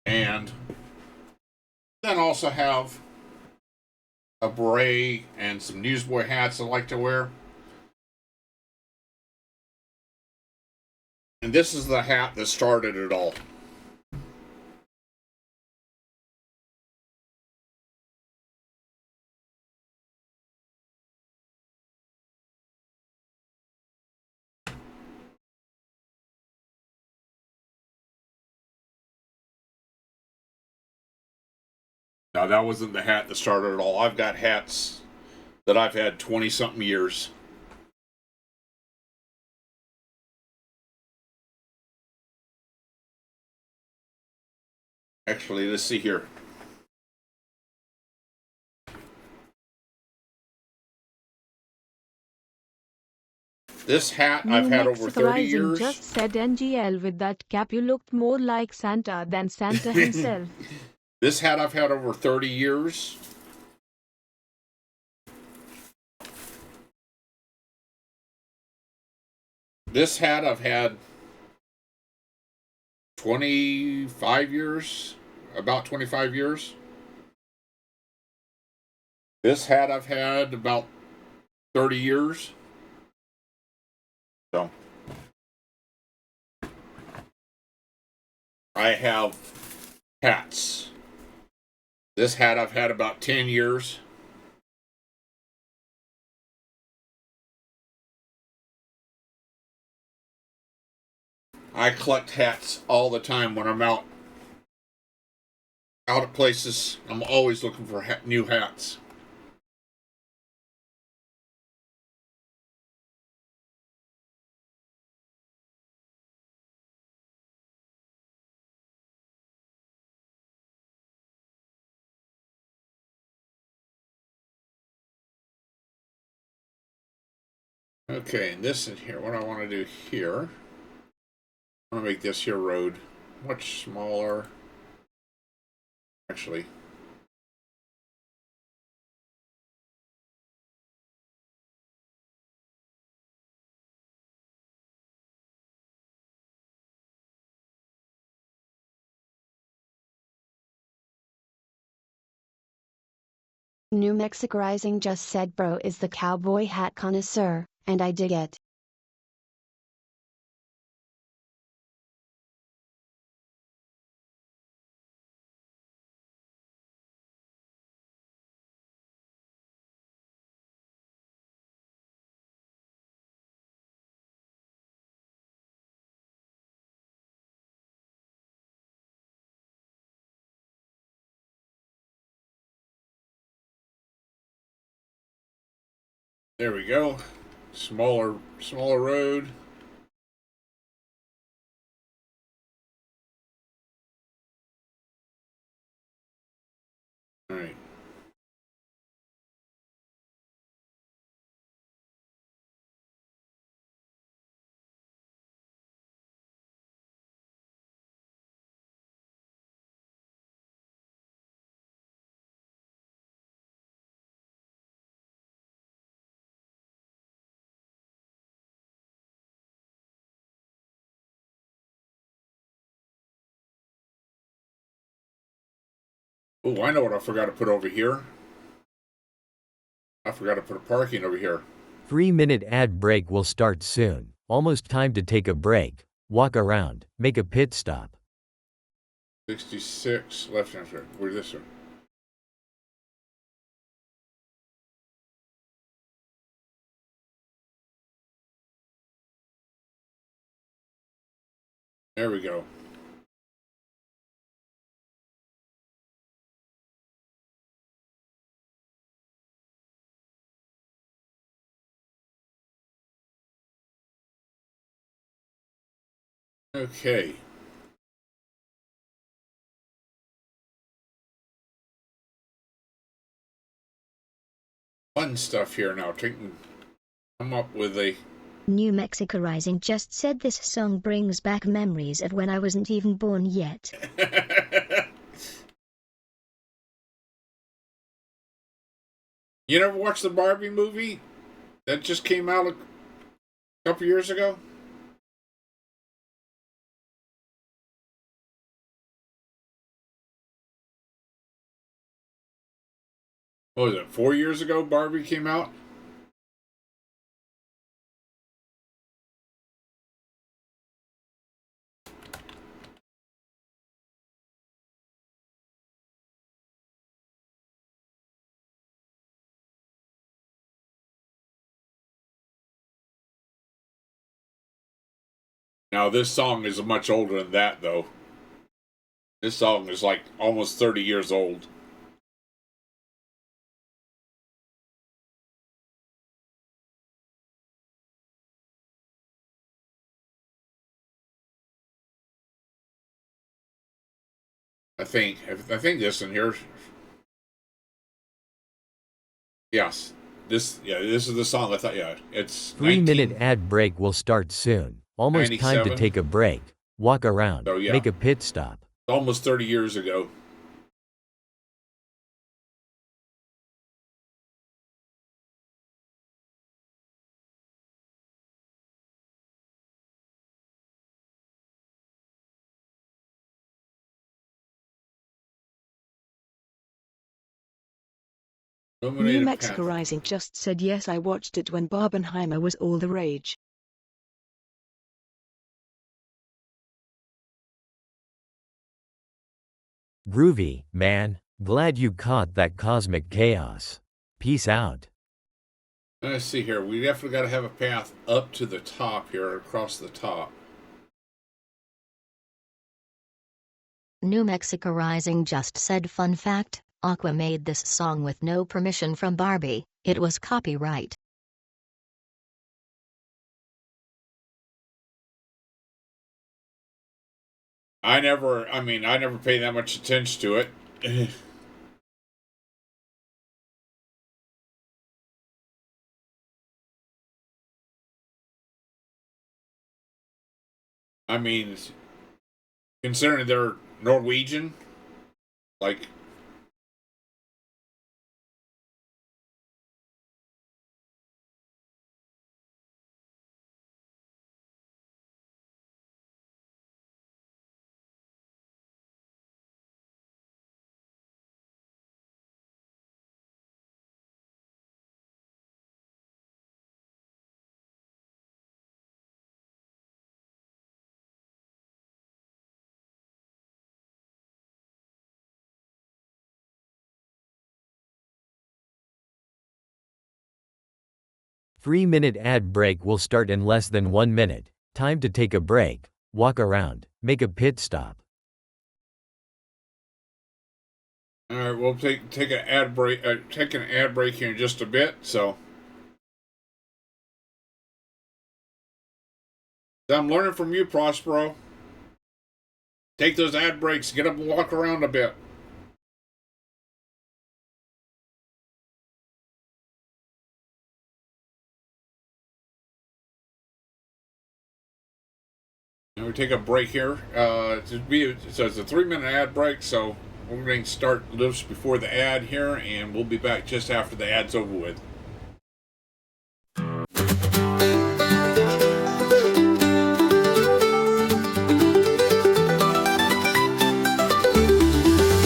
And then also have a beret and some newsboy hats I like to wear. And this is the hat that started it all. Now, that wasn't the hat that started it all. I've got hats that I've had 20-something years. Actually, let's see here. This hat I've had over 30 years. Just said NGL, with that cap you looked more like Santa than Santa himself. This hat I've had over 30 years. This hat I've had 25 years, about 25 years. This hat I've had about 30 years. So I have hats. This hat I've had about 10 years. I collect hats all the time when I'm out at places. I'm always looking for new hats. Okay, and this in here, what I want to do here, I want to make this here road much smaller. Actually, New Mexico Rising just said bro is the cowboy hat connoisseur, and I dig it. there we go. Smaller road. All right. Oh, I know what I forgot to put over here. I forgot to put a parking over here. 3-minute ad break will start soon. Almost time to take a break. Walk around. Make a pit stop. 66 left hand side. Where's this one? There we go. Okay. Fun stuff here now. Come up with a... New Mexico Rising just said this song brings back memories of when I wasn't even born yet. You never watched the Barbie movie? That just came out a couple years ago? What was it, 4 years ago Barbie came out? Now this song is much older than that, though. This song is like almost 30 years old. I think this in here. Yes. This is the song. I thought, yeah, it's 3-minute ad break will start soon. Almost time to 97. take a break. Walk around. So, yeah. Make a pit stop. Almost 30 years ago. New Mexico Rising just said yes, I watched it when Barbenheimer was all the rage. Groovy, man. Glad you caught that cosmic chaos. Peace out. Let's see here. We definitely got to have a path up to the top here, across the top. New Mexico Rising just said fun fact, Aqua made this song with no permission from Barbie, it was copyright. I never pay that much attention to it. I mean, considering they're Norwegian, like, Three-minute ad break will start in less than 1 minute. Time to take a break, walk around, make a pit stop. all right, we'll take an ad break. Take an ad break here in just a bit. So I'm learning from you, Prospero. Take those ad breaks. Get up and walk around a bit. And we take a break here. So it's a 3-minute ad break. So we're going to start just before the ad here, and we'll be back just after the ad's over with.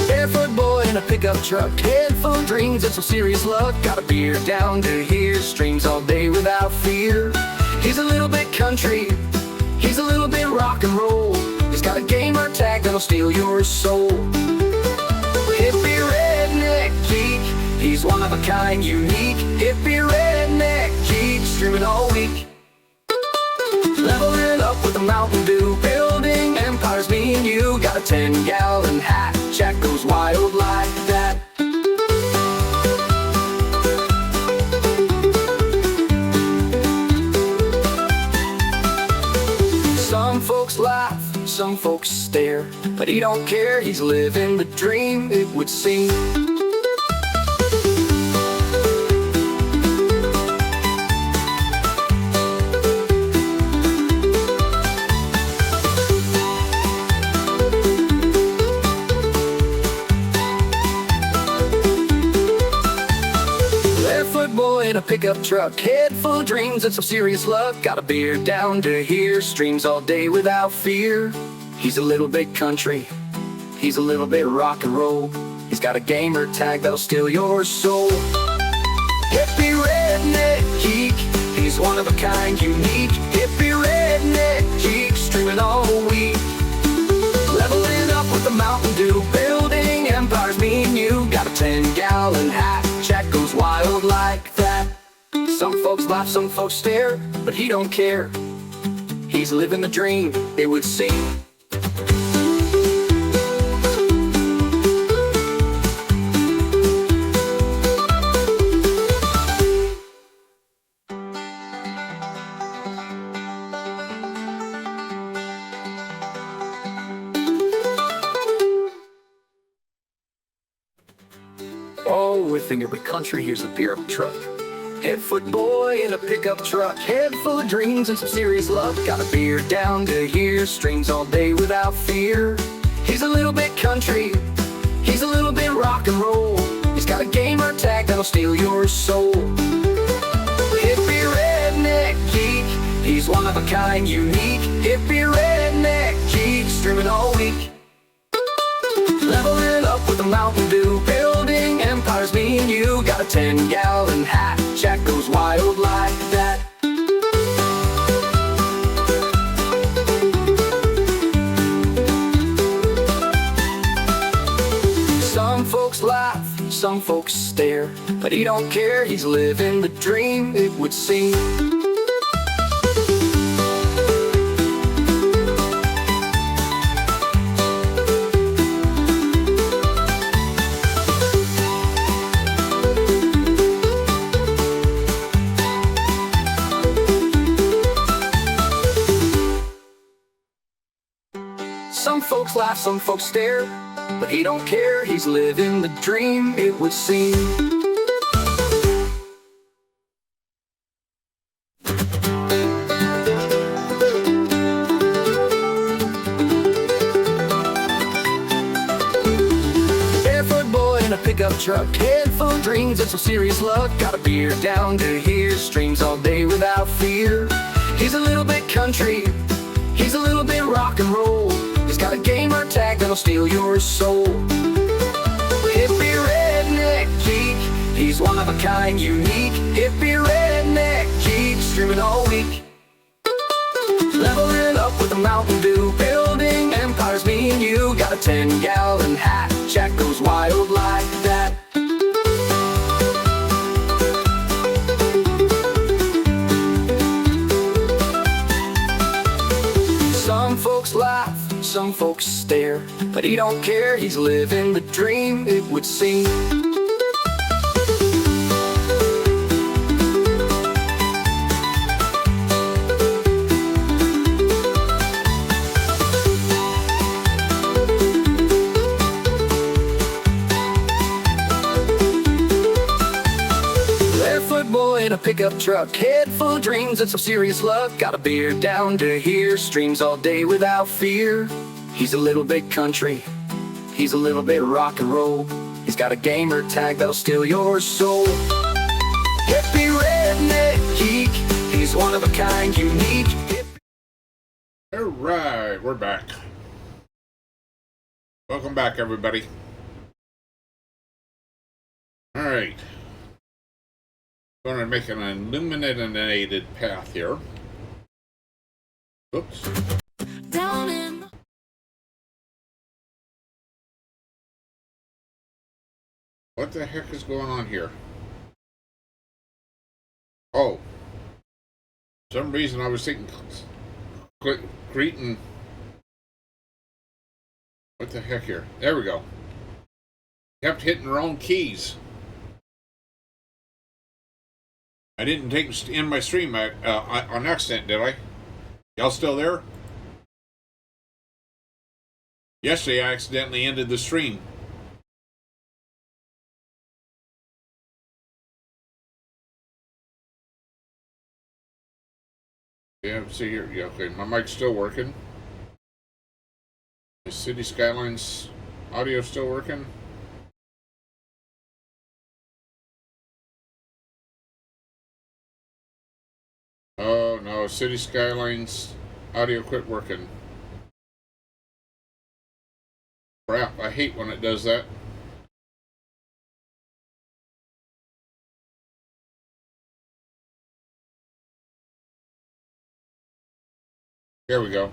Barefoot boy in a pickup truck, head full of dreams and some serious luck. Got a beer down to here, streams all day without fear. He's a little bit country, he's a little bit rock and roll. He's got a gamer tag that'll steal your soul. Hippie redneck geek, he's one of a kind, unique. Hippie redneck geek, streaming all week. Leveling up with a Mountain Dew, building empires, me and you. Got a 10-gallon hat, Jack goes wild like that. Some folks laugh, some folks stare, but he don't care, he's living the dream, it would seem. Barefoot boy in a pickup truck, head full of dreams and some serious luck. Got a beer down to here, streams all day without fear. He's a little bit country, he's a little bit rock and roll. He's got a gamer tag that'll steal your soul. Hippie redneck geek, he's one of a kind, unique. Hippie redneck geek, streaming all week. Leveling up with the Mountain Dew, building empires, me and you. Got a 10-gallon hat, Jack goes wild like that. Some folks laugh, some folks stare, but he don't care. He's living the dream, it would seem. Oh, we're thinking of country, here's a beer truck. Headfoot boy in a pickup truck, head full of dreams and some serious luck. Got a beer down to here, streams all day without fear. He's a little bit country, he's a little bit rock and roll. He's got a gamer tag that'll steal your soul. Hippie redneck geek, he's one of a kind, unique. Hippie redneck geek, streaming all week. Leveling up with a Mountain Dew, building empires, me and you. Got a 10-gallon hat, Jack goes wild like that. Some folks laugh, some folks stare, but he don't care, he's living the dream, it would seem. folks laugh, some folks stare, but he don't care, he's living the dream, it would seem. Pickup truck, head full of dreams and some serious luck. Got a beer down to here, streams all day without fear. He's a little bit country, he's a little bit rock and roll. He's got a gamer tag that'll steal your soul. Hippie redneck geek, he's one of a kind, unique. Hippie redneck geek, streaming all week. Leveling up with a Mountain Dew, building empires, me and you. Got a 10-gallon hat, Jack goes wild like that. Some folks laugh, some folks stare, but he don't care, he's living the dream, it would seem. In a pickup truck, head full of dreams and some serious luck. Got a beer down to here, streams all day without fear. He's a little bit country, he's a little bit rock and roll. He's got a gamer tag that'll steal your soul. Hippie redneck geek, he's one of a kind, unique. Alright, we're back. Welcome back, everybody. Alright. Going to make an illuminated path here. Oops. Down in. What the heck is going on here? Oh. For some reason I was thinking Cretan. What the heck here? There we go. Kept hitting the wrong keys. I didn't take in my stream on accident, did I? Y'all still there? Yesterday I accidentally ended the stream. Yeah, see here. Yeah, okay. My mic's still working. Is City Skylines audio still working? Oh no, City Skylines audio quit working. Crap, I hate when it does that. There we go.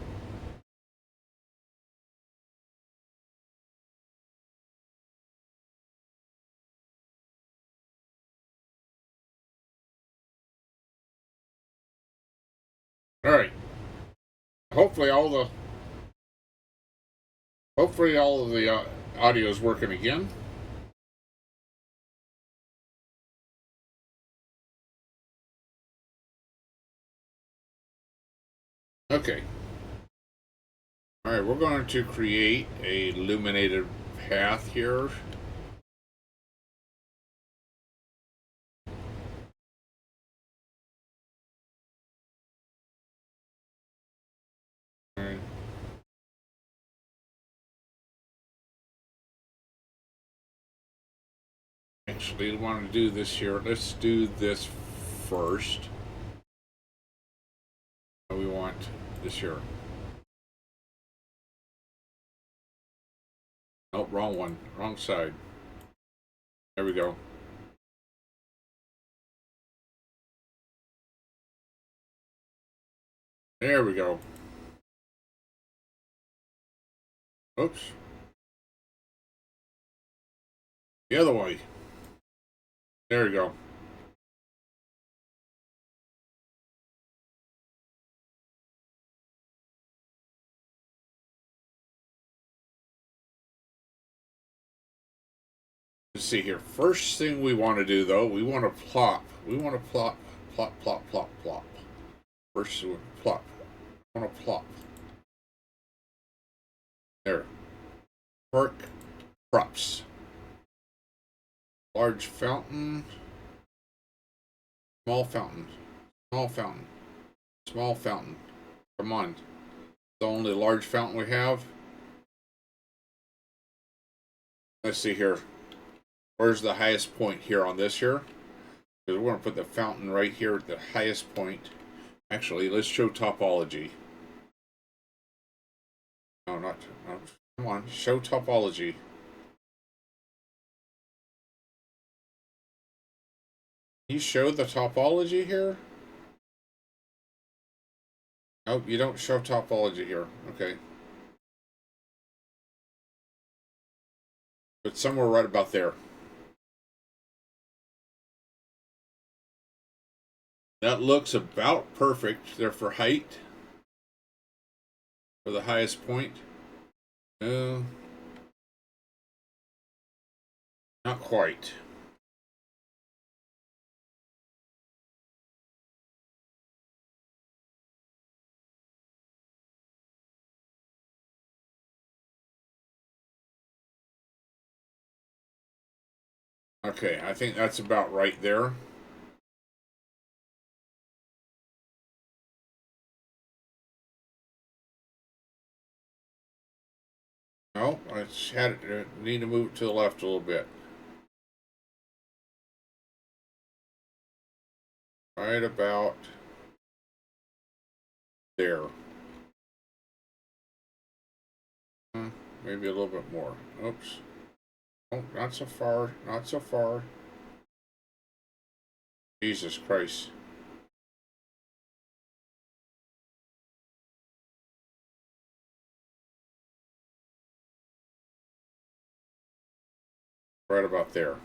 All right. Hopefully all of the audio is working again. Okay. All right, we're going to create a illuminated path here. All right. Actually, I want to do this here. Let's do this first. We want this here. Nope, wrong one. Wrong side. There we go. There we go. Oops. The other way. There we go. Let's see here. First thing we want to do, though, we want to plop. We want to plop. First, plop. I want to plop. There. Park props. Large fountain. Small fountain. Small fountain. Small fountain. Come on. The only large fountain we have. Let's see here. Where's the highest point here on this here? Because we're going to put the fountain right here at the highest point. Actually, let's show topology. No, not. No, come on, show topology. Can you show the topology here? Nope, you don't show topology here. Okay. But somewhere right about there. That looks about perfect there for height. For the highest point. No. Not quite. Okay, I think that's about right there. No, I had it, need to move it to the left a little bit. Right about there. Maybe a little bit more. Oops. Oh, not so far. Not so far. Jesus Christ. Right about there.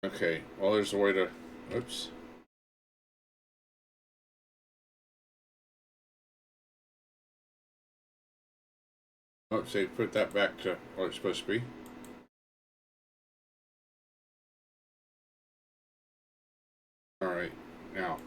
Okay, well, there's a way to... Oops. Oops, say put that back to what it's supposed to be. Alright, now.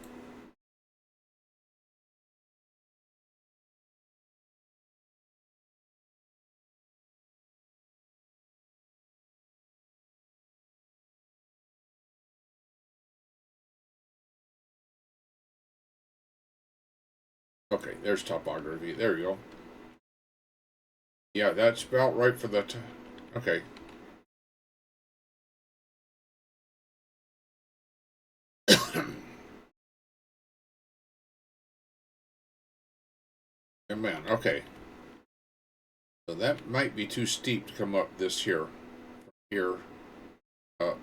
Okay, there's topography. There you go. Yeah, that's about right for the... Okay. Oh, man, okay. So that might be too steep to come up this here. From here up.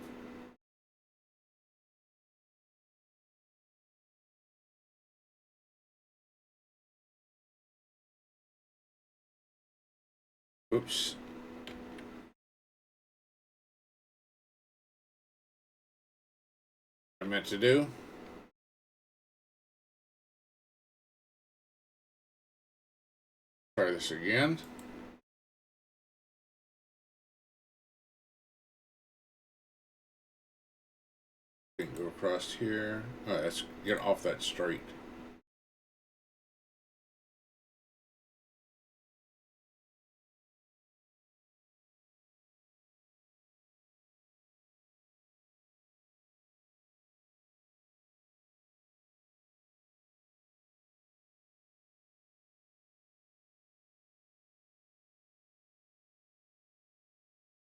Oops. I meant to do. Try this again. We can go across here. Oh, let's get off that straight.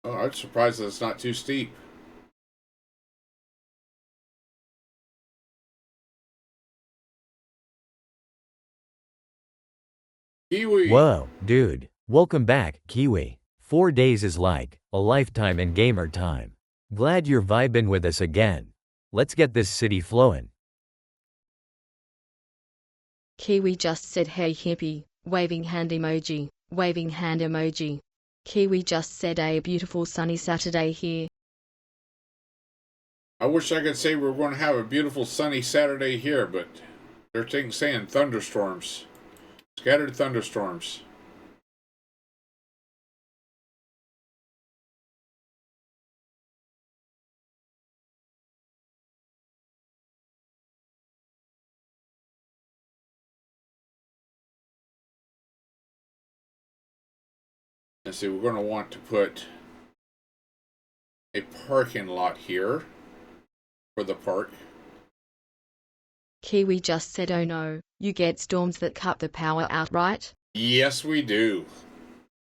Oh, I'm surprised that it's not too steep. Kiwi! Whoa, dude. Welcome back, Kiwi. 4 days is like a lifetime in gamer time. Glad you're vibing with us again. Let's get this city flowing. Kiwi just said hey hippie, waving hand emoji, waving hand emoji. Kiwi just said a beautiful sunny Saturday here. I wish I could say we're going to have a beautiful sunny Saturday here, but they're saying thunderstorms. Scattered thunderstorms. And so we're going to want to put a parking lot here for the park. Kiwi just said, oh no, you get storms that cut the power out, right? Yes, we do.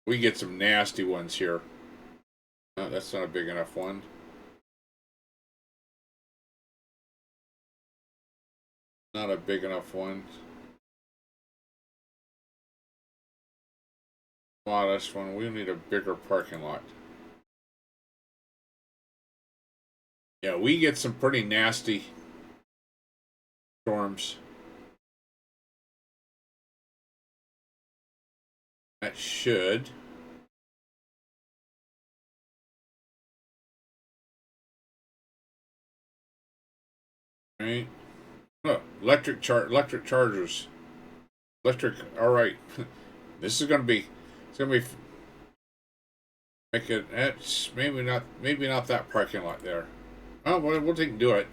We get some nasty ones here. Oh, that's not a big enough one. Not a big enough one. Modest one. We need a bigger parking lot. Yeah, we get some pretty nasty storms. That should. Right. Oh, electric chargers. All right. This is gonna be. It's gonna be. Make it. That's maybe not. Maybe not that parking lot there. Oh, well, we'll take and do it.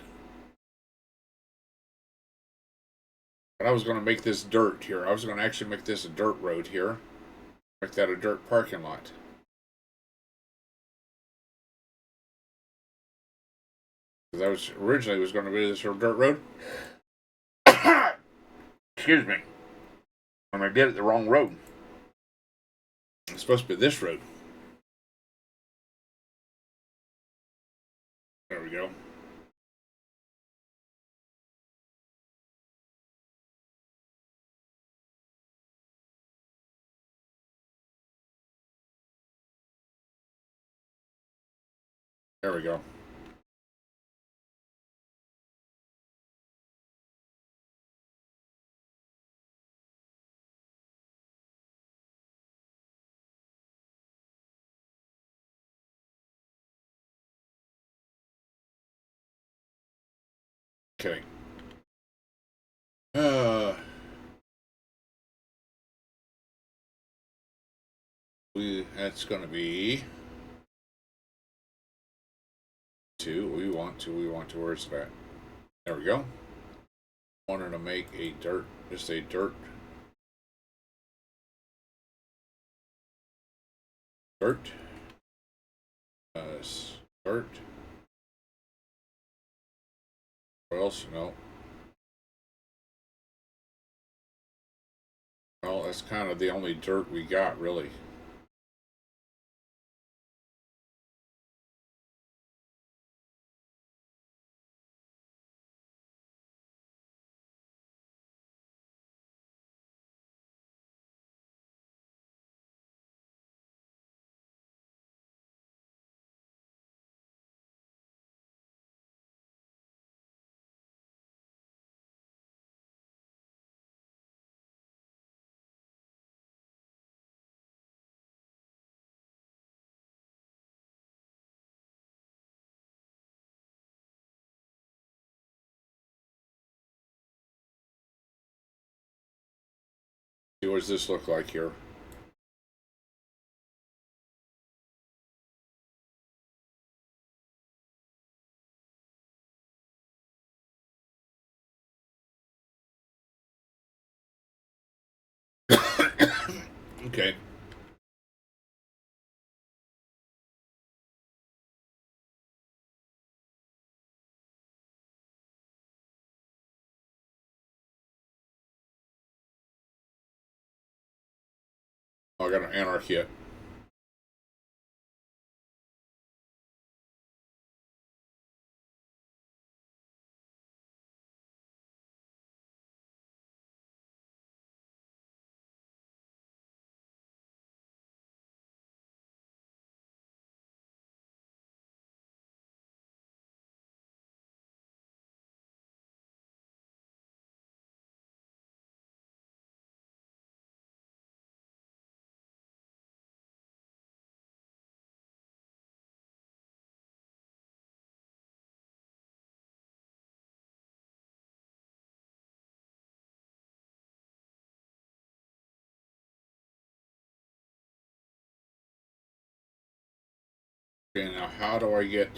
But I was gonna make this dirt here. I was gonna actually make this a dirt road here. Make that a dirt parking lot. Because I was originally was going to be this dirt road. Excuse me. And I did it the wrong road. It's supposed to be this road. There we go. There we go. Okay. That's going to be 2. We want to, where's that? There we go. Wanted to make a dirt, just a dirt. Dirt. Dirt. What else? No. Well, that's kind of the only dirt we got, really. See, what does this look like here? Okay. Oh, I got an anarchy yet. Okay, now how do I get...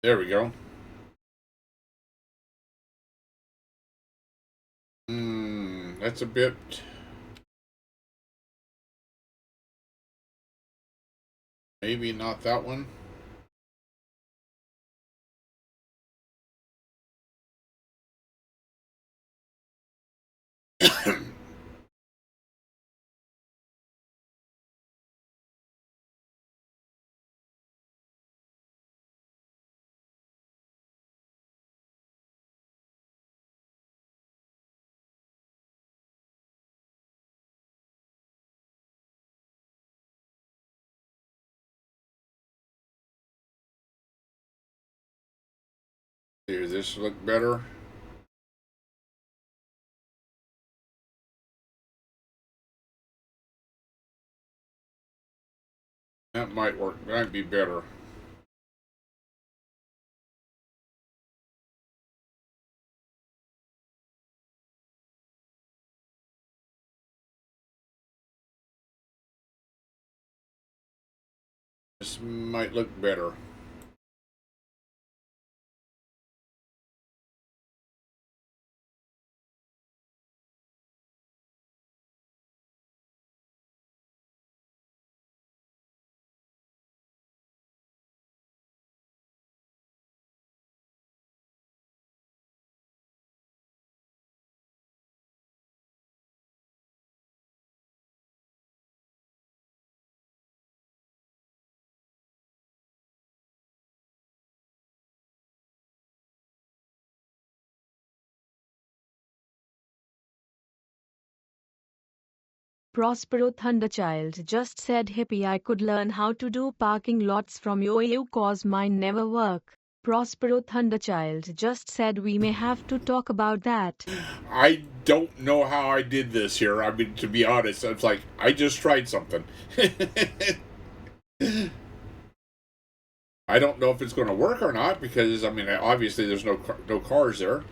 There we go. That's a bit... Maybe not that one. Here, this look better. That might work. Might be better. This might look better. Prospero Thunderchild just said hippie I could learn how to do parking lots from you cause mine never work. Prospero Thunderchild just said we may have to talk about that. I don't know how I did this here. I mean, to be honest, it's like I just tried something. I don't know if it's going to work or not because I mean, obviously there's no cars there.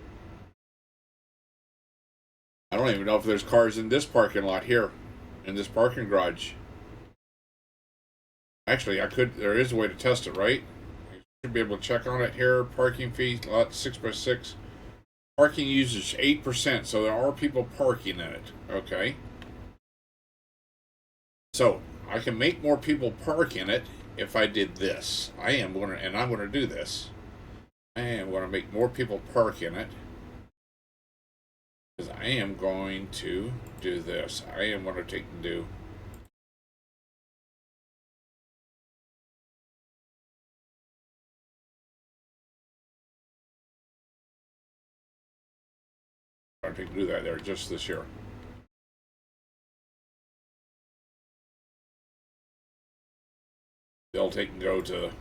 I don't even know if there's cars in this parking lot here, in this parking garage. Actually, there is a way to test it, right? You should be able to check on it here. Parking fee, lot 6x6. Parking usage 8%, so there are people parking in it. Okay. So I can make more people park in it if I did this. I'm going to do this. I am going to make more people park in it. Because I am going to do this. I am going to take and do. I'm going to do that there just this year. They'll take and go to.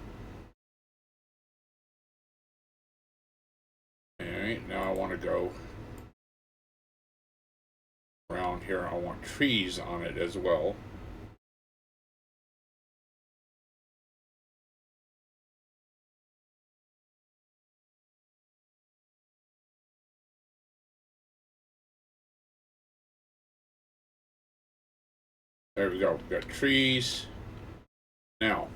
Alright, now I want to go around here. I want trees on it as well. There we go. We've got trees. Now,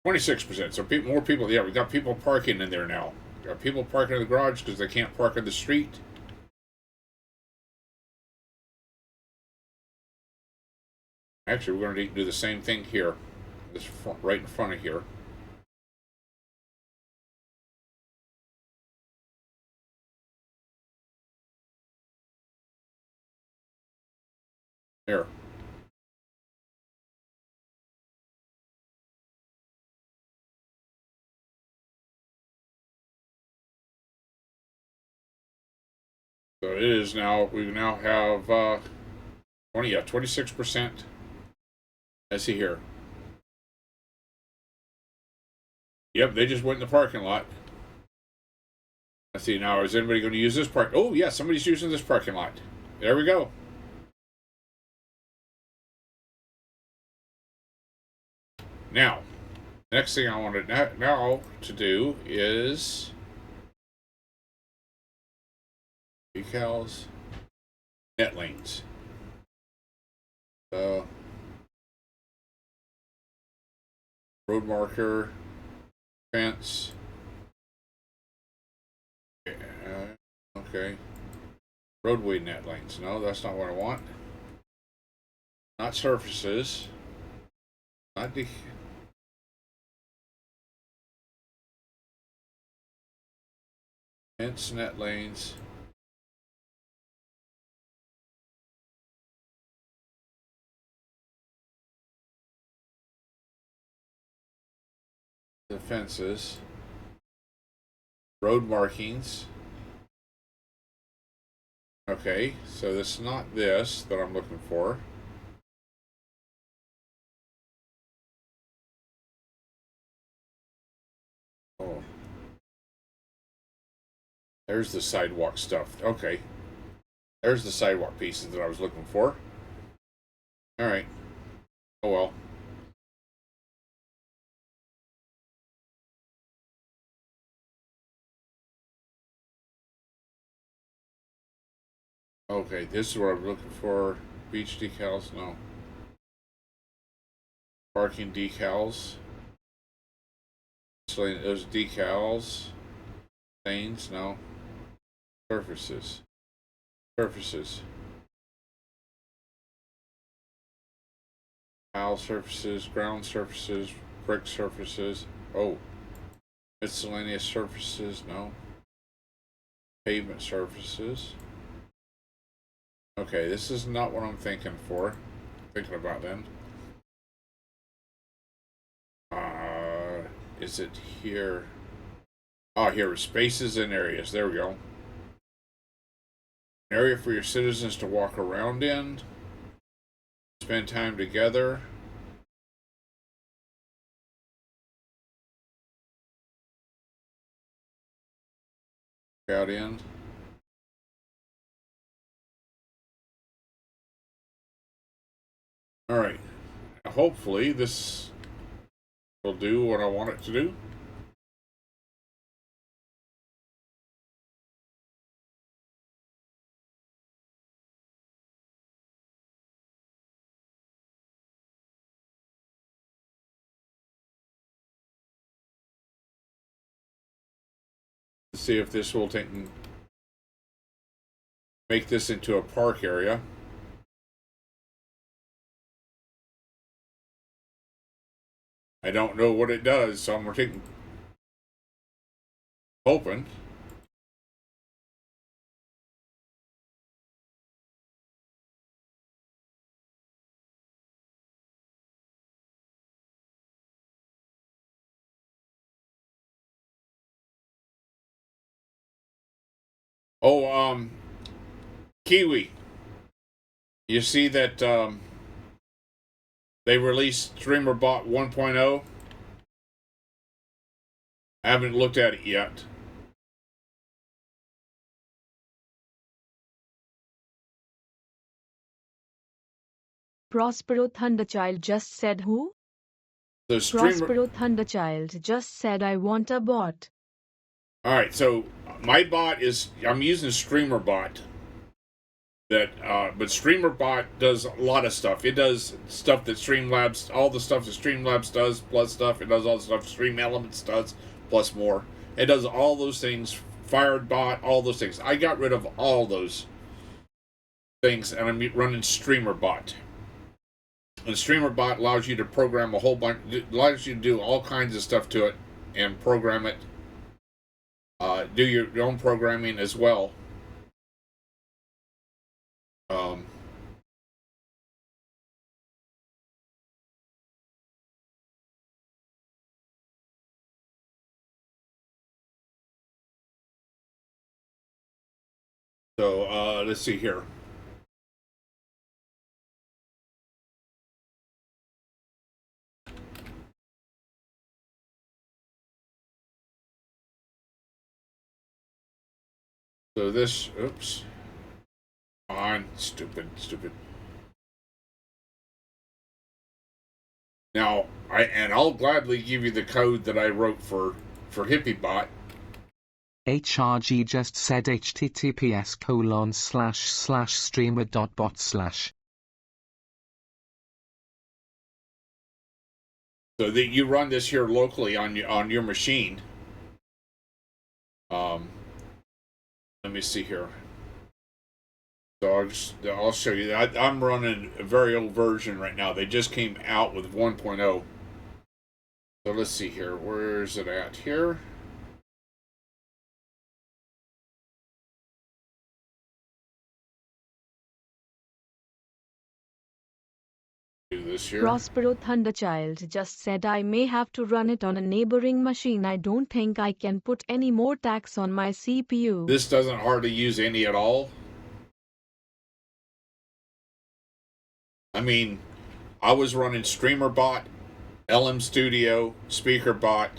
%. So more people. Yeah, we got people parking in there now. We got people parking in the garage because they can't park on the street. Actually, we're going to need to do the same thing here. This right in front of here. There. So it is now. We now have 26%. Let's see here. Yep, they just went in the parking lot. Let's see now. Is anybody going to use this park? Oh yeah, somebody's using this parking lot. There we go. Now, next thing I want now to do is decals, net lanes. road marker, fence. Okay. Roadway net lanes. No, that's not what I want. Not surfaces. Not the. Fence net lanes. The fences. Road markings. Okay, so this is not this that I'm looking for. Oh. There's the sidewalk stuff. Okay. There's the sidewalk pieces that I was looking for. Alright. Oh well. Okay, this is what I'm looking for. Beach decals, no. Parking decals. So those decals. Stains, no. Surfaces. Surfaces. Tile surfaces, ground surfaces, brick surfaces. Oh. Miscellaneous surfaces, no. Pavement surfaces. Okay, this is not what I'm thinking about then. Is it here? Oh, here, spaces and areas. There we go. An area for your citizens to walk around in. Spend time together. Out in. Alright. Hopefully this will do what I want it to do. Let's see if this will make this into a park area. I don't know what it does, so I'm hoping. Oh, Kiwi. You see that they released StreamerBot 1.0? I haven't looked at it yet. Prospero Thunderchild just said who? The Prospero Thunderchild just said I want a bot. Alright, so my bot is, I'm using StreamerBot. But StreamerBot does a lot of stuff. It does stuff that Streamlabs, all the stuff that Streamlabs does, plus stuff. It does all the stuff Stream Elements does, plus more. It does all those things. FireBot, all those things. I got rid of all those things, and I'm running StreamerBot. And StreamerBot allows you to program a whole bunch, allows you to do all kinds of stuff to it, and program it. Do your own programming as well. So, let's see here. So this, oops. On, stupid. Now, I'll gladly give you the code that I wrote for HippieBot. HRG just said https://streamer.bot/ So that you run this here locally on your machine. Let me see here. So I'll show you. I'm running a very old version right now. They just came out with 1.0. So let's see here. Where is it at here? Do this here. Prospero Thunderchild just said I may have to run it on a neighboring machine. I don't think I can put any more tax on my CPU. This doesn't hardly use any at all. I mean, I was running StreamerBot, LM Studio, SpeakerBot,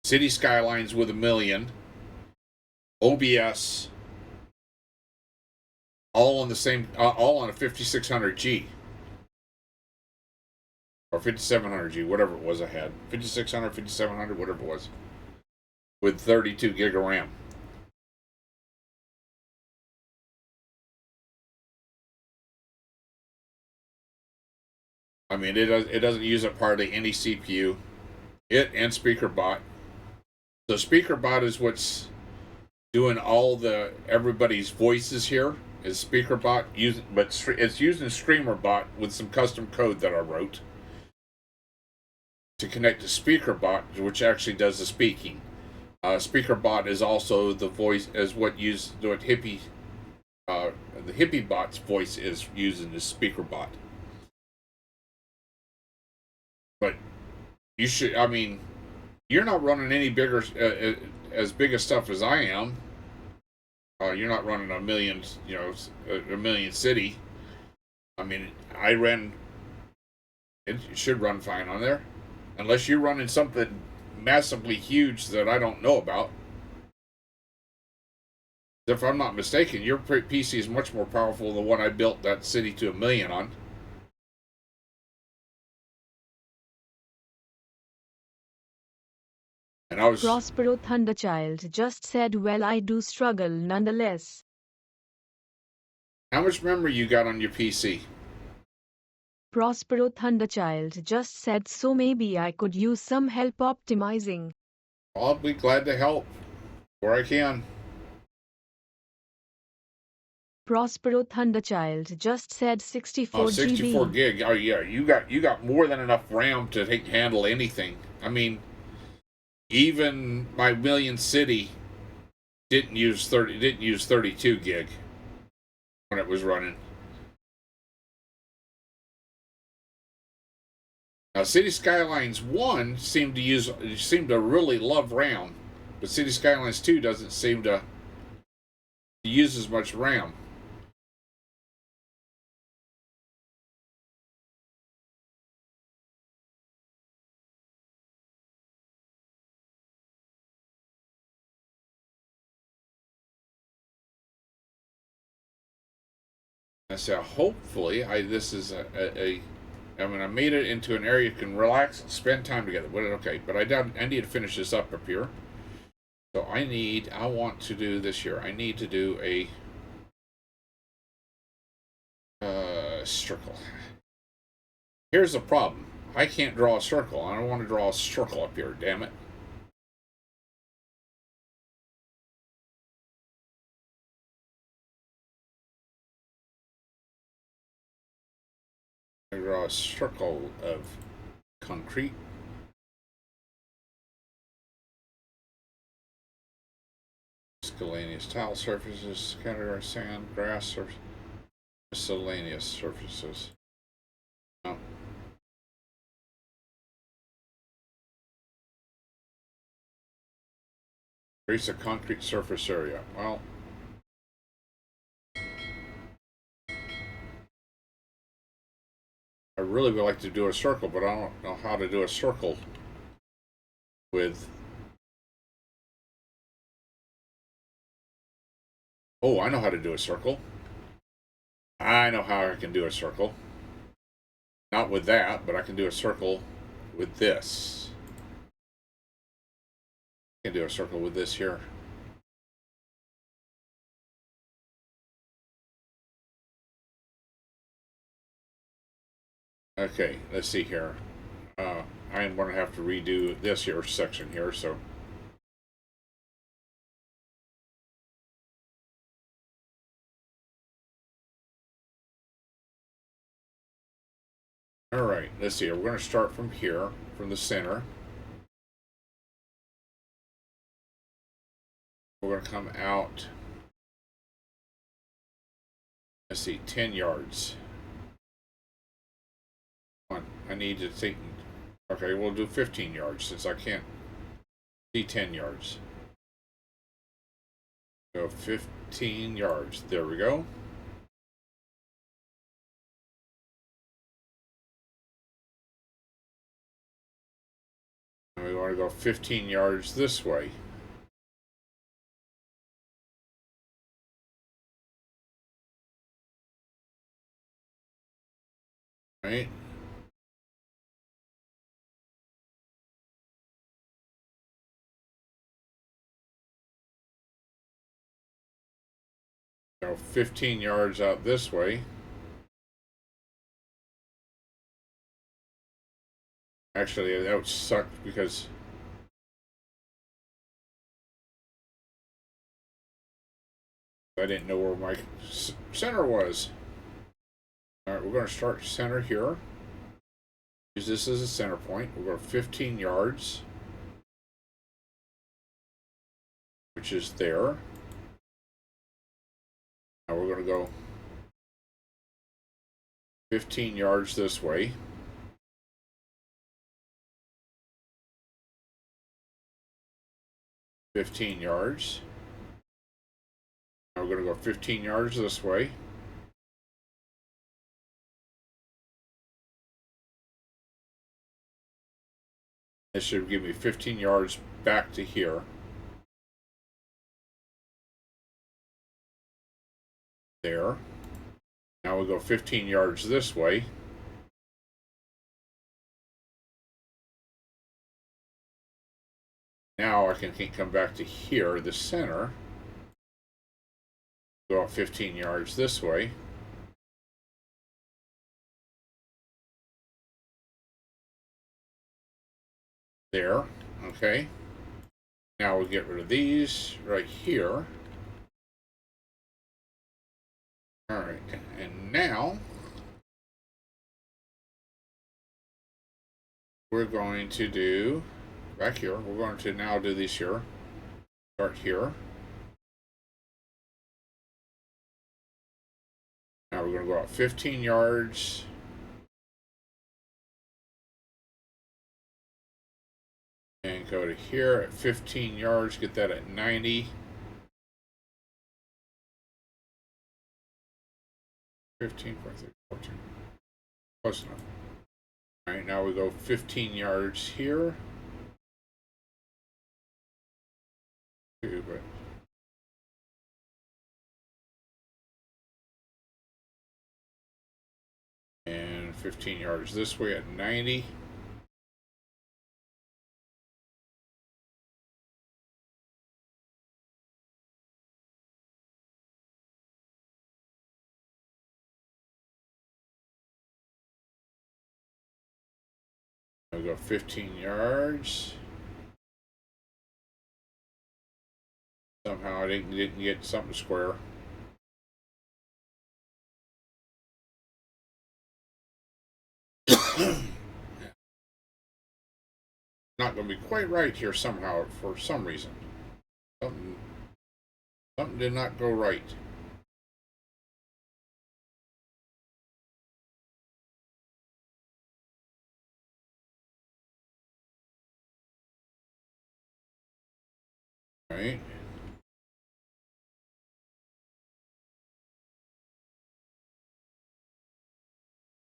City Skylines with 1,000,000, OBS, all on the same, all on a 5600G or 5700G, whatever it was I had, 5600, 5700, whatever it was, with 32 gig of RAM. I mean, it doesn't use up hardly any CPU. It and SpeakerBot. So SpeakerBot is what's doing all the everybody's voices here. Is SpeakerBot but it's using StreamerBot with some custom code that I wrote to connect to SpeakerBot, which actually does the speaking. SpeakerBot is also the voice as what Hippie, the HippieBot's voice is using the SpeakerBot. But you should, I mean, you're not running any bigger, as big a stuff as I am. You're not running a million, a million city. I mean, it should run fine on there. Unless you're running something massively huge that I don't know about. If I'm not mistaken, your PC is much more powerful than the one I built that city to 1,000,000 on. And I was... Prospero Thunderchild just said, well, I do struggle nonetheless. How much memory you got on your PC? Prospero Thunderchild just said, so maybe I could use some help optimizing. I'll be glad to help where I can. Prospero Thunderchild just said 64 GB. 64 gig. Oh yeah, you got more than enough RAM to handle anything. I mean, even my Million City didn't use 32 gig when it was running. Now, City Skylines 1 seemed to really love RAM, but City Skylines 2 doesn't seem to use as much RAM. And so hopefully, this is I mean, I made it into an area you can relax and spend time together. Okay, but I need to finish this up here. So I want to do this here. I need to do a circle. Here's the problem. I can't draw a circle. I don't want to draw a circle up here, damn it. I draw a circle of concrete. Miscellaneous tile surfaces, category sand, grass surface, miscellaneous surfaces. No. Creates a concrete surface area. Well, I really would like to do a circle, but I don't know how to do a circle with... Oh, I know how to do a circle. I know how I can do a circle. Not with that, but I can do a circle with this. I can do a circle with this here. Okay, let's see here. I'm going to have to redo this here section here, so. Alright, let's see. We're going to start from here, from the center. We're going to come out, let's see, 10 yards. I need to think. Okay, we'll do 15 yards since I can't see 10 yards. So 15 yards. There we go. And we want to go 15 yards this way. Right? So 15 yards out this way. Actually, that would suck because I didn't know where my center was. Alright, we're going to start center here. Use this as a center point. We'll go 15 yards, which is there. Now we're going to go 15 yards this way. $15 yards. Now we're going to go 15 yards this way. This should give me 15 yards back to here. There. Now we'll go 15 yards this way. Now I can come back to here, the center. Go out 15 yards this way. There. Okay. Now we'll get rid of these right here. Alright, and now we're going to do back here. We're going to now do these here. Start here. Now we're going to go out 15 yards. And go to here at 15 yards, get that at 90. 15, 14. Close enough. Alright, now we go 15 yards here. But and 15 yards this way at 90. I'll go 15 yards. Somehow I didn't get something square. Not going to be quite right here somehow for some reason. Something did not go right. Right.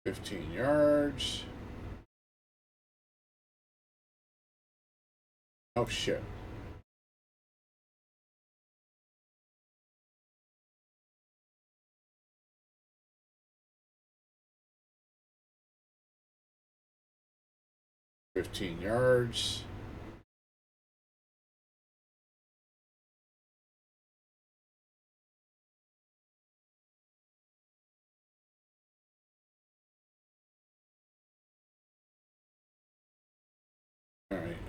$15 yards. Oh shit. $15 yards.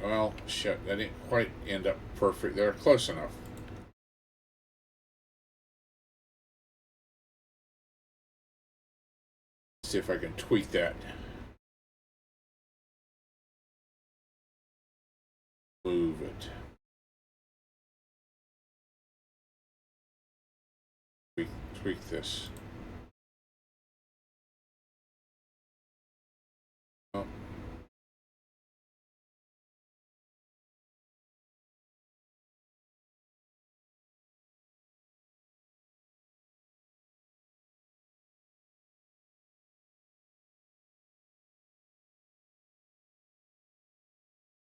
Well, shit, that didn't quite end up perfect. They're close enough. See if I can tweak that. Move it. Tweak this. Oh.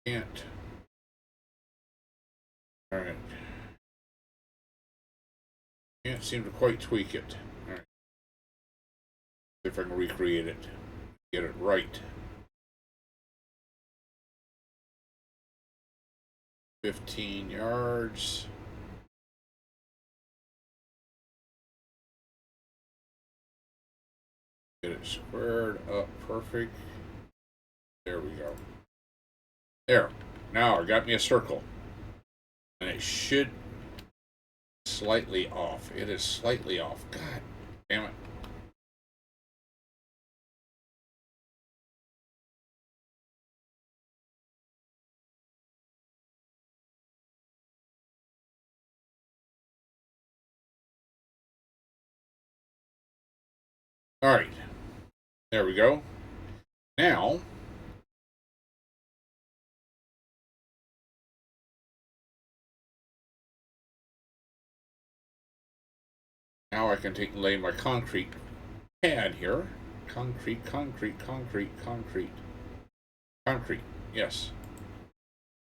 Can't. Alright. Can't seem to quite tweak it. Alright. See if I can recreate it. Get it right. 15 yards. Get it squared up perfect. There we go. There. Now I got me a circle. And it should slightly off. It is slightly off. God damn it. All right. There we go. Now I can lay my concrete pad here. Concrete. Yes.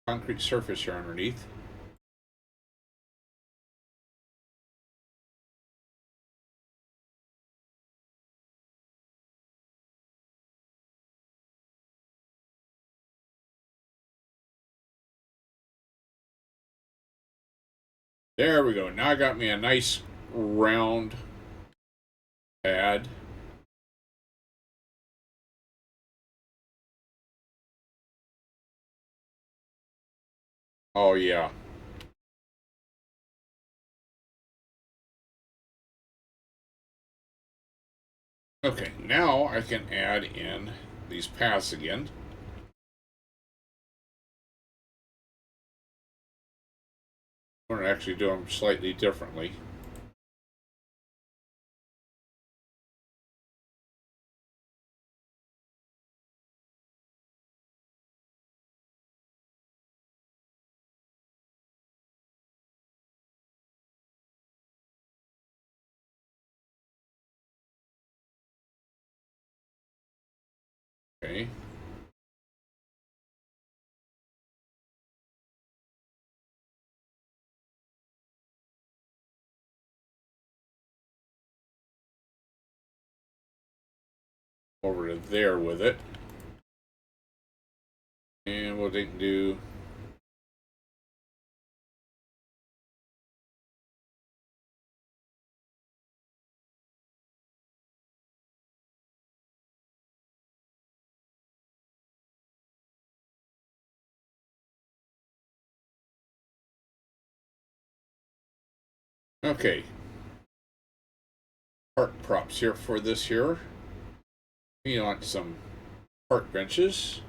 Concrete surface here underneath. There we go. Now I got me a nice round pad. Oh yeah. Okay, now I can add in these paths again. I'm going to actually do them slightly differently. Okay. Over to there with it. And we'll do okay. Park props here for this here. We want some park benches.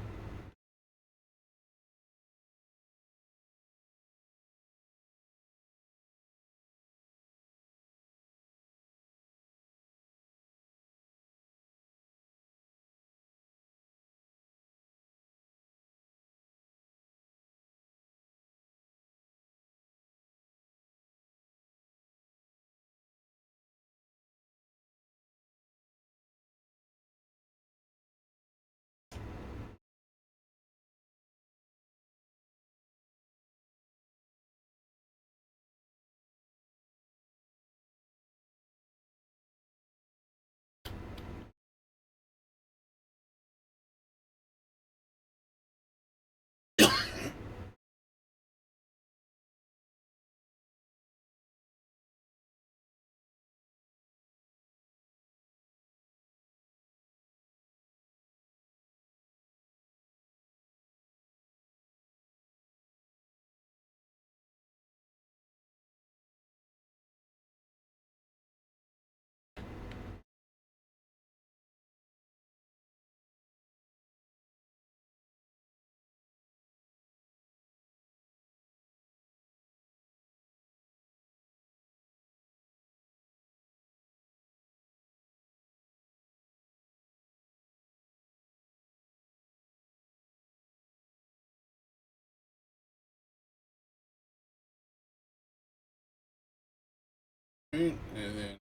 Right, and then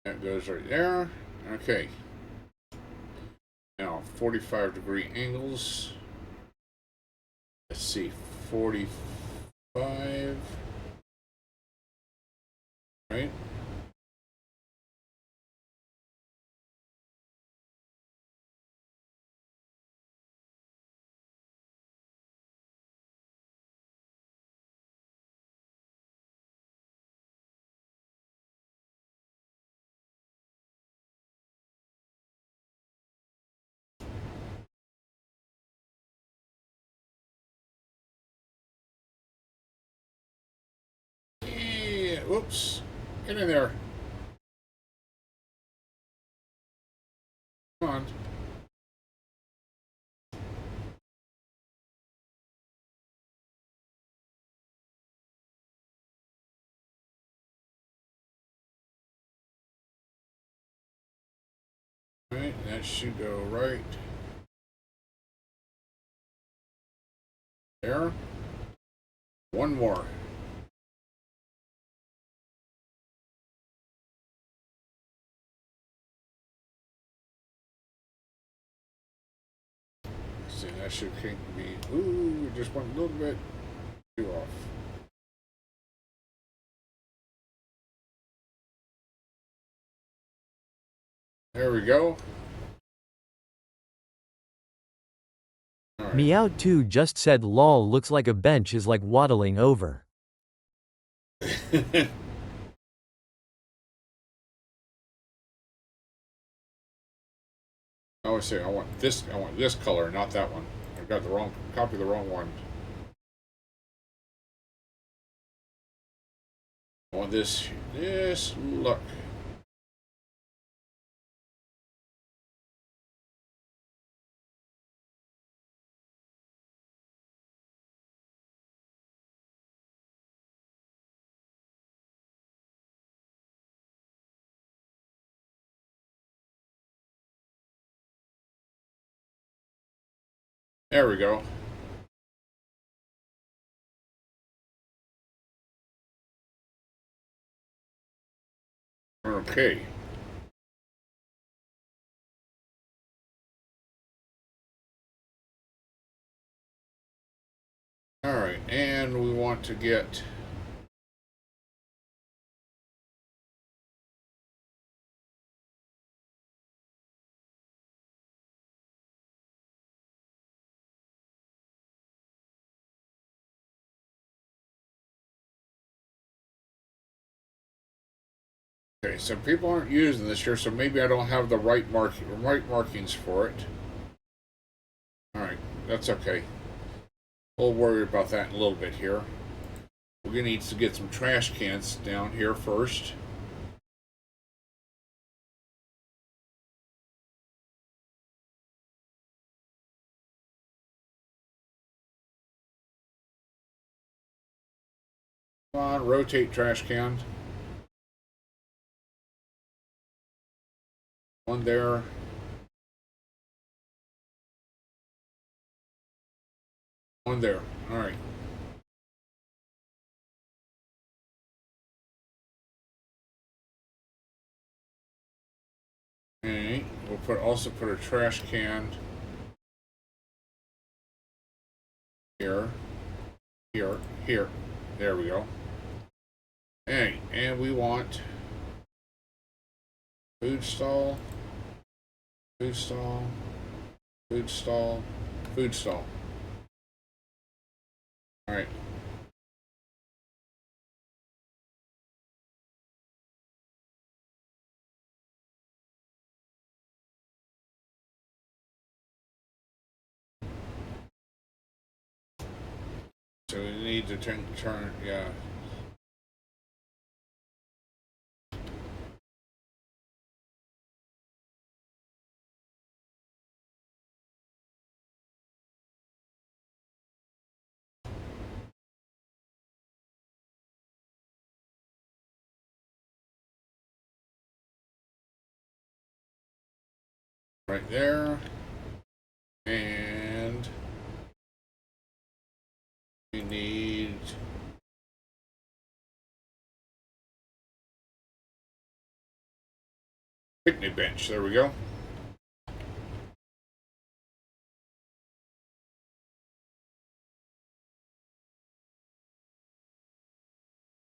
that goes right there. Okay. Now 45-degree angles. Let's see, 45. Right. Yeah, whoops. Get in there. Come on. Right, that should go right there. One more. See, that should be, ooh, just one little bit too off. There we go. Meow 2 just said lol looks like a bench is like waddling over. I always say I want this color, not that one. I got the wrong copy of the wrong one. I want this look. There we go. Okay. Alright, and we want to get okay, so people aren't using this here, so maybe I don't have the right markings for it. Alright, that's okay. We'll worry about that in a little bit here. We're going to need to get some trash cans down here first. Come on, rotate trash can. One there. One there. Alright. Okay, we'll also put a trash can here, here, here. There we go. Hey, and we want food stall, food stall, food stall, food stall. All right. So we need to turn, yeah. Right there. And we need picnic bench. There we go.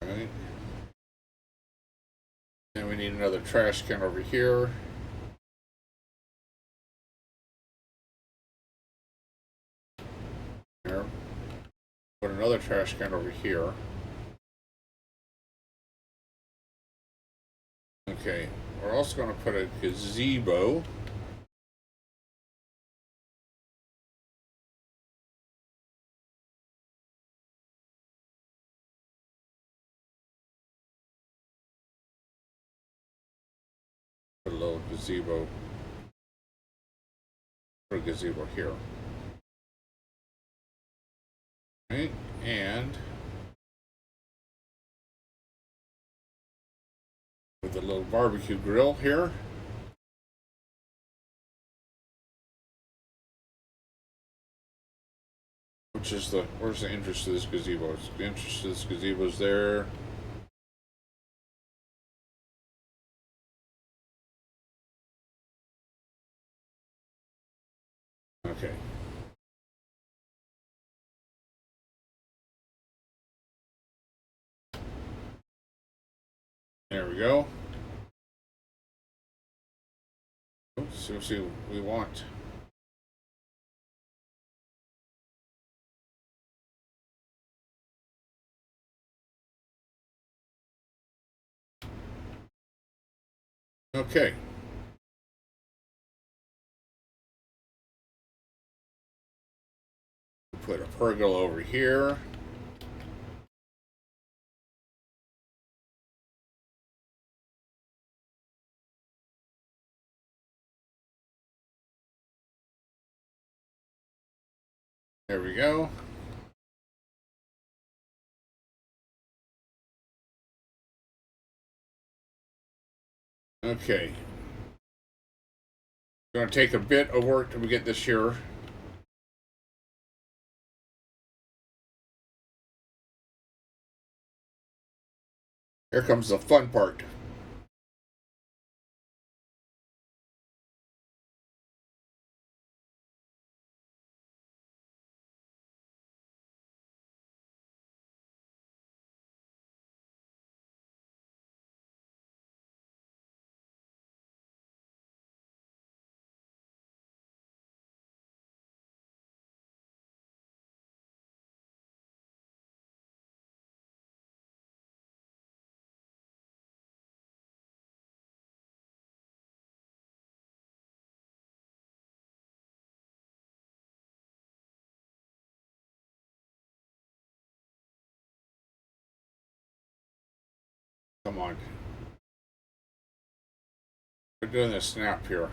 Alright. And we need another trash can over here. There. Put another trash can over here. Okay, we're also going to put a gazebo. Put a little gazebo. Put a gazebo here. Right, and with a little barbecue grill here. Which is where's the entrance to this gazebo? The entrance to this gazebo is there. Okay. There we go. Oops, so see what we want. Okay. Put a pergola over here. There we go. Okay. It's going to take a bit of work till we get this here. Here comes the fun part. Come on. We're doing this snap here.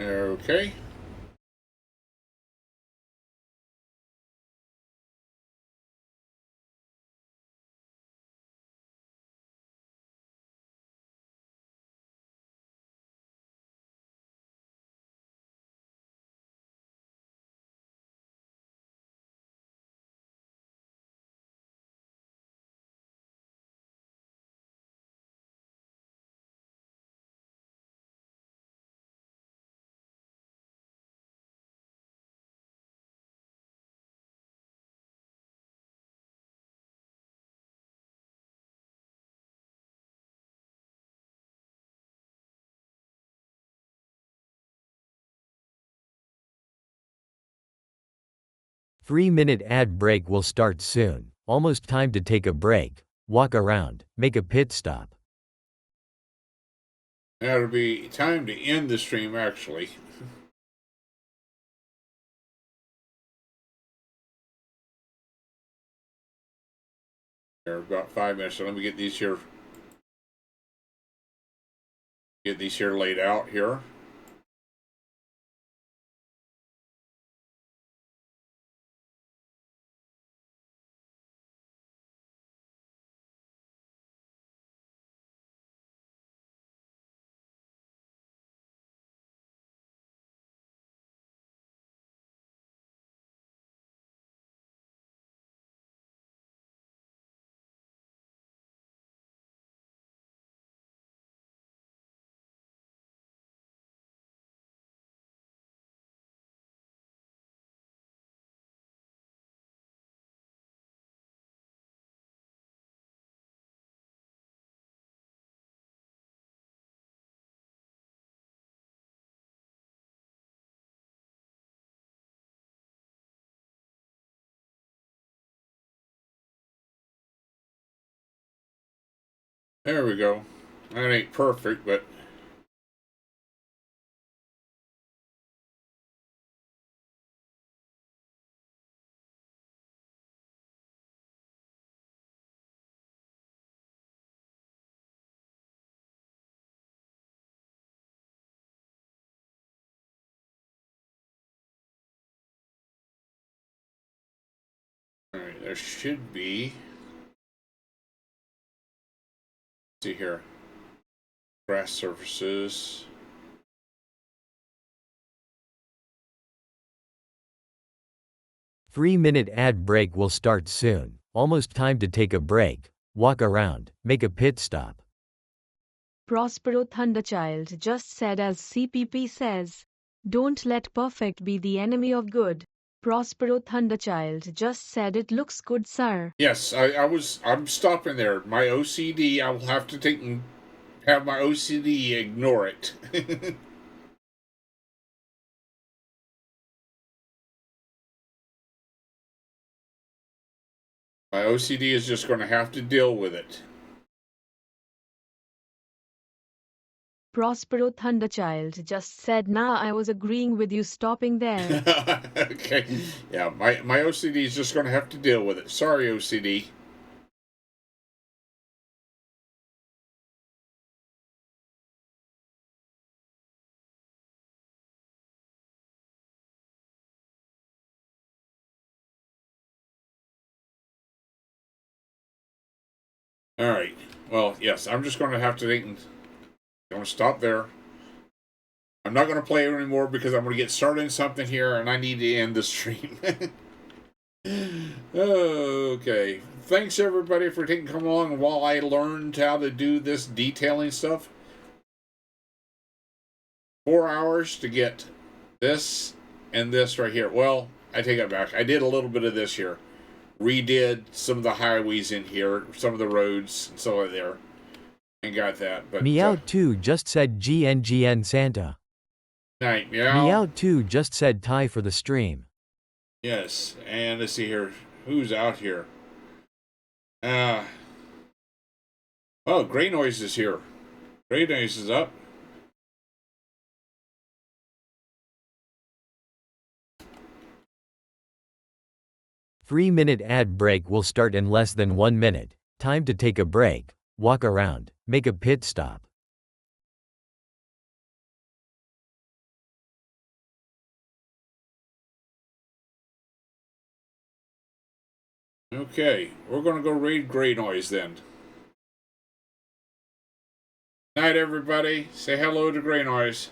Okay. 3-minute ad break will start soon. Almost time to take a break. Walk around. Make a pit stop. That'll be time to end the stream, actually. Here, about 5 minutes. So let me get these here. Get these here laid out here. There we go. That ain't perfect, but all right, there should be. Let's see here. Grass surfaces. Three-minute ad break will start soon. Almost time to take a break. Walk around. Make a pit stop. Prospero Thunderchild just said, as CPP says, don't let perfect be the enemy of good. Prospero Thunderchild just said, it looks good, sir. Yes, I'm stopping there. My OCD, I will have to take and have my OCD ignore it. My OCD is just going to have to deal with it. Prospero Thunderchild just said, nah, I was agreeing with you stopping there. Okay. Yeah, my OCD is just going to have to deal with it. Sorry, OCD. All right. Well, yes, I'm just going to have to take and I'm going to stop there. I'm not going to play it anymore because I'm going to get started in something here and I need to end the stream. Okay. Thanks everybody for taking come along while I learned how to do this detailing stuff. 4 hours to get this and this right here. Well, I take it back. I did a little bit of this here. Redid some of the highways in here, some of the roads and so on there. And got that. But Meow2 just said GNGN Santa. Night, Meow. Meow2 just said tie for the stream. Yes, and let's see here. Who's out here? Oh, Gray Noise is here. Gray Noise is up. Three-minute ad break will start in less than 1 minute. Time to take a break. Walk around. Make a pit stop. Okay, we're going to go raid Gray Noise then. Night, everybody. Say hello to Gray Noise.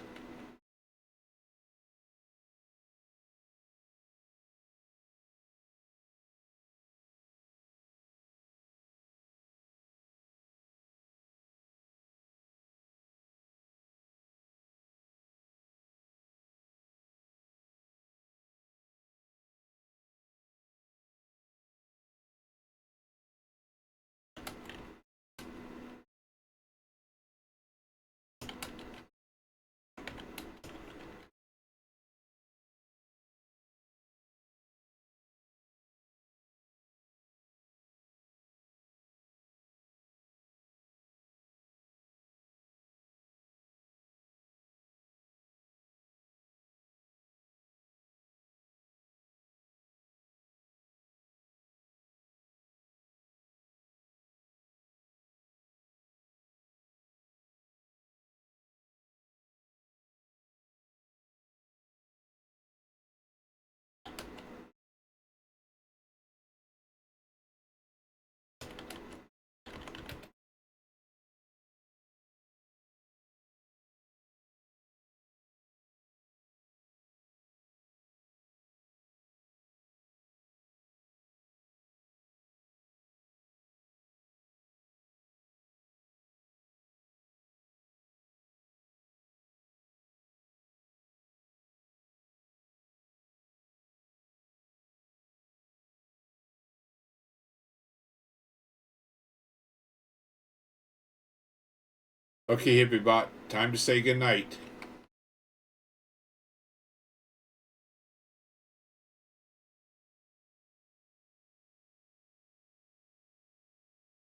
Okay, Hippie Bot, time to say goodnight.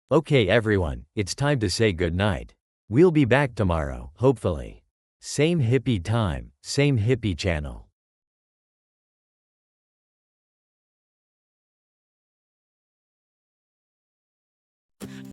Okay everyone, it's time to say goodnight. We'll be back tomorrow, hopefully. Same hippie time, same hippie channel.